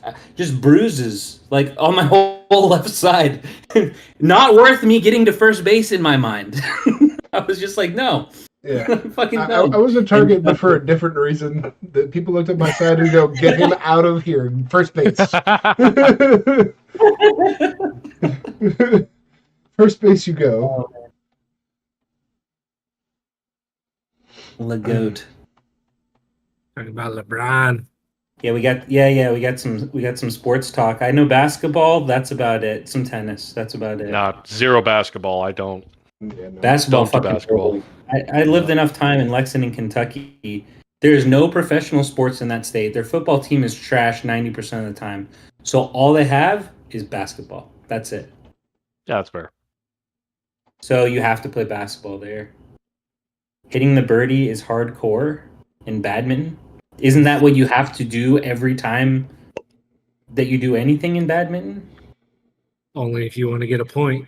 bruises like on my whole left side. Not worth me getting to first base in my mind. I was just like, no. Yeah. Fucking I was a target, but for a different reason. The people looked at my side and go, "Get him out of here, first base." First base, you go. Legoat. Talking about LeBron. Yeah, we got some sports talk. I know basketball. That's about it. Some tennis. That's about it. No, zero basketball. I don't. Yeah, no. Basketball. Don't do Fucking basketball. I lived enough time in Lexington, Kentucky. There's no professional sports in that state. Their football team is trash 90% of the time. So all they have is basketball. That's it. Yeah, that's fair. So you have to play basketball there. Hitting the birdie is hardcore in badminton. Isn't that what you have to do every time that you do anything in badminton? Only if you want to get a point.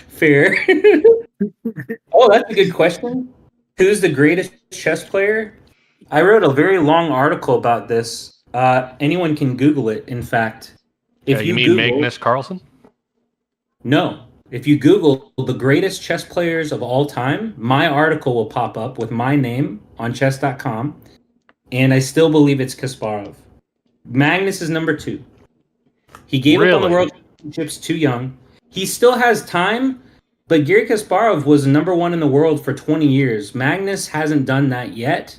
Fair. Oh, that's a good question. Who's the greatest chess player? I wrote a very long article about this. Anyone can Google it. In fact, if you mean Google, Magnus Carlsen? No. If you Google the greatest chess players of all time, my article will pop up with my name on chess.com, and I still believe it's Kasparov. Magnus is number 2. He gave up on the World Championships too young. He still has time, but Garry Kasparov was number 1 in the world for 20 years. Magnus hasn't done that yet.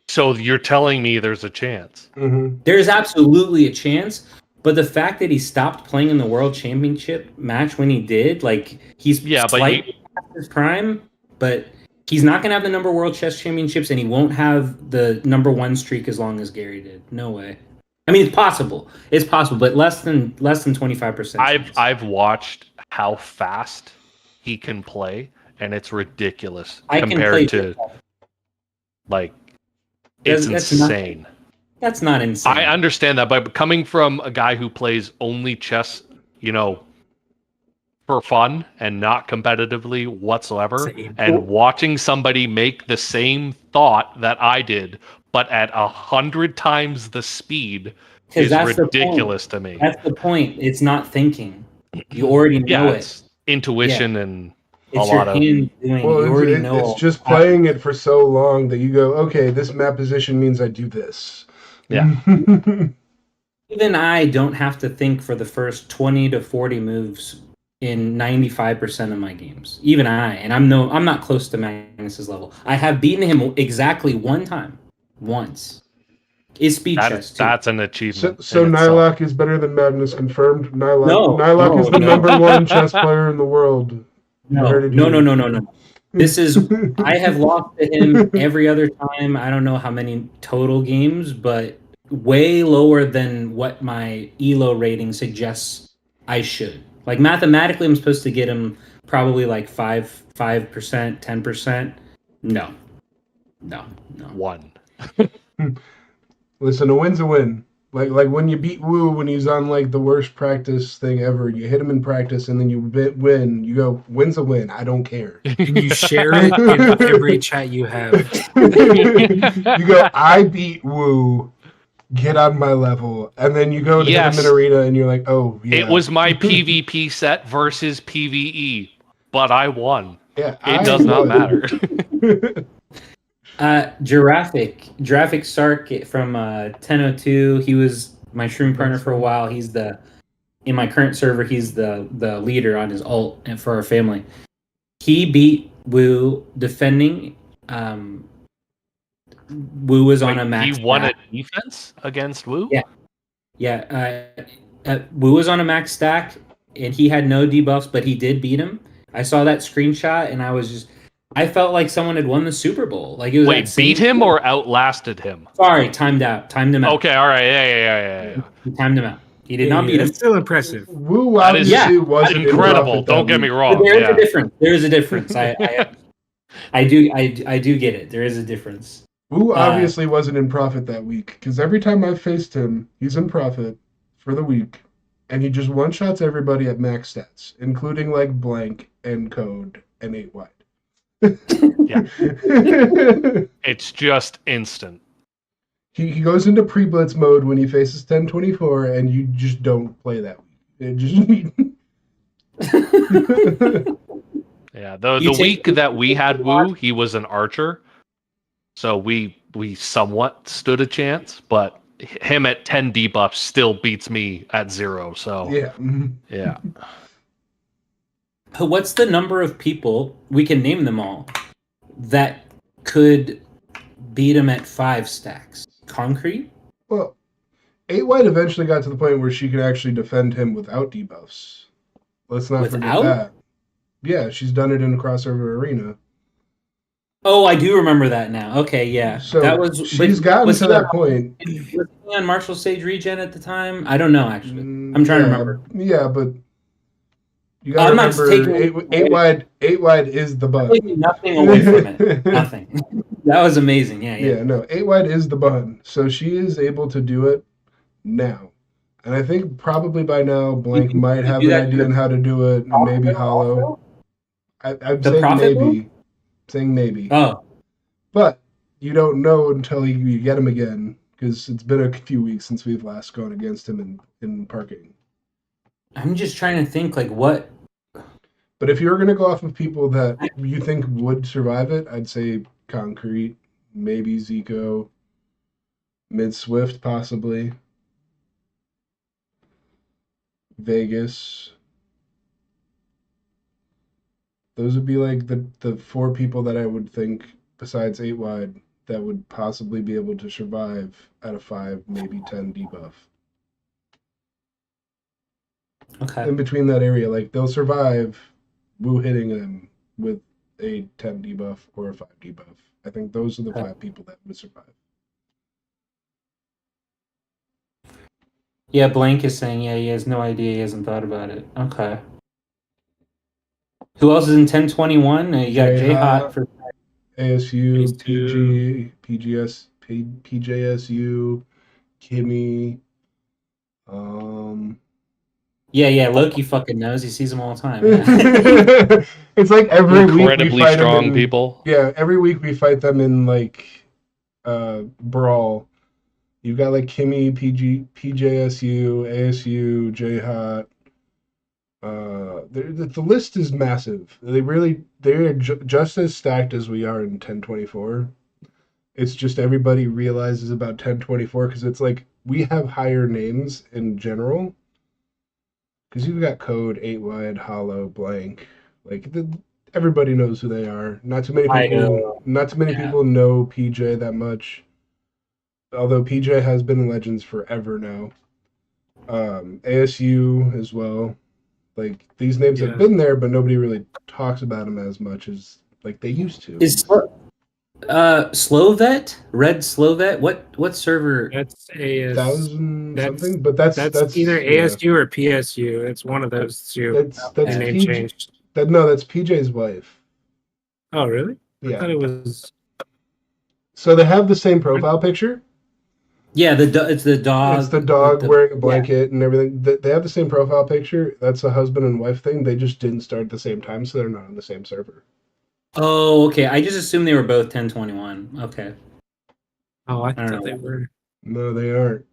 So you're telling me there's a chance? Mm-hmm. There's absolutely a chance. But the fact that he stopped playing in the World Championship match when he did, like, he's slightly past his prime, but he's not going to have the number World Chess Championships, and he won't have the number 1 streak as long as Gary did. No way. I mean, it's possible. It's possible, but less than 25%. I've watched how fast he can play, and it's ridiculous compared to, like, it's insane. That's not insane. I understand that, but coming from a guy who plays only chess, for fun and not competitively whatsoever, and watching somebody make the same thought that I did, but at 100 times the speed is ridiculous to me. That's the point. It's not thinking. You already know it. It's intuition and it's a lot of. It's just playing it for so long that you go, okay, this map position means I do this. Yeah. Even I don't have to think for the first 20 to 40 moves in 95% of my games. Even and I'm not close to Magnus's level. I have beaten him exactly one time. Once. It's speed chess too. That's an achievement. So Nylock is better than Magnus, confirmed? Nylock is the number 1 chess player in the world. No. This is, I have lost to him every other time. I don't know how many total games, but way lower than what my ELO rating suggests I should. Like, mathematically, I'm supposed to get him probably like 5%, 10%. No. 1. Listen, a win's a win. Like when you beat Wu when he's on like the worst practice thing ever, you hit him in practice and then you win. You go, win's a win. I don't care. And you share it in every chat you have. You go, I beat Wu. Get on my level. And then you go to him in arena and you're like, oh, yeah. It was my PvP set versus PvE, but I won. Yeah, it does not matter. Giraffic Sark from 1002. He was my Shroom partner for a while. He's in my current server. He's the leader on his ult and for our family. He beat Wu defending. Wu was on a max. He won a defense against Wu. Yeah. Wu was on a max stack, and he had no debuffs, but he did beat him. I saw that screenshot, and I felt like someone had won the Super Bowl. Like, it was beat him or outlasted him? Sorry, timed him out. Okay, all right, yeah. He timed him out. He did not beat him. It's still impressive. Wu obviously was incredible. Don't get me wrong. But there is a difference. There is a difference. I do get it. There is a difference. Wu obviously wasn't in profit that week because every time I faced him, he's in profit for the week, and he just one-shots everybody at max stats, including like blank and code and 8 wide. Yeah. It's just instant. He goes into pre-blitz mode when he faces 1024, and you just don't play that week. Yeah, the week that we had Wu, he was an archer, so we somewhat stood a chance, but him at 10 debuffs still beats me at 0. So yeah. What's the number of people, we can name them all, that could beat him at 5 stacks? Concrete? Well, 8 White eventually got to the point where she could actually defend him without debuffs. Let's not forget that. Yeah, she's done it in a crossover arena. Oh, I do remember that now. Okay, yeah. So that was. she's gotten to that point. Was he on Marshall Sage Regen at the time? I don't know, actually. I'm trying to remember. Yeah, but you got to I'm not remember taking eight wide is the bun. taking nothing away from it. Nothing. That was amazing. Yeah. Yeah, no, 8 wide is the bun. So she is able to do it now. And I think probably by now, Blank might have an idea on how to do it, and maybe Hollow. I'm The saying Prophet maybe. move? Saying maybe. Oh, But you don't know until you get him again, because it's been a few weeks since we've last gone against him in parking. I'm just trying to think, like, what. But if you're going to go off of people that you think would survive it, I'd say Concrete, maybe Zico, Mid Swift, possibly. Vegas. Those would be like the 4 people that I would think, besides 8 wide, that would possibly be able to survive at a 5, maybe 10 debuff. Okay. In between that area, like they'll survive Wu hitting them with a 10 debuff or a 5 debuff. I think those are the 5 people that would survive. Yeah, Blank is saying, yeah, he has no idea. He hasn't thought about it. Okay. Who else is in 1021? You got J-Hot for ASU, PG, PGS, PJSU, Kimmy. Yeah, Loki fucking knows. He sees them all the time. Yeah. It's like every incredibly week we fight strong them in, people. Yeah, every week we fight them in like Brawl. You've got like Kimmy, PJSU, ASU, J-Hot. The list is massive. They're just as stacked as we are in 1024. It's just everybody realizes about 1024 because it's like we have higher names in general. Because you've got Code, 8 wide, Hollow, Blank. Like everybody knows who they are. Not too many people know PJ that much. Although PJ has been in Legends forever now. ASU as well. Like these names have been there, but nobody really talks about them as much as like they used to. Is Slovet? Red Slovet? What server? That's AS. 1,000 something, but that's either ASU or PSU. It's one of those two. That's name changed. That's PJ's wife. Oh, really? Yeah. I thought it was. So they have the same profile picture. Yeah, it's the dog. It's the dog wearing a blanket and everything. They have the same profile picture. That's a husband and wife thing. They just didn't start at the same time, so they're not on the same server. Oh, okay. I just assumed they were both 1021. Okay. Oh, I thought they were. No, they aren't.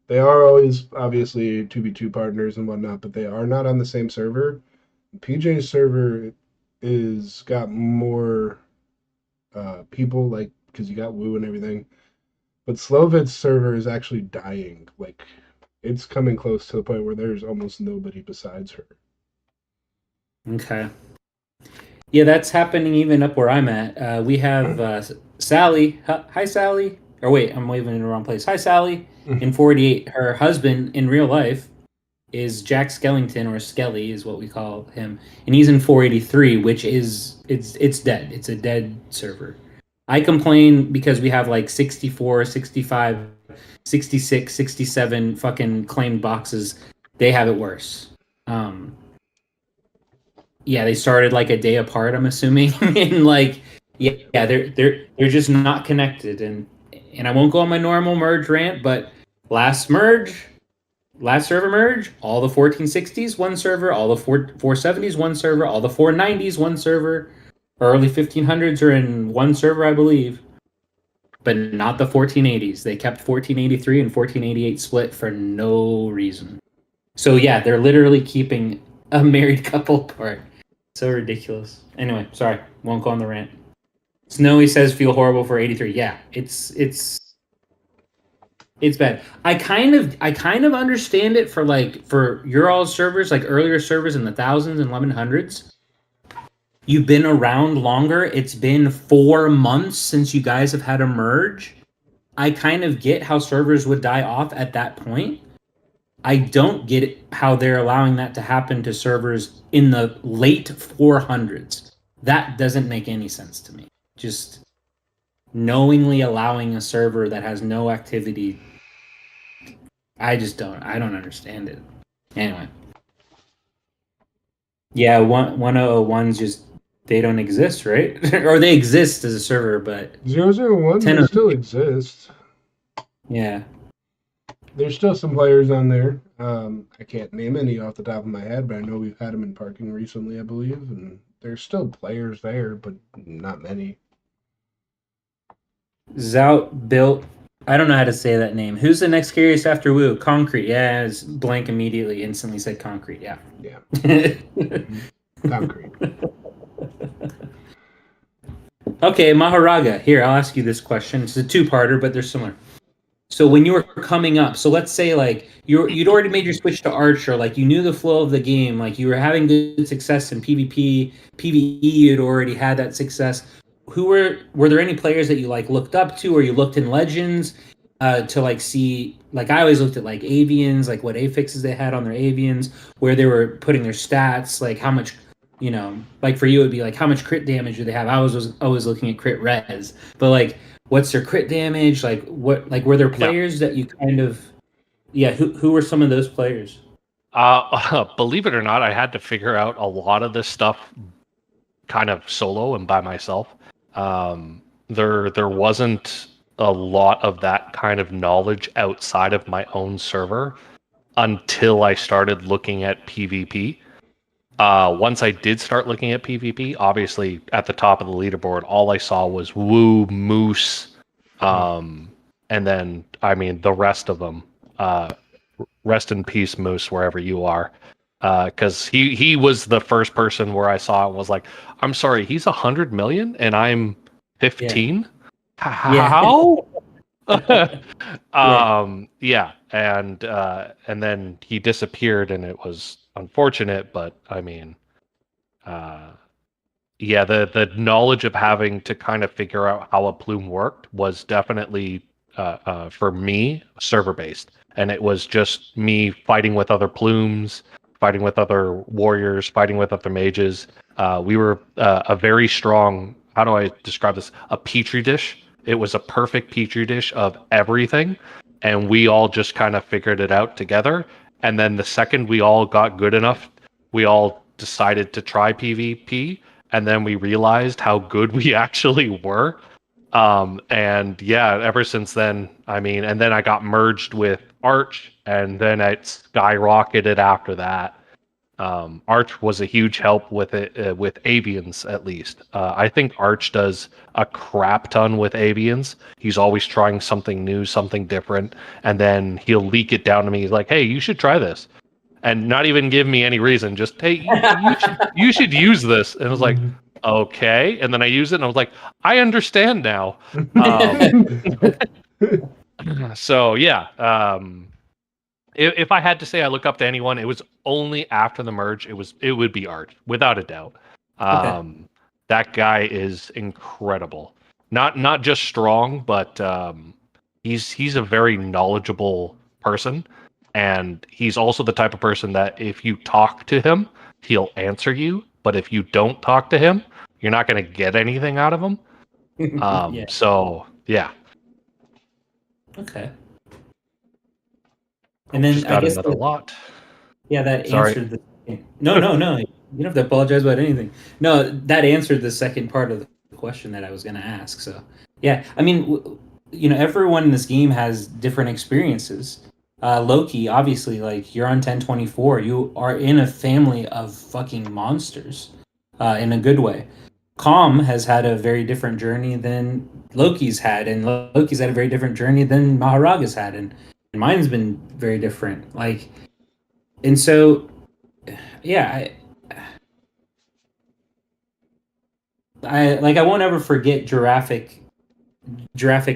They are always obviously 2v2 partners and whatnot, but they are not on the same server. PJ's server is got more people, like because you got Woo and everything. But Slovid's server is actually dying. Like, it's coming close to the point where there's almost nobody besides her. Okay. Yeah, that's happening even up where I'm at. We have Sally. Hi, Sally. Or wait, I'm waving in the wrong place. Hi, Sally. In 48, her husband in real life is Jack Skellington, or Skelly is what we call him. And he's in 483, which is, it's dead. It's a dead server. I complain because we have like 64, 65, 66, 67 fucking claimed boxes. They have it worse. Yeah, they started like a day apart, I'm assuming. And like, yeah, they're just not connected. And I won't go on my normal merge rant, but last server merge, all the 1460s, one server, all the 470s, one server, all the 490s, one server. Early 1500s are in one server, I believe, but not the 1480s. They kept 1483 and 1488 split for no reason. So yeah, they're literally keeping a married couple apart. So ridiculous. Anyway, sorry, won't go on the rant. Snowy says feel horrible for 83. Yeah, it's bad. I kind of understand it for your all servers, like earlier servers in the thousands and 1100s. You've been around longer. It's been 4 months since you guys have had a merge. I kind of get how servers would die off at that point. I don't get how they're allowing that to happen to servers in the late 400s. That doesn't make any sense to me. Just knowingly allowing a server that has no activity. I don't understand it. Anyway. Yeah, 1001's just, they don't exist, right? Or they exist as a server, but 001 they still exist. Yeah. There's still some players on there. I can't name any off the top of my head, but I know we've had them in parking recently, I believe, and there's still players there, but not many. Zout built. I don't know how to say that name. Who's the next scariest after Woo? Concrete. Yeah, it's blank immediately. Instantly said Concrete. Yeah. Yeah. Concrete. Okay, Mahoraga. Here, I'll ask you this question. It's a two-parter, but they're similar. So when you were coming up, so let's say like you'd already made your switch to Archer, like you knew the flow of the game, like you were having good success in PvP, PvE, you'd already had that success. Were there any players that you like looked up to, or you looked in Legends to like see? Like I always looked at like Avians, like what affixes they had on their Avians, where they were putting their stats, like how much, like for you it'd be like how much crit damage do they have. I was always looking at crit res, but like what's their crit damage? Like what? Like were there players that you kind of? Yeah, who were some of those players? Believe it or not, I had to figure out a lot of this stuff kind of solo and by myself. There wasn't a lot of that kind of knowledge outside of my own server until I started looking at PvP. Once I did start looking at PvP, obviously at the top of the leaderboard, all I saw was Woo, Moose, and then I mean the rest of them. Rest in peace, Moose, wherever you are. Because he was the first person where I saw it and was like, I'm sorry, he's 100 million and I'm 15? Yeah. How? Yeah. And then he disappeared and it was unfortunate, but I mean, yeah, the knowledge of having to kind of figure out how a plume worked was definitely for me server based, and it was just me fighting with other plumes, fighting with other warriors, fighting with other mages. We were a very strong, how do I describe this? A petri dish. It was a perfect petri dish of everything, and we all just kind of figured it out together. And then the second we all got good enough, we all decided to try PvP, and then we realized how good we actually were. And yeah, ever since then, I mean, and then I got merged with Arch, and then it skyrocketed after that. Arch was a huge help with it, with Avians at least. I think Arch does a crap ton with Avians. He's always trying something new, something different, and then he'll leak it down to me. He's like, "Hey, you should try this," and not even give me any reason. Just, "Hey, you should use this," and I was like, "Okay," and then I use it, and I was like, "I understand now." So yeah. If I had to say I look up to anyone, it was only after the merge. It would be Art, without a doubt. Okay. That guy is incredible. Not just strong, but he's a very knowledgeable person, and he's also the type of person that if you talk to him, he'll answer you. But if you don't talk to him, you're not going to get anything out of him. Yeah. So yeah. Okay. And then I guess another lot. Yeah, that answered the. No. You don't have to apologize about anything. No, that answered the second part of the question that I was going to ask. So, yeah, I mean, everyone in this game has different experiences. Loki, obviously, like you're on 1024. You are in a family of fucking monsters, in a good way. Calm has had a very different journey than Loki's had, and Loki's had a very different journey than Mahoraga's had, and mine's been very different. Like, and so, yeah, I won't ever forget Giraffic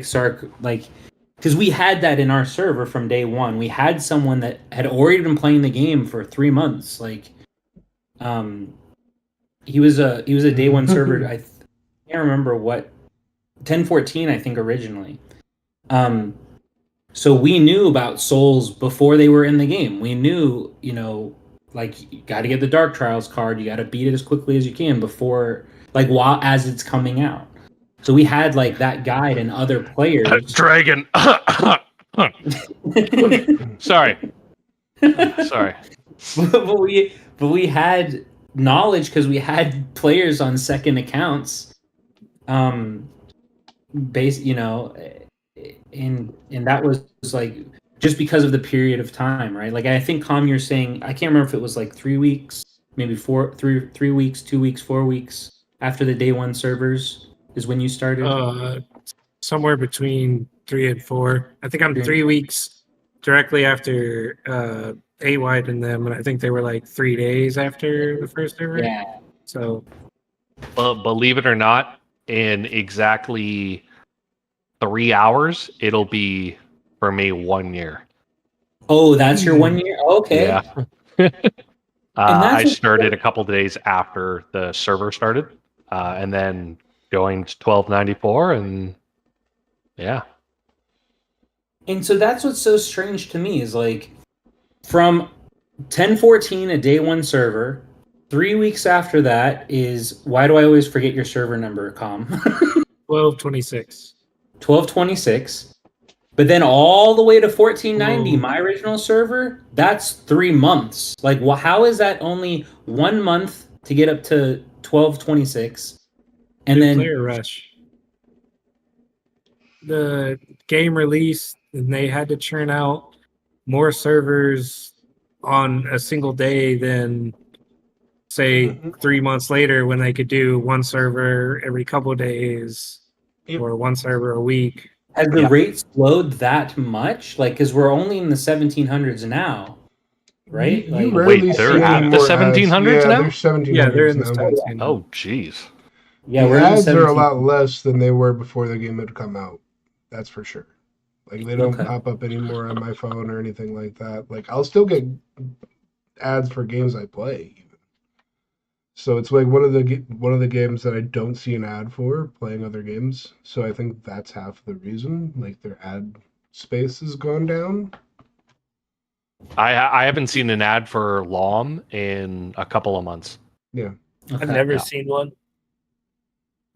Sark, like, because we had that in our server from day one. We had someone that had already been playing the game for 3 months. Like, he was a day one server. I can't remember what 1014, I think originally. So we knew about souls before they were in the game. We knew, like, you got to get the Dark Trials card. You got to beat it as quickly as you can before like while as it's coming out. So we had like that guide and other players. Dragon. Sorry. Sorry. but we had knowledge because we had players on second accounts. You know, and that was like just because of the period of time, right? Like I think you're saying, I can't remember if it was like 3 weeks, maybe 3 weeks, 2 weeks, 4 weeks after the day one servers is when you started. Somewhere between 3 and 4. I think I'm 3 weeks directly after A-White and them, and I think they were like 3 days after the first server. Yeah. So, believe it or not, in exactly 3 hours, it'll be for me 1 year. Oh, that's your 1 year? Okay. Yeah. I started a couple days after the server started, and then going to 1294, and yeah. And so that's what's so strange to me is like from 1014, a day one server, 3 weeks after that is, why do I always forget your server number, Com? 1226. 1226. But then all the way to 1490, my original server, that's 3 months. Like, how is that only 1 month to get up to 1226? And then player rush. The game released, and they had to churn out more servers on a single day than, say, 3 months later when they could do one server every couple of days or one server a week. Has the rate slowed that much? Like, because we're only in the 1700s now, right? You rarely see they're at the 1700s now? They're 1700s yeah, they're in the now. 1700s. Oh, jeez. Yeah, the ads are a lot less than they were before the game had come out. That's for sure. Like, they don't pop up anymore on my phone or anything like that. Like, I'll still get ads for games I play, even. So it's like one of the games that I don't see an ad for, playing other games. So I think that's half the reason. Like, their ad space has gone down. I haven't seen an ad for LOM in a couple of months. Yeah. I've never seen one.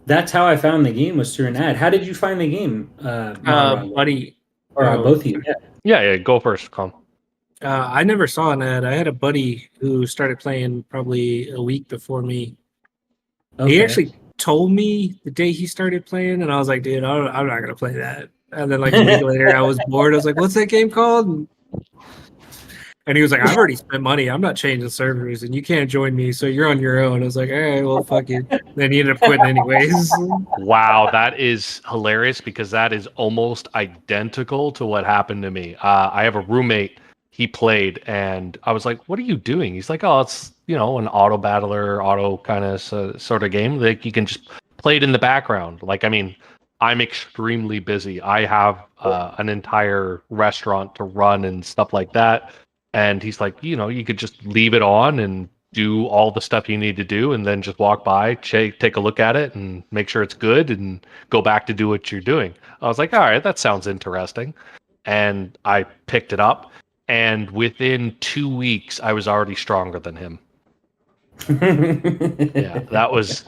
That's how I found the game, was through an ad. How did you find the game, buddy? Or both of you? Yeah, go first, Com. I never saw an ad. I had a buddy who started playing probably a week before me. Okay. He actually told me the day he started playing, and I was like, dude, I'm not going to play that. And then like a week later, I was bored. I was like, what's that game called? And he was like, I've already spent money. I'm not changing servers, and you can't join me, so you're on your own. I was like, all right, well, fuck it. Then he ended up quitting anyways. Wow, that is hilarious because that is almost identical to what happened to me. I have a roommate. He played, and I was like, what are you doing? He's like, oh, it's, an auto battler, auto kind of sort of game. Like, you can just play it in the background. Like, I mean, I'm extremely busy. I have an entire restaurant to run and stuff like that. And he's like, you could just leave it on and do all the stuff you need to do, and then just walk by, take a look at it, and make sure it's good, and go back to do what you're doing. I was like, all right, that sounds interesting. And I picked it up, and within 2 weeks, I was already stronger than him. Yeah, that was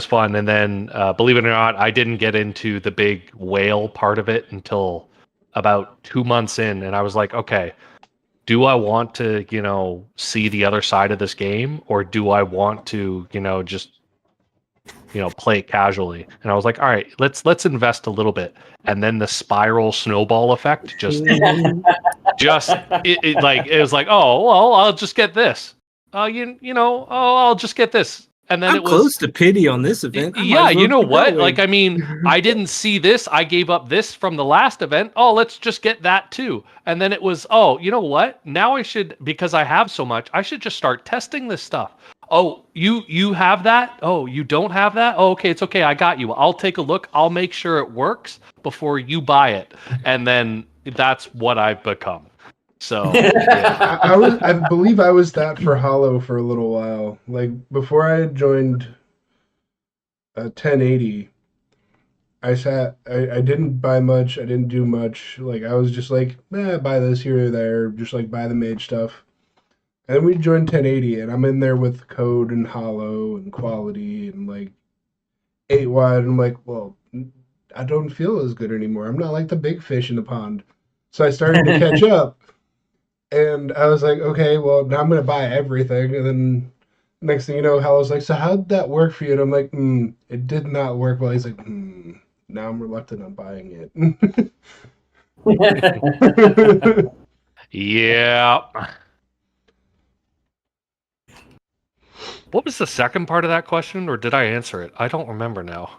fun. And then, believe it or not, I didn't get into the big whale part of it until about 2 months in, and I was like, okay, do I want to, see the other side of this game, or do I want to, just, play it casually? And I was like, all right, let's invest a little bit. And then the spiral snowball effect it was like, oh, well, I'll just get this. I'll just get this. And then I'm close to pity on this event. Yeah, you know what? Like, I mean, I didn't see this. I gave up this from the last event. Oh, let's just get that too. And then it was, oh, you know what? Now I should, because I have so much, I should just start testing this stuff. Oh, you have that? Oh, you don't have that? Oh, okay, it's okay. I got you. I'll take a look. I'll make sure it works before you buy it. And then that's what I've become. So yeah. I believe I was that for Hollow for a little while. Like, before I had joined 1080, I didn't buy much. I didn't do much. Like, I was just like, buy this here or there, just like buy the mage stuff. And we joined 1080, and I'm in there with code and hollow and quality and like 8 wide. And I'm like, well, I don't feel as good anymore. I'm not like the big fish in the pond. So I started to catch up. And I was like, okay, well, now I'm going to buy everything. And then next thing you know, Hallow's like, so how'd that work for you? And I'm like, it did not work well. He's like, now I'm reluctant on buying it. Yeah. What was the second part of that question, or did I answer it? I don't remember now.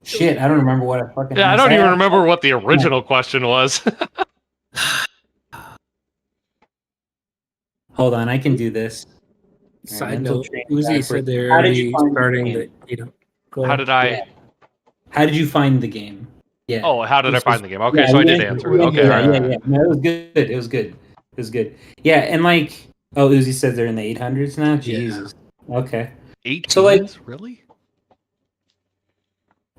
Shit, I don't remember what I fucking. Yeah, I don't even remember what the original question was. Hold on, I can do this. Side note, Uzi said they're already starting the. How did I? Yeah. How did you find the game? Yeah. Oh, how did I find the game? Okay, so I did answer it. Okay. Yeah. No, it was good. It was good. Yeah, and like, oh, Uzi said they're in the 800s now. Jesus. Yeah. Okay. 18s? So like, really?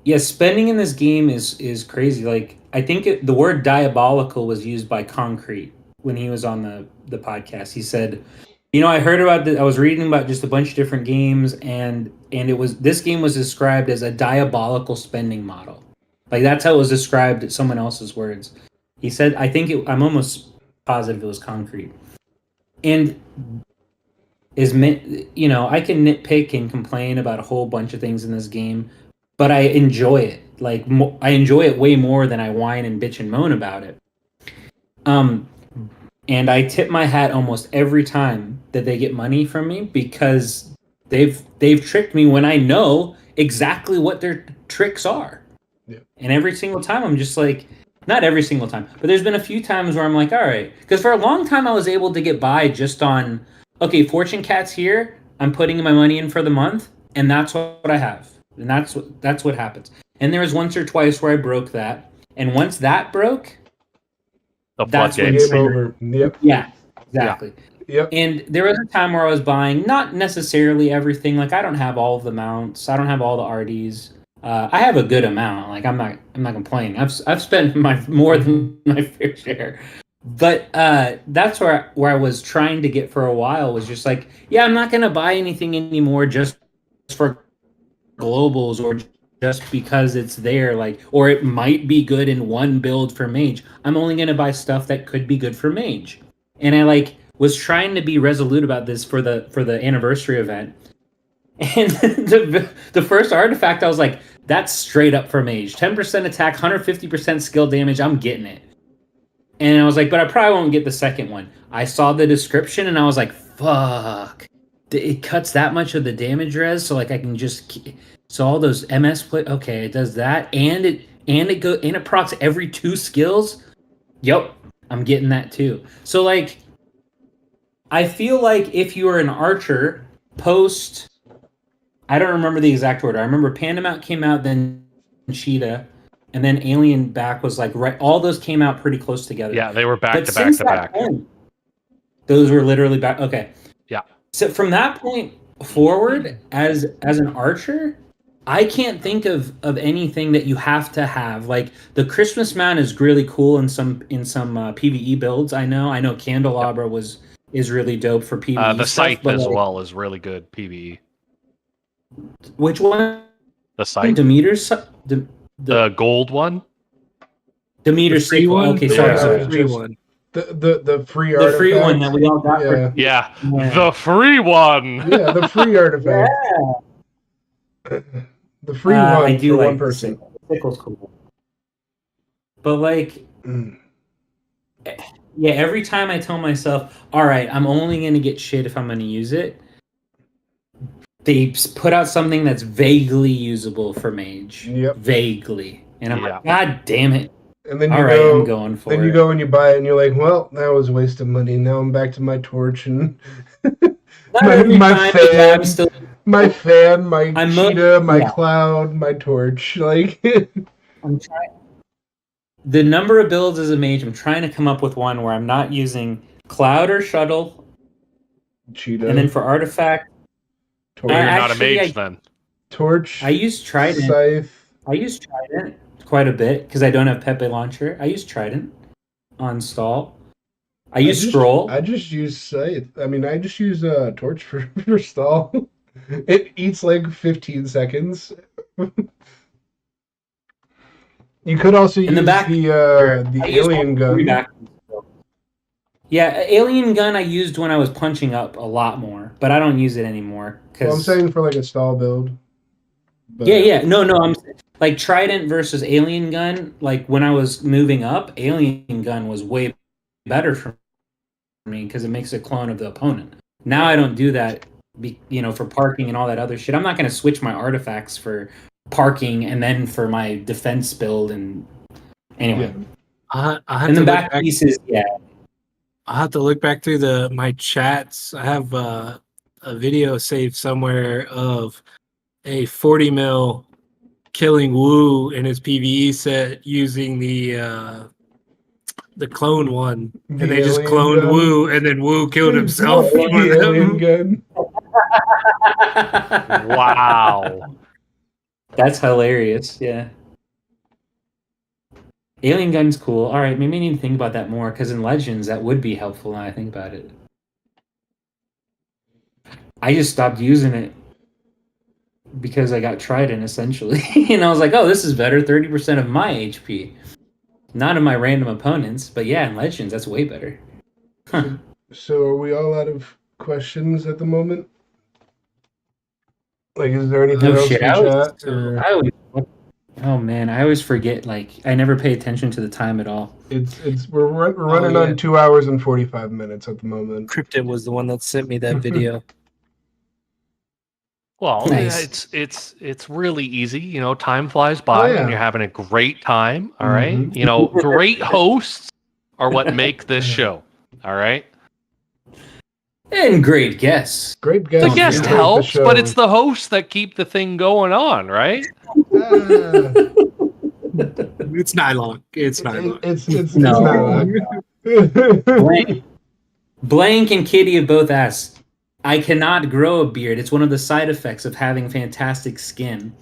Yeah, spending in this game is crazy. Like, I think the word diabolical was used by Concrete when he was on the podcast. He said, I heard about I was reading about just a bunch of different games, and this game was described as a diabolical spending model. Like, that's how it was described in someone else's words. He said, I'm almost positive it was Concrete. And I can nitpick and complain about a whole bunch of things in this game, but I enjoy it. Like, I enjoy it way more than I whine and bitch and moan about it. And I tip my hat almost every time that they get money from me, because they've tricked me when I know exactly what their tricks are. Yeah. And every single time I'm just like, not every single time, but there's been a few times where I'm like, all right, because for a long time I was able to get by just on, okay, Fortune Cat's here, I'm putting my money in for the month, and that's what I have. And that's what happens. And there was once or twice where I broke that. And once that broke, that's when game over. Yep. Yeah, exactly. Yep. And there was a time where I was buying not necessarily everything. Like, I don't have all of the mounts. I don't have all the RDs. I have a good amount. Like, I'm not complaining. I've spent more than my fair share. But that's where I was trying to get for a while, was just like, yeah, I'm not going to buy anything anymore just for globals or just because it's there, like, or it might be good in one build for mage. I'm only going to buy stuff that could be good for mage. And I was trying to be resolute about this for the anniversary event. And the first artifact, I was like, that's straight up for mage. 10% attack, 150% skill damage, I'm getting it. And I was like, but I probably won't get the second one. I saw the description and I was like, fuck. It cuts that much of the damage res, so like I can just... So all those MS play, okay, it does that, and it procs every 2 skills. Yep, I'm getting that too. So like, I feel like if you are an archer post, I don't remember the exact order. I remember Pandamount came out, then Cheetah, and then Alien Back was like right. All those came out pretty close together. Yeah, they were back to back. Those were literally back. Okay. Yeah. So from that point forward, as an archer, I can't think of anything that you have to have. Like, the Christmas mount is really cool in some PvE builds. I know Candelabra is really dope for PvE. The Scythe as well is really good PvE. Which one? The Scythe. Demeter's the gold one. Demeter's free one. Okay, sorry. The free one. The free artifact. The free one that we all got. Yeah. The free one. Yeah, the free artifact. Yeah. The free one I do for like one person. Sickle's cool. But like, yeah, every time I tell myself, all right, I'm only going to get shit if I'm going to use it, they put out something that's vaguely usable for mage. Yep. Vaguely. And I'm like, God damn it. And then I'm going for it. Then you go and you buy it and you're like, well, that was a waste of money. Now I'm back to my torch and my fan, my cheetah, my cloud, my torch. Like, I'm trying. The number of builds as a mage, I'm trying to come up with one where I'm not using cloud or shuttle. Cheetah. And then for artifact, you're not a mage then. Torch. I use Trident. Scythe. I use Trident quite a bit because I don't have Pepe Launcher. I use Trident on stall. I use scroll. I just use Scythe. I mean, I just use Torch for stall. It eats like 15 seconds. You could also use the alien gun. Yeah, alien gun I used when I was punching up a lot more, but I don't use it anymore. Well, I'm saying for like a stall build. But... Yeah. No, I'm like Trident versus alien gun. Like when I was moving up, alien gun was way better for me because it makes a clone of the opponent. Now I don't do that, for parking and all that other shit. I'm not going to switch my artifacts for parking and then for my defense build. And anyway, and the back pieces, yeah. I'll have to look back through my chats. I have a video saved somewhere of a 40 mil killing Wu in his PvE set using the clone one, and they just cloned gun. Wu, and then Wu killed himself. The alien gun. Wow, that's hilarious. Yeah. Alien gun's cool. All right, maybe I need to think about that more because in Legends that would be helpful. Now I think about it, I just stopped using it because I got Trident essentially, and I was like, "Oh, this is better. 30% of my HP, not of my random opponents." But yeah, in Legends that's way better. Huh. So are we all out of questions at the moment? Like, is there anything else in chat? Oh man, I always forget. Like, I never pay attention to the time at all. We're running on 2 hours and 45 minutes at the moment. Cryptid was the one that sent me that video. Well, nice. It's really easy. Time flies by and you're having a great time. All right. Great hosts are what make this show. All right. And great guests. Great guests. The guest helps, but it's the hosts that keep the thing going on, right? It's not long. It's not long. It's not long. Blank and Kitty have both asked, I cannot grow a beard. It's one of the side effects of having fantastic skin.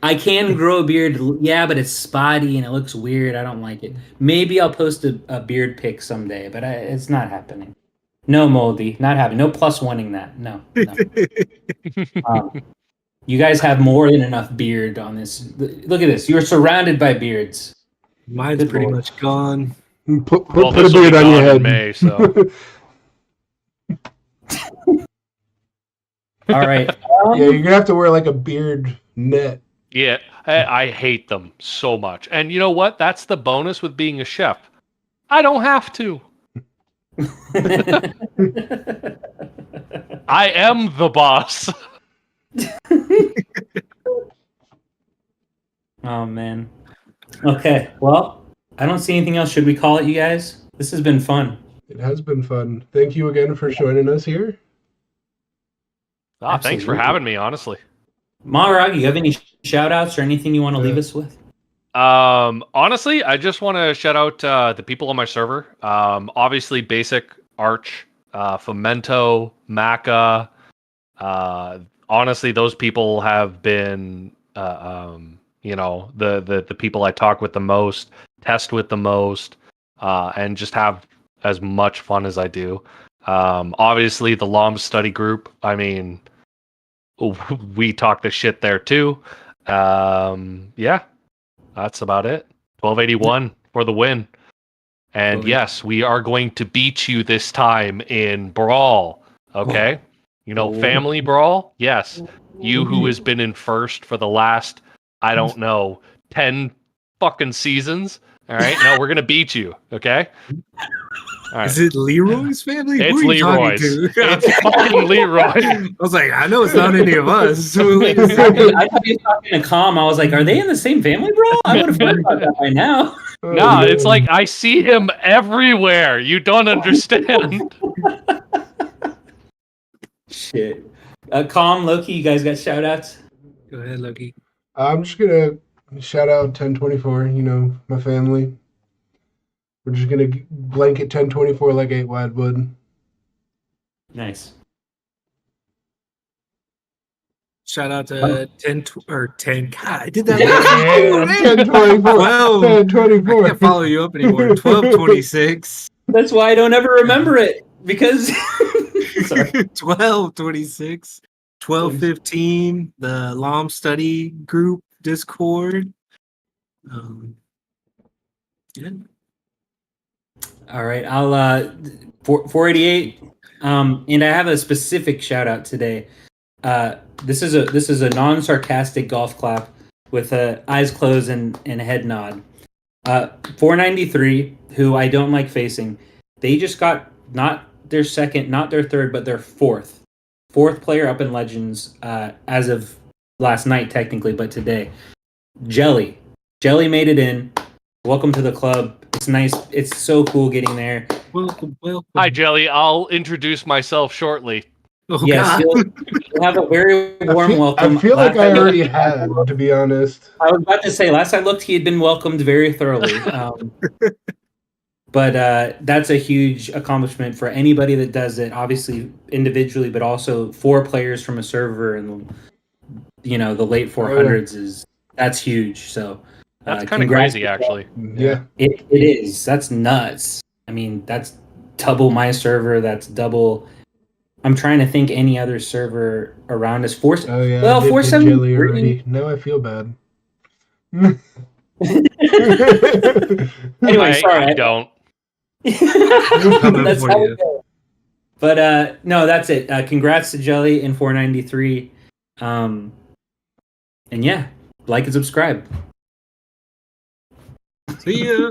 I can grow a beard, yeah, but it's spotty and it looks weird. I don't like it. Maybe I'll post a beard pic someday, but it's not happening. No, Moldy, not happening. No +1ing that. No. You guys have more than enough beard on this. Look at this. You're surrounded by beards. Mine's pretty much gone. Put a beard on your head. In May, so. All right. Yeah, you're going to have to wear like a beard net. Yeah, I hate them so much. And you know what? That's the bonus with being a chef. I don't have to. I am the boss. Oh man. Okay, well, I don't see anything else. Should we call it, you guys? This has been fun. It has been fun. Thank you again for joining us here. Thanks for having me, honestly. Mahoraga, you have any shout outs or anything you want to leave us with? Honestly, I just want to shout out the people on my server. Obviously, Basic, Arch, Fomento, Maca. Honestly, those people have been, the people I talk with the most, test with the most, and just have as much fun as I do. Obviously, the LOM study group. I mean, we talk the shit there too. Yeah. That's about it. 1281 for the win. And yes, we are going to beat you this time in Brawl. Okay? Family Brawl? Yes. You who has been in first for the last, 10 fucking seasons. All right? No, we're going to beat you. Okay? All right. Is it Leroy's family? It's Leroy's. It's fucking Leroy. I was like, I know it's not any of us. I thought he was talking to Calm. I was like, are they in the same family, bro? I would have heard about that by now. No, it's like I see him everywhere. You don't understand. Shit. Calm, Loki, you guys got shout outs? Go ahead, Loki. I'm just going to shout out 1024, my family. We're just going to blanket 1024 like 8 Wildwood. Nice. Shout out to 10. God, I did that. 1024. 12. 1024. I can't follow you up anymore. 1226. That's why I don't ever remember it because. Sorry. 12:26, 12:15. The LOM study group Discord. Yeah. All right, I'll 488. And I have a specific shout out today. This is a non-sarcastic golf clap with eyes closed and a head nod. 493, who I don't like facing. They just got not their second, not their third, but their fourth player up in Legends as of last night, technically, but today. Jelly made it in. Welcome to the club. It's nice. It's so cool getting there. Welcome. Hi, Jelly. I'll introduce myself shortly. Oh, yes, God. you'll have a very warm welcome. I feel like I already had, to be honest. I was about to say, last I looked, he had been welcomed very thoroughly. But that's a huge accomplishment for anybody that does it, obviously individually, but also 4 players from a server in the late 400s that's huge. So that's kind of crazy, actually. Yeah, it is. That's nuts. I mean, that's double my server. That's double. I'm trying to think any other server around us. Oh yeah. Well, 473 already. Now I feel bad. Anyway, sorry. I don't. That's how it goes. But no, that's it. Congrats to Jelly in 493. And yeah, like and subscribe. See ya.